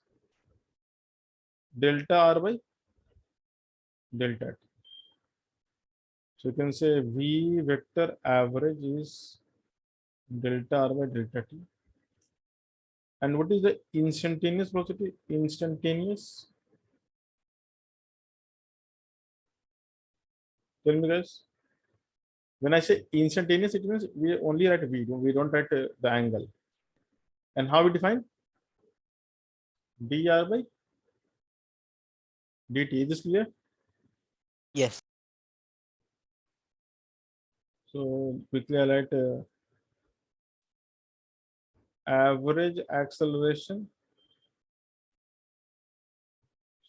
Delta r by delta t. So you can say v vector average is delta r by delta t. And what is the instantaneous velocity? Instantaneous. Tell me, guys. When I say instantaneous, it means we only write v. We don't write the angle. And how we define? dr by dt. Is this clear? Yes. So quickly I write average acceleration.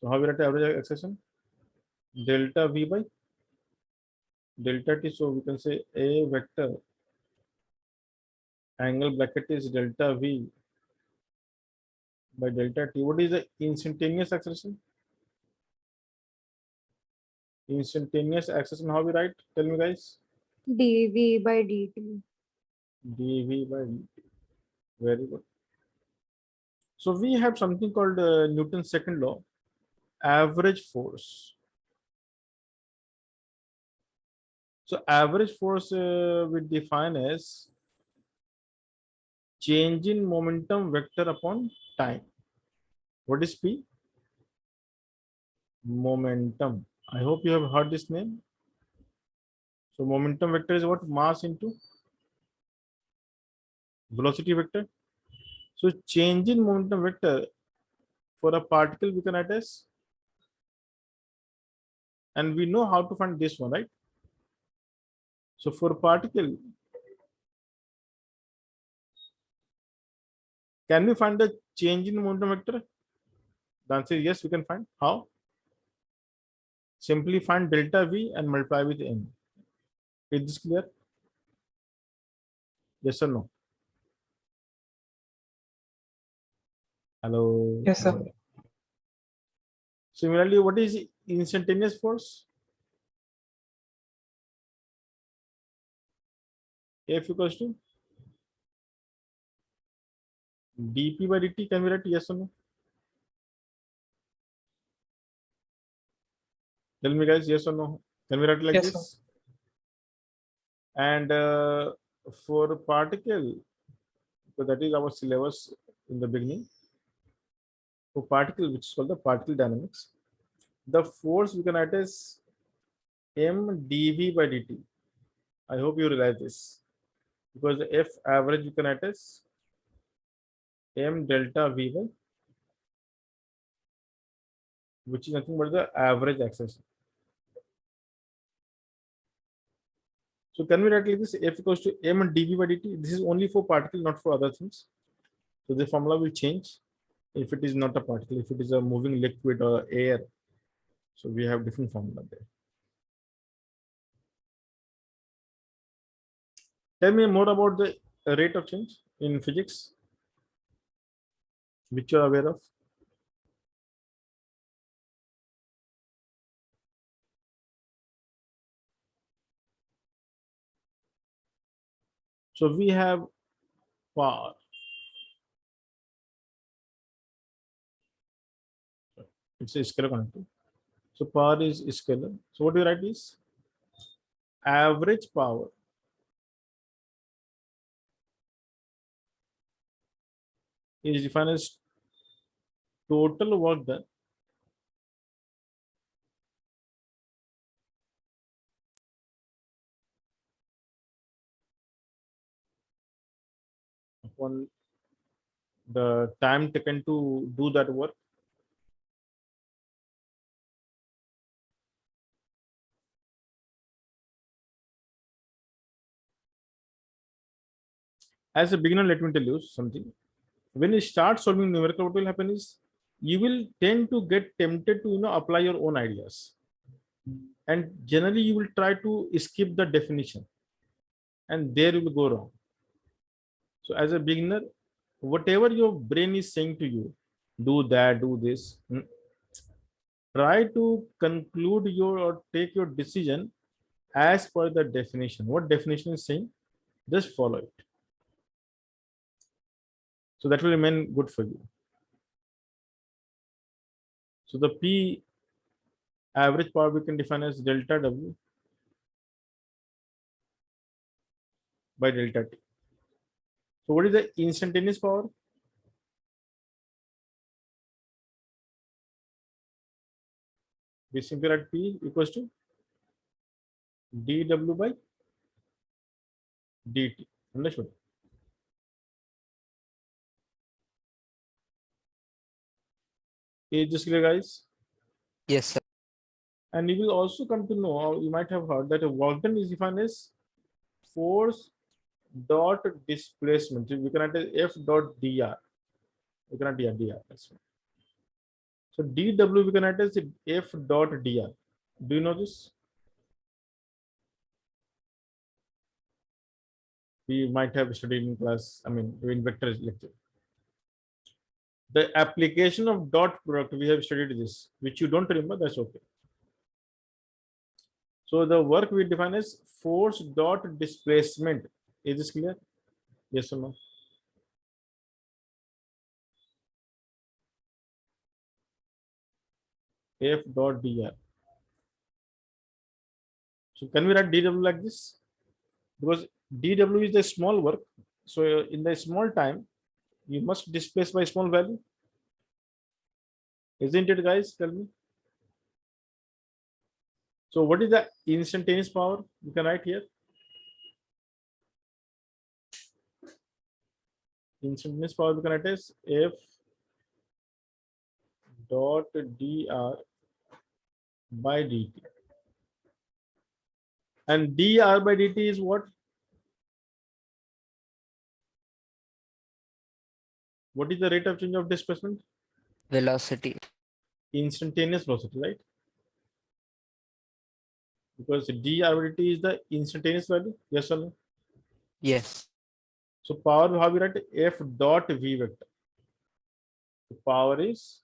So how we write average acceleration? Delta v by delta t. So we can say a vector angle bracket is delta v by delta t. What is the instantaneous acceleration? Instantaneous acceleration, how we write? Tell me, guys. dv by dt. dv by dt. Very good. So we have something called Newton's second law, average force. So average force we define as change in momentum vector upon time. What is P? Momentum. I hope you have heard this name. So momentum vector is what? Mass into velocity vector. So change in momentum vector for a particle we can write as, and we know how to find this one, right? So for particle, can we find the change in momentum vector? The answer is yes, we can find. How? Simply find delta V and multiply with n. Is this clear? Yes or no? Hello. Yes, sir. Similarly, what is instantaneous force? F equals to dp by dt. Can we write yes or no? Tell me, guys, yes or no? Can we write like Yes, this? And for particle, so that is our syllabus in the beginning. For particle, which is called the particle dynamics, the force we can write as m dv by dt. I hope you realize this, because the F average you can write as m delta v by, which is nothing but the average acceleration. So can we write like this? F equals to m dv by dt. This is only for particle, not for other things. So the formula will change if it is not a particle, if it is a moving liquid or air. So we have different formula there. Tell me more about the rate of change in physics, which you are aware of. So we have power. It's a scalar quantity. So power is scalar. So what do you write is average power is defined as total work done upon the time taken to do that work. As a beginner, let me tell you something. When you start solving numerical, what will happen is you will tend to get tempted to apply your own ideas, and generally you will try to skip the definition, and there you will go wrong. So as a beginner, whatever your brain is saying to you, do that, do this, try to conclude your or take your decision as per the definition. What definition is saying, just follow it. So that will remain good for you. So the P average power we can define as delta W by delta T. So what is the instantaneous power? We simply write P equals to dW by dt. Understood? Is this clear, guys? Yes, sir. And you will also come to know, or you might have heard, that a work done is defined as force dot displacement. So we can write as F dot dr. We can write dr. That's right. So dW we can write as F dot dr. Do you know this? We might have studied in class, I mean, in vector lecture. The application of dot product, we have studied this, which you don't remember, that's okay. So the work we define as force dot displacement. Is this clear? Yes or no? F dot dr. So can we write dW like this? Because dW is the small work. So in the small time, you must displace by small value. Isn't it, guys? Tell me. So what is the instantaneous power? You can write here. Instantaneous power we can write as F dot dr by dt. And dr by dt is what? What is the rate of change of displacement? Velocity. Instantaneous velocity, right? Because dr by dt is the instantaneous value. Yes or no? Yes. So power, how we write? F dot v vector. The power is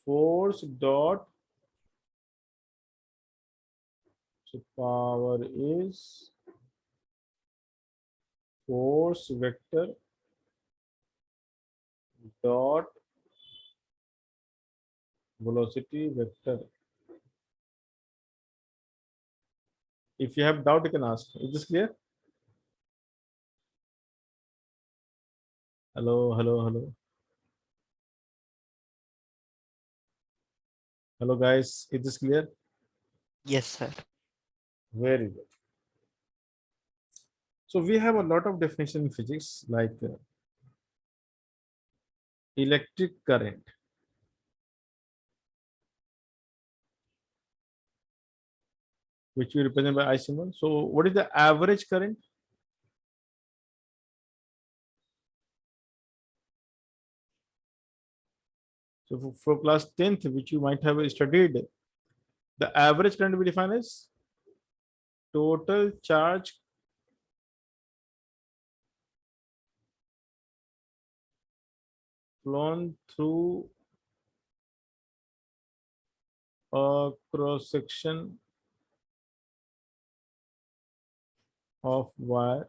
force dot. So power is force vector dot velocity vector. If you have doubt, you can ask. Is this clear? Hello, hello, hello. Hello, guys. Is this clear? Yes, sir. Very good. So we have a lot of definition in physics, like electric current. Which we represent by I symbol. So what is the average current? So for class 10th, which you might have studied, the average current we define as total charge flown through a cross section of wire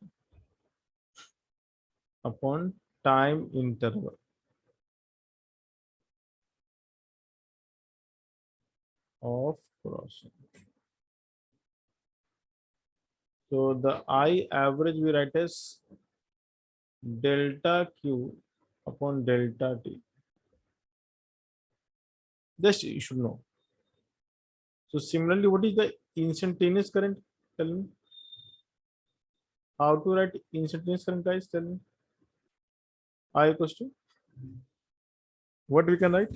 upon time interval of crossing. So the I average we write as delta Q upon delta T. Just you should know. So similarly, what is the instantaneous current? Tell me. How to write instantaneous current, guys? Tell me. I equals to what we can write?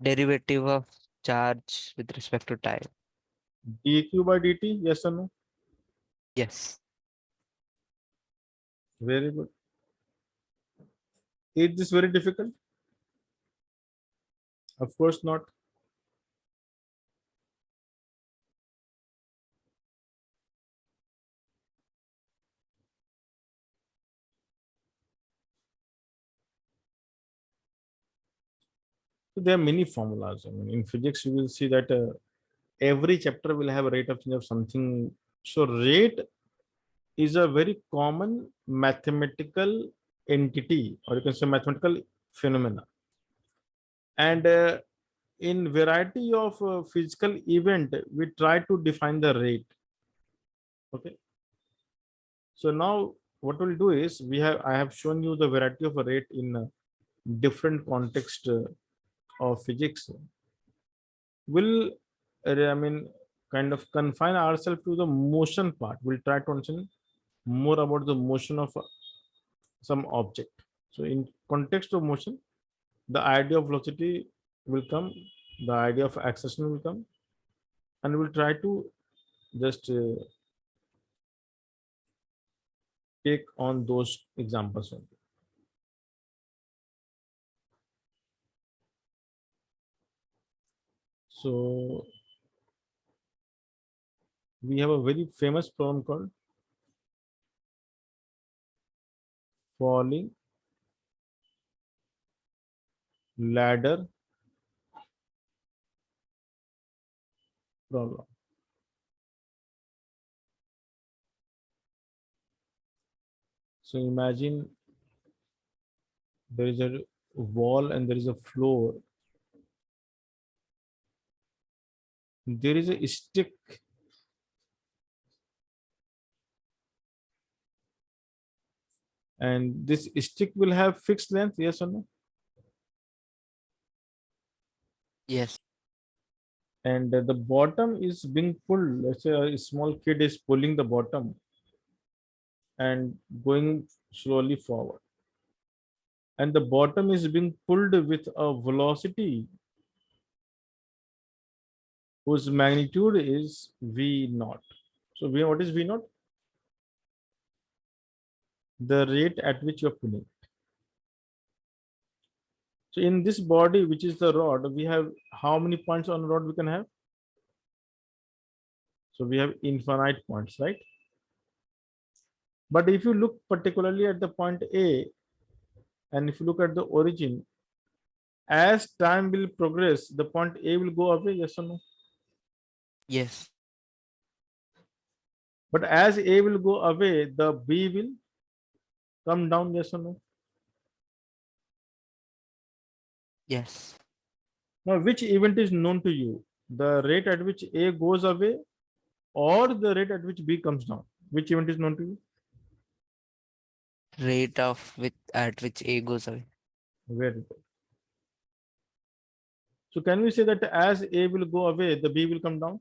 Derivative of charge with respect to time. dq by dt, yes or no? Yes. Very good. Is this very difficult? Of course not. So there are many formulas. I mean, in physics, you will see that every chapter will have a rate of change of something. So rate is a very common mathematical entity, or you can say mathematical phenomena. And in variety of physical event, we try to define the rate. Okay. So now what we'll do is I have shown you the variety of a rate in different context of physics. We'll I mean kind of confine ourselves to the motion part. We'll try to understand more about the motion of some object. So in context of motion, the idea of velocity will come, the idea of acceleration will come, and we'll try to just take on those examples only. So we have a very famous problem called falling ladder problem. So imagine there is a wall and there is a floor. There is a stick and this stick will have fixed length, yes or no? Yes. And the bottom is being pulled. Let's say a small kid is pulling the bottom and going slowly forward. And the bottom is being pulled with a velocity whose magnitude is V naught. So what is V naught? The rate at which you're pulling. So in this body, which is the rod, we have how many points on the rod we can have? So we have infinite points, right? But if you look particularly at the point A, and if you look at the origin, as time will progress, the point A will go away, yes or no? Yes. But as A will go away, the B will come down, yes or no? Yes. Now, which event is known to you? The rate at which A goes away or the rate at which B comes down? Which event is known to you? Rate of at which A goes away. Very good. So can we say that as A will go away, the B will come down?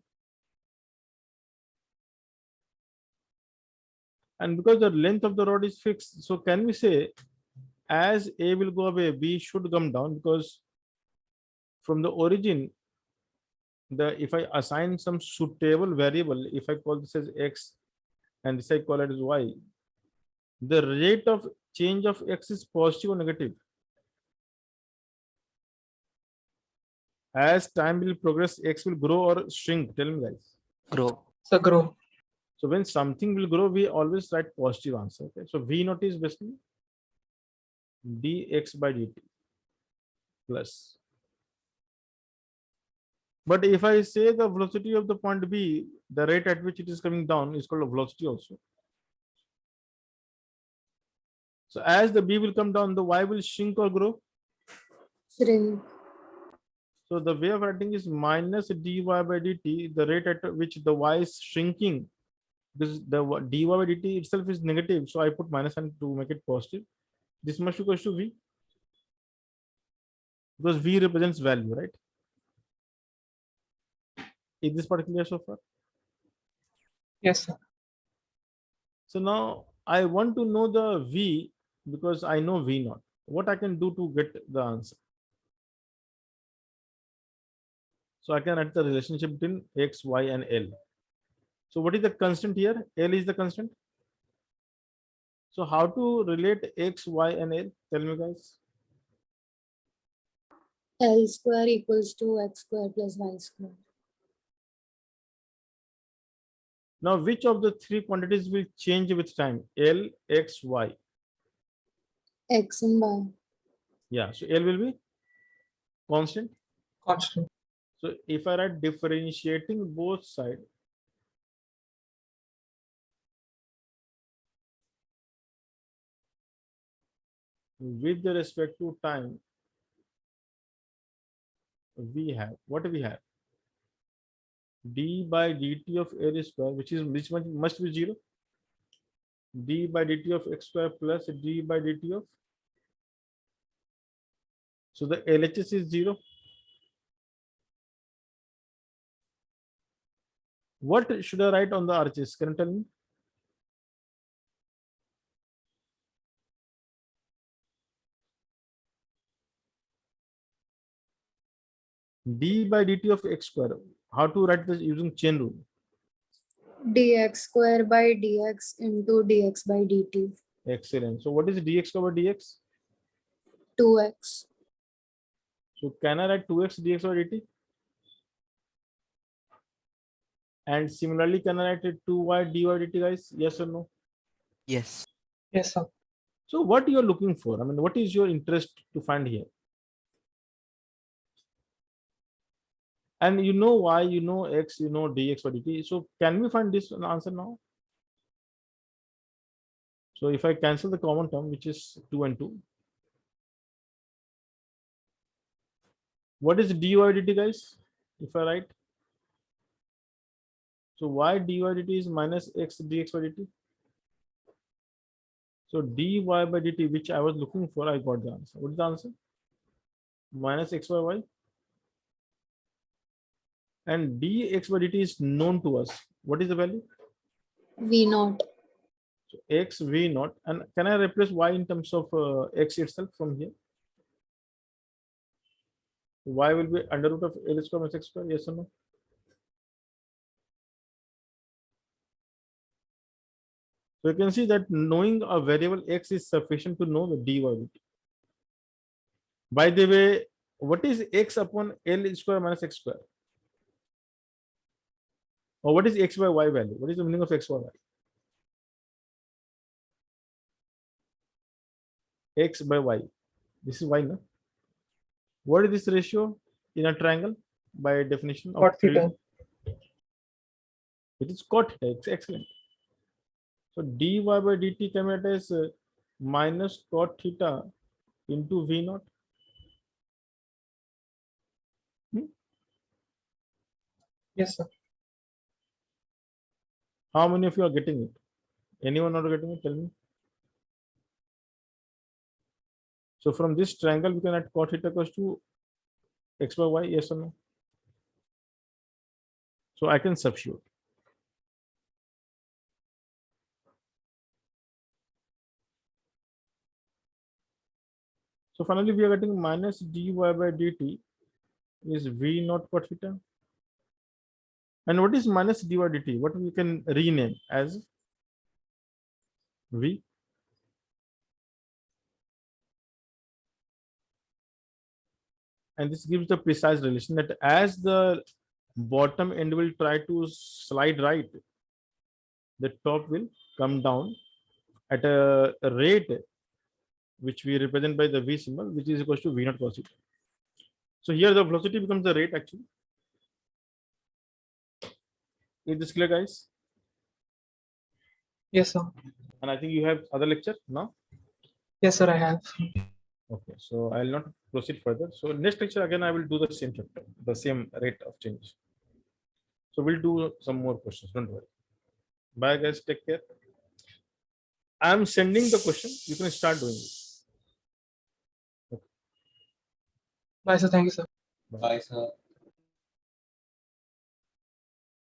And because the length of the rod is fixed, so can we say as A will go away, B should come down, because from the origin, if I assign some suitable variable, if I call this as X and this I call it as Y, the rate of change of X is positive or negative? As time will progress, X will grow or shrink? Tell me, guys. Grow. So grow. So when something will grow, we always write positive answer. Okay. So V naught is basically dx by dt plus. But if I say the velocity of the point B, the rate at which it is coming down is called a velocity also. So as the B will come down, the Y will shrink or grow. Shrink. So the way of writing is minus dy by dt, the rate at which the Y is shrinking. This the dy by dt itself is negative, so I put minus and to make it positive. This must be equal to V, because V represents value, right? Is this part clear so far? Yes, sir. So now I want to know the V because I know V naught. What I can do to get the answer? So I can write the relationship between X, Y, and L. So what is the constant here? L is the constant. So how to relate X, Y, and L? Tell me, guys. L square equals to x square plus y square. Now, which of the three quantities will change with time? L, X, Y. X and y. Yeah, so L will be constant. Constant. So if I write differentiating both sides, with the respect to time, we have what we have d by dt of L square, which must be 0. D by dt of x square plus d by dt of, so the LHS is 0. What should I write on the RHS? Can you tell me? D by dt of x square. How to write this using chain rule? Dx square by dx into dx by dt. Excellent. So what is dx over dx? 2x. So can I write 2x dx over dt? And similarly, can I write it 2y dy dt, guys? Yes or no? Yes. Yes, sir. So what you are looking for? I mean, what is your interest to find here? And you know y, you know x, you know dx by dt. So can we find this answer now? So if I cancel the common term, which is 2 and 2, what is dy dt, guys? If I write, so y dy dt is minus x dx by dt. So dy by dt, which I was looking for, I got the answer. What is the answer? Minus x by y. And dx by dt is known to us. What is the value? V naught. So x v naught. And can I replace y in terms of x itself from here? Y will be under root of L square minus x square. Yes or no? So you can see that knowing a variable x is sufficient to know the dy dt. By the way, what is x upon L square minus x square? Or what is x by y value? What is the meaning of x by y? X by y. This is y, no? What is this ratio in a triangle by definition of Cot theta. it is cot theta. It's excellent. So dy by dt can be written as minus cot theta into v naught. Yes, sir. How many of you are getting it? Anyone not getting it? Tell me. So from this triangle, we can add cot theta equals to x by y. Yes or no? So I can substitute. So finally, we are getting minus dy by dt is v naught cot theta. And what is minus dy dt? What we can rename as v. And this gives the precise relation that as the bottom end will try to slide right, the top will come down at a rate which we represent by the v symbol, which is equal to v naught cos theta. So here the velocity becomes the rate actually. Is this clear, guys? Yes, sir. And I think you have other lecture now. Yes, sir, I have. Okay, so I will not proceed further. So next lecture again I will do the same chapter, the same rate of change. So we'll do some more questions. Don't worry. Bye, guys. Take care. I'm sending the question. You can start doing it. Bye, sir. Thank you, sir. Bye. Bye, sir.